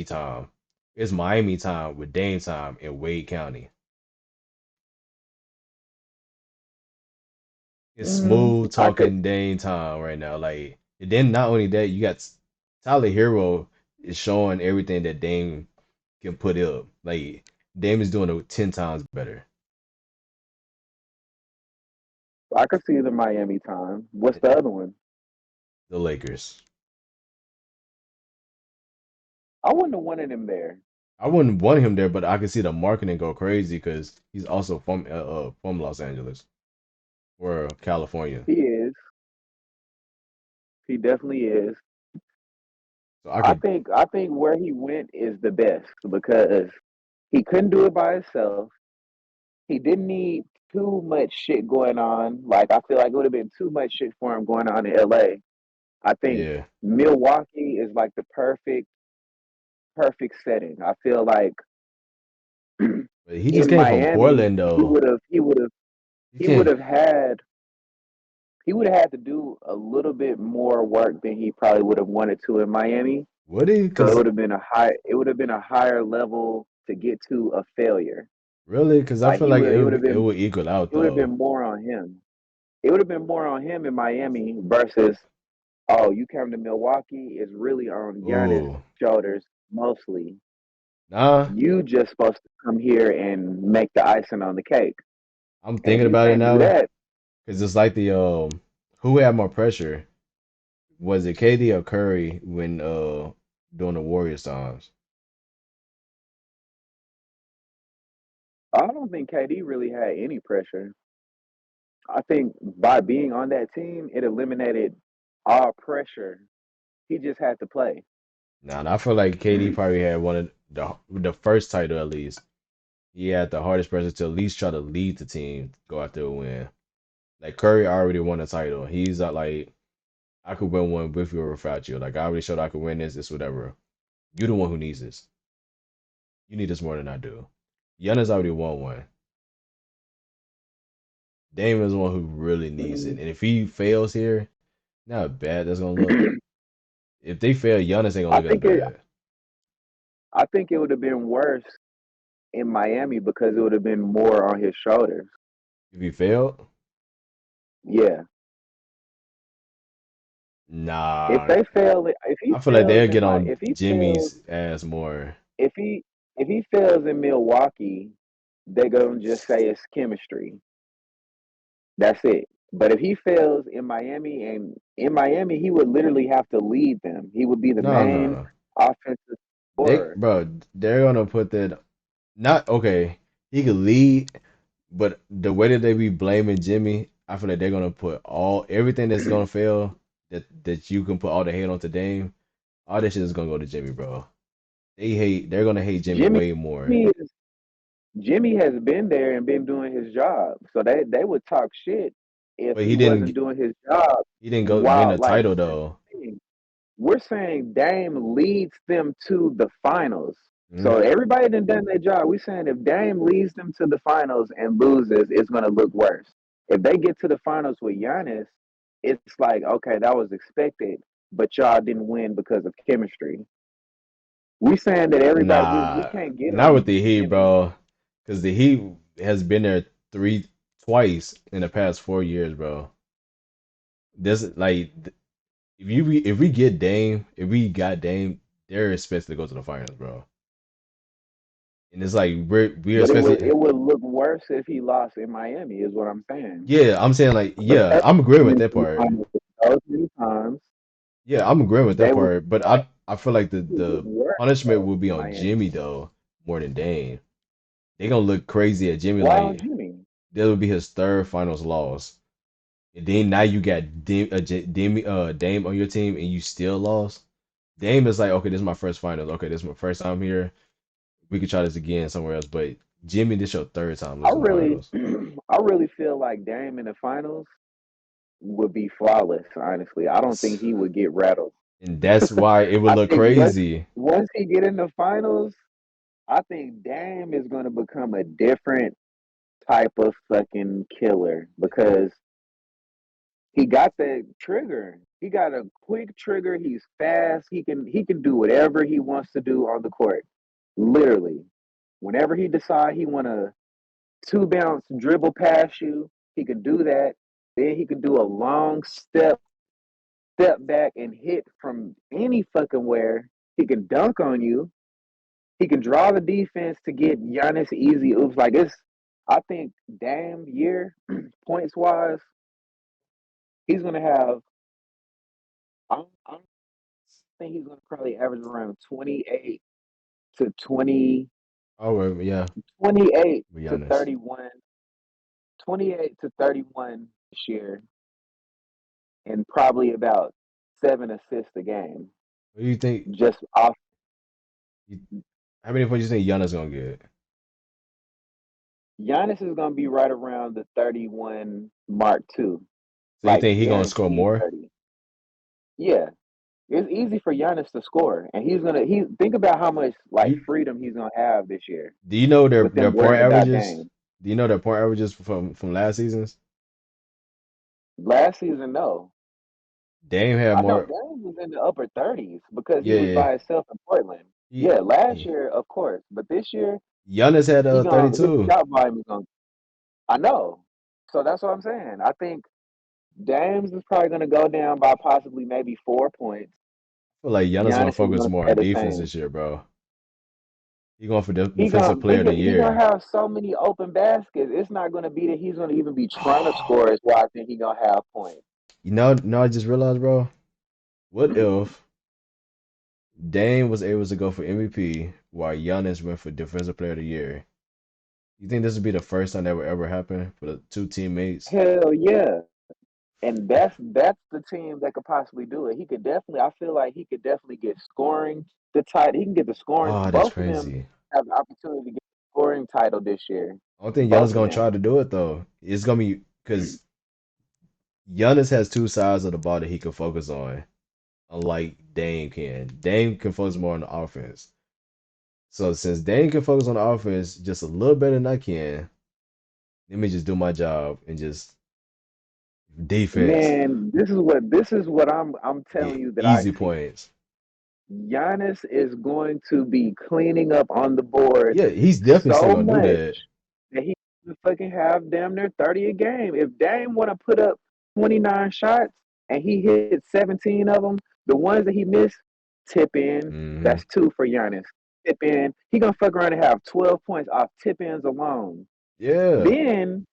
time. It's Miami time with Dame time in Wade County. It's smooth I could. talking Dame time right now. Like, and then not only that, you got Tyler Hero is showing everything that Dame can put up. Like Dame is doing it 10 times better. I could see the Miami time. What's the other one? The Lakers. I wouldn't have wanted him there. I wouldn't want him there, but I can see the marketing go crazy because he's also from Los Angeles or California. He is. He definitely is. So I I could, think I think where he went is the best because he couldn't do it by himself. He didn't need too much shit going on. Like I feel like it would have been too much shit for him going on in LA. I think yeah. Milwaukee is like the perfect setting. I feel like But he just in came from Miami Portland he though. would have he would have He he would can't have had he would have had to do a little bit more work than he probably would have wanted to in Miami. would he? So Because it would have been a higher level to get to a failure. really, because I Like feel like it would have it been would equal out it would have though. been more on him. It would have been more on him in Miami versus oh, you come to Milwaukee is really on Giannis' Oh, shoulders mostly. nah. You just supposed to come here and make the icing on the cake. I'm And if thinking you about it can't do now that, because it's like the who had more pressure? Was it KD or Curry when during the Warriors times? I don't think KD really had any pressure. I think by being on that team, it eliminated all pressure. He just had to play. Nah, and I feel like KD probably had one of the first title at least. He had the hardest pressure to at least try to lead the team, go out there and win. Like Curry already won a title. He's not like I could win one with you or without you. Like I already showed I could win this, whatever. You're the one who needs this. You need this more than I do. Giannis already won one. Dame is the one who really needs it. And if he fails here, not bad that's gonna look. If they fail, Giannis ain't gonna I look as think it. bad. I think it would have been worse in Miami because it would have been more on his shoulders. If he failed, Yeah. If nah. they fail, if he I feel like fails they'll in get my, on Jimmy's ass more. if he if he fails in Milwaukee, they're gonna just say it's chemistry. That's it. But if he fails in Miami, and in Miami, he would literally have to lead them. He would be the No, main no. offensive They, scorer. bro, they're gonna put that. Not okay. He could lead, but the way that they be blaming Jimmy, I feel like they're gonna put all everything that's gonna fail that you can put all the hate onto Dame. All that shit is gonna go to Jimmy, bro. They're gonna hate Jimmy Jimmy, way more. Jimmy, Jimmy has been there and been doing his job, so they would talk shit if But he wasn't doing his job. he didn't go win While a like title though. we're saying Dame leads them to the finals. Mhm. So everybody done their job. We're saying if Dame leads them to the finals and loses, it's gonna look worse. If they get to the finals with Giannis, it's like, okay, that was expected, but y'all didn't win because of chemistry. We saying that everybody we Nah, can't get not with on the Heat, Jimmy. bro. Because the Heat has been there twice in the past 4 years, bro. This like if we get Dame, if we got Dame, they're expected to go to the finals, bro. And it's like we're But expected. it would look worse if he lost in Miami, is what I'm saying. Yeah, I'm saying like But yeah, that's I'm agreeing with been that to the part. finals those many times. Yeah, I'm agreeing with that They would part. But like I feel like it would look the worse punishment though will be in on Miami. Jimmy though more than Dame. They gonna look crazy at Jimmy Why on like Jimmy? that would be his third finals loss. And then now you got Dame on your team and you still lost. Dame is like, okay, this is my first finals. Okay, this is my first time here. We could try this again somewhere else. But Jimmy, this your third time I losing the really, finals. I really feel like Dame in the finals would be flawless. Honestly, I don't think he would get rattled. And that's why it would I look think crazy. once he get in the finals, I think Dame is going to become a different type of fucking killer because he got that trigger. He got a quick trigger. He's fast. He can do whatever he wants to do on the court. Literally, whenever he decide he want to two bounce dribble past you, he can do that. Then he can do a long step back and hit from any fucking where. He can dunk on you. He can draw the defense to get Giannis easy oops. Like it's, I think damn year points wise, he's gonna have. I think he's gonna probably average around 28 to 20, Oh, well, yeah, 28 to be to honest. 31, 28 to 31 this year, and probably about 7 assists a game. What do you think? Just off You, how many points you think Giannis gonna get? Giannis is gonna be right around the 31 mark too, So you like think he gonna score guaranteed more? 30. Yeah, it's easy for Giannis to score, and he think about how much Do like you, freedom he's gonna have this year do you know with their them point worrying about averages? Dame. Do you know their point averages from last seasons? Last season, no, Dame had I know more. Dame was in the upper 30s because he Yeah, was yeah. by himself in Portland. He, Yeah, last he year, of course, but this year Giannis had he gonna his 32. shot volume is gonna. I know, so that's what I'm saying. I think Dame's is probably gonna go down by possibly maybe 4 points. I feel like Giannis gonna Giannis is focus gonna more stay on the defense same. this year, bro. He going for He defensive gonna player of the he gonna year. have so many open baskets. It's not gonna be that he's gonna even be trying to score. Is why I think he gonna have points. You know, I just realized, bro. What if Dame was able to go for MVP while Giannis went for defensive player of the year? You think this would be the first time that would ever happen for the two teammates? Hell yeah. And that's the team that could possibly do it. He could definitely. I feel like he could definitely get scoring the title. He can get the scoring. Oh, that's Both of them crazy. have the opportunity to get the scoring title this year. I don't think Giannis Both of gonna them. try to do it though. It's gonna be because Giannis has two sides of the ball that he can focus on, unlike Dame can. Dame can focus more on the offense. So since Dame can focus on the offense just a little better than I can, let me just do my job and just defense Man, this is what I'm telling get you that I easy see. points. Giannis is going to be cleaning up on the boards Yeah, he's definitely still so gonna do much that. that he can fucking have damn near 30 a game. If Dame want to put up 29 shots and he hit 17 of them, the ones that he missed, tip in. Hmm. That's two for Giannis. Tip in. He gonna fuck around and have 12 points off tip ins alone. Yeah. Then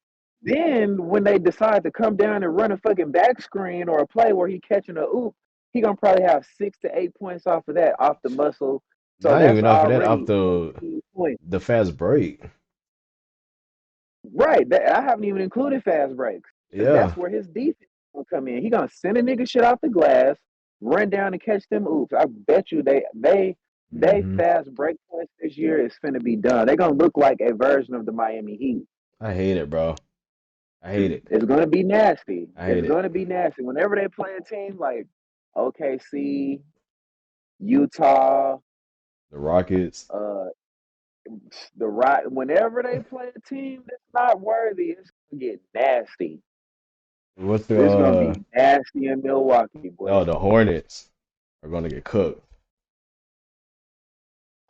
Then when they decide to come down and run a fucking back screen or a play where he catching a oop, he gonna probably have 6 to 8 points off of that, off the muscle. So Not that's even off of that, off already 18 points. the fast break. Right. I haven't even included fast breaks. Because Yeah. that's where his defense gonna come in. He gonna send a nigga shit off the glass, run down and catch them oops. I bet you they Hmm. fast break points this year is finna be done. They're gonna look like a version of the Miami Heat. I hate it, bro. I hate it. It's gonna be nasty. I It's hate it. gonna be nasty. Whenever they play a team like OKC, Utah, The Rockets. uh whenever they play a team that's not worthy, it's gonna get nasty. What's It's gonna the be nasty in Milwaukee, boy. no, the Hornets are gonna get cooked.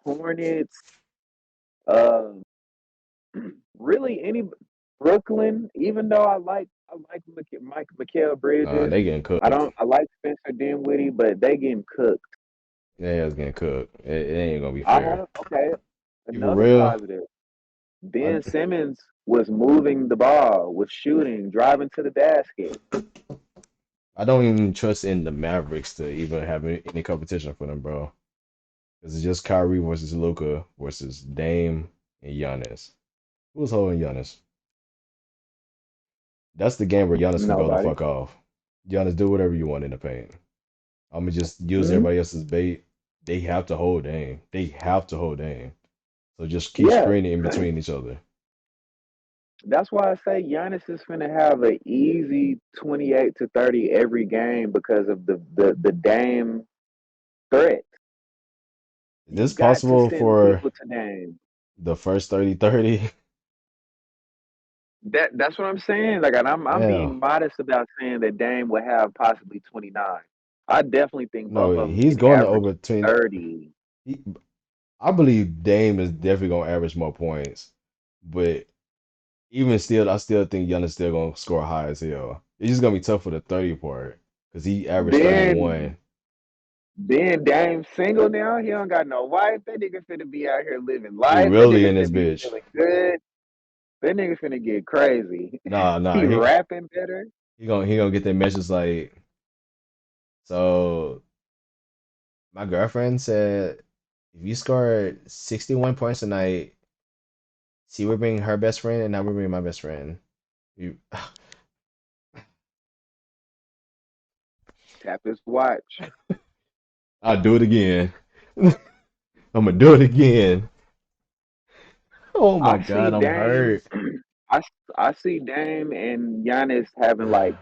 Hornets, uh, really any Brooklyn. Even though I like Mike Mikal Bridges, They getting cooked. I like Spencer Dinwiddie, but they getting cooked. Yeah, it's getting cooked. It ain't gonna be fair. Okay. Keep it Another real. positive. I Ben Simmons was moving the ball, was shooting, driving to the basket. I don't even trust in the Mavericks to even have any competition for them, bro. Because it's just Kyrie versus Luka versus Dame and Giannis. Who's holding Giannis? That's the game where Giannis can go the Nobody. fuck off. Giannis, do whatever you want in the paint. I'm gonna just use Mhm. everybody else's bait. They have to hold Dame. They have to hold Dame. So just keep Yeah. screening in between each other. That's why I say Giannis is going to have an easy 28 to 30 every game because of the Dame threat. Is You this got to possible send for people to Dame. the first 30-30? That's what I'm saying. Like, and I'm Damn. being modest about saying that Dame will have possibly 29. I definitely think No, both of them he's can going to average over 20. 30. He, I believe Dame is definitely gonna average more points, but even still, I still think Giannis still gonna score high as hell. It's just gonna be tough for the 30 part because he averaged Then 31. then Dame single now. He don't got no wife. That nigga finna be out here living He life. That really nigga in this finna be bitch. feeling good. That nigga finna get crazy. Nah, He rapping better. he gonna get that message like, so my girlfriend said if you score 61 points tonight, she will bring her best friend and I will bring my best friend. You, Tap his watch. I'll do it again. I'm gonna do it again. Oh my I see God, I'm Dame. hurt. I, I see Dame and Giannis having like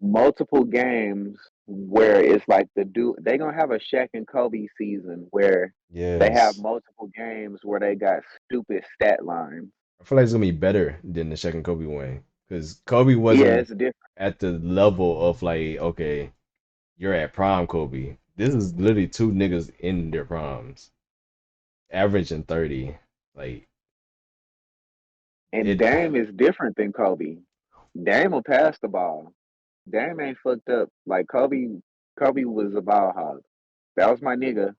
multiple games where it's like they gonna have a Shaq and Kobe season where they have Yes. multiple games where they got stupid stat lines. I feel like it's gonna be better than the second Kobe win because Kobe Yeah, wasn't it's different. at the level of like, okay, you're at prime Kobe. This is literally two niggas in their primes, averaging 30. Like And it, Dame is different than Kobe. Dame will pass the ball. Dame ain't fucked up like Kobe. Kobe was a ball hog. That was my nigga,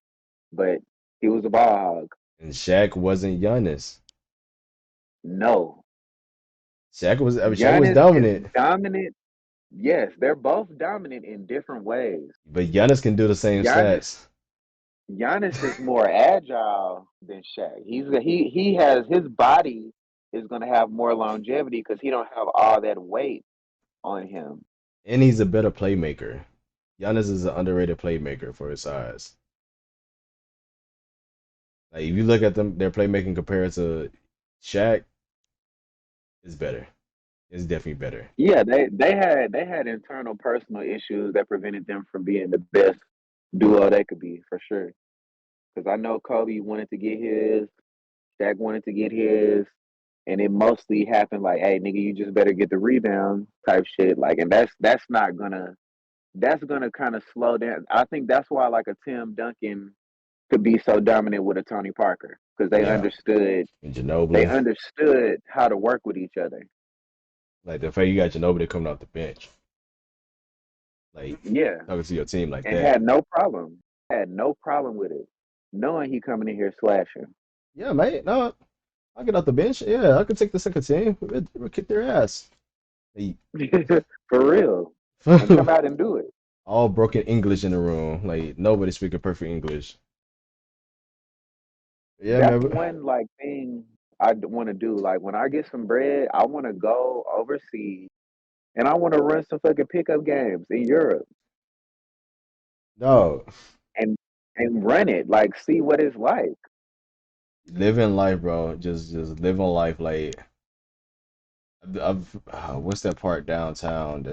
but he was a ball hog. and Shaq wasn't Giannis. No, I mean, Shaq was Giannis is dominant, dominant. Yes, they're both dominant in different ways. but Giannis can do the same Giannis, stats. Giannis is more agile than Shaq. He has his body is gonna have more longevity because he don't have all that weight on him. And he's a better playmaker. Giannis is an underrated playmaker for his size. Like if you look at them, their playmaking compared to Shaq, it's better. It's definitely better. Yeah, they had internal personal issues that prevented them from being the best duo they could be for sure. Because I know Kobe wanted to get his, Shaq wanted to get his, and it mostly happened like, hey, nigga, you just better get the rebound type shit. Like, and that's gonna kind of slow down. I think that's why like a Tim Duncan could be so dominant with a Tony Parker because they Yeah. understood And they Ginobili. understood how to work with each other. Like the fact you got Ginobili coming off the bench, like Yeah, talking to your team like and that. had no problem with it, knowing he coming in here slashing. Yeah, mate. No, I get off the bench. Yeah, I could take the second team. We'll kick their ass. Like, For real. And come out and do it. all broken English in the room. Like nobody speaking perfect English. Yeah, That's man. one like thing I want to do. Like when I get some bread, I want to go overseas and I want to run some fucking pickup games in Europe No, and run it. Like see what it's like. living life, bro. Just living life. Like what's that part downtown?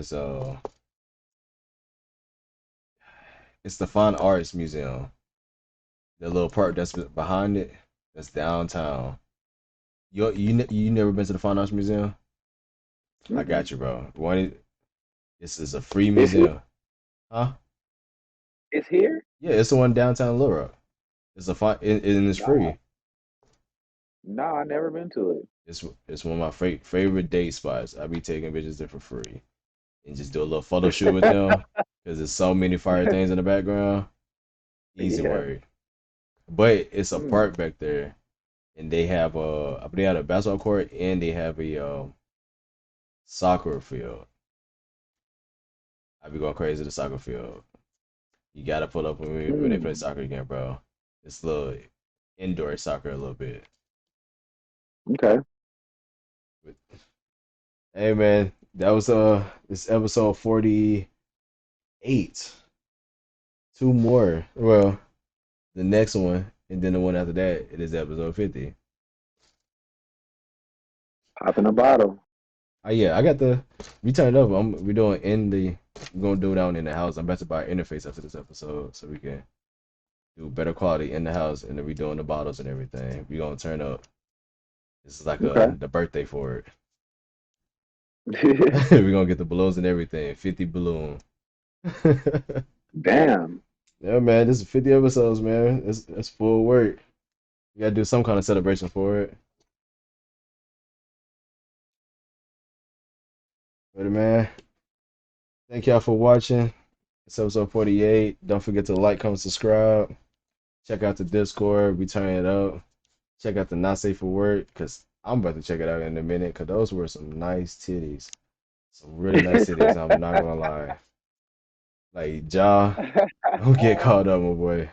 It's the Fine Arts Museum. The little part that's behind it. That's downtown. You never been to the Fine Arts Museum? I Mm-mm. got you, bro. This is a free It's here. museum, huh? It's here. Yeah, it's the one downtown Little Rock. It's a fun and it's Nah, free. nah, I never been to it. It's one of my favorite date spots. I be taking bitches there for free and just do a little photo shoot with them because there's so many fire things in the background. Easy Yeah. word. But it's a Mm. park back there, and they have a basketball court and they have a soccer field. I be going crazy at the soccer field. You gotta pull up when they play Mm. soccer again, bro. It's a little indoor soccer a little bit. Okay. But, hey man, that was this episode 48. Two more. Well, the next one and then the one after that, it is episode 50. Pop in a bottle. Oh yeah, I got the we turned it up. We're doing we're gonna do it down in the house. I'm about to buy an interface after this episode so we can do better quality in the house and then we doing the bottles and everything. We gonna turn up. This is like Okay. the birthday for it. We're gonna get the balloons and everything. 50 balloon. Damn. Yeah, man, this is 50 episodes, man. That's full work. You gotta do some kind of celebration for it. But man, thank y'all for watching. It's episode 48. Don't forget to like, comment, subscribe. Check out the Discord. We turn it up. Check out the Not Safe for Work because I'm about to check it out in a minute because those were some nice titties. Some really nice titties. I'm not gonna lie. Like, jaw, don't get caught up, my boy.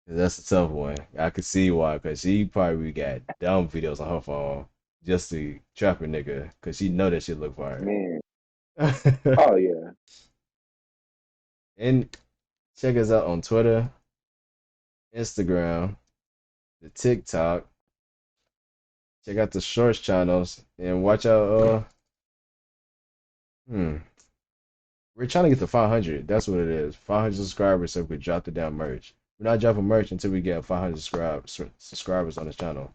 'Cause that's a tough one. I can see why, because she probably got dumb videos on her phone just to trap a nigga because she know that shit look fire. Man. Oh yeah. And check us out on Twitter, Instagram, the TikTok. Check out the Shorts channels and watch out. Hmm, we're trying to get to 500. That's what it is. 500 subscribers so we could drop the damn merch. We're not dropping merch until we get 500 subscribers on this channel.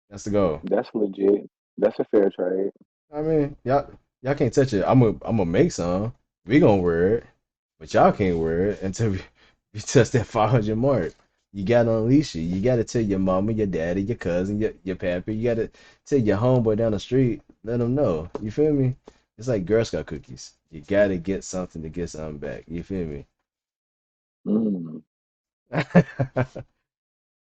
That's the goal. That's legit. That's a fair trade. I mean, y'all can't touch it. I'm gonna make some. We gonna wear it, but y'all can't wear it until we touch that 500 mark. You gotta unleash it. You gotta tell your mama, your daddy, your cousin, your pappy. You gotta tell your homeboy down the street. Let them know. You feel me? It's like Girl Scout cookies. You gotta get something to get something back. You feel me? Mm.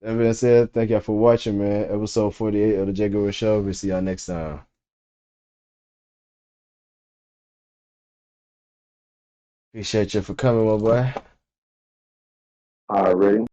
That being said, thank y'all for watching, man. Episode 48 of the JayGuru Show. We'll see y'all next time. Appreciate you for coming, my boy. Already.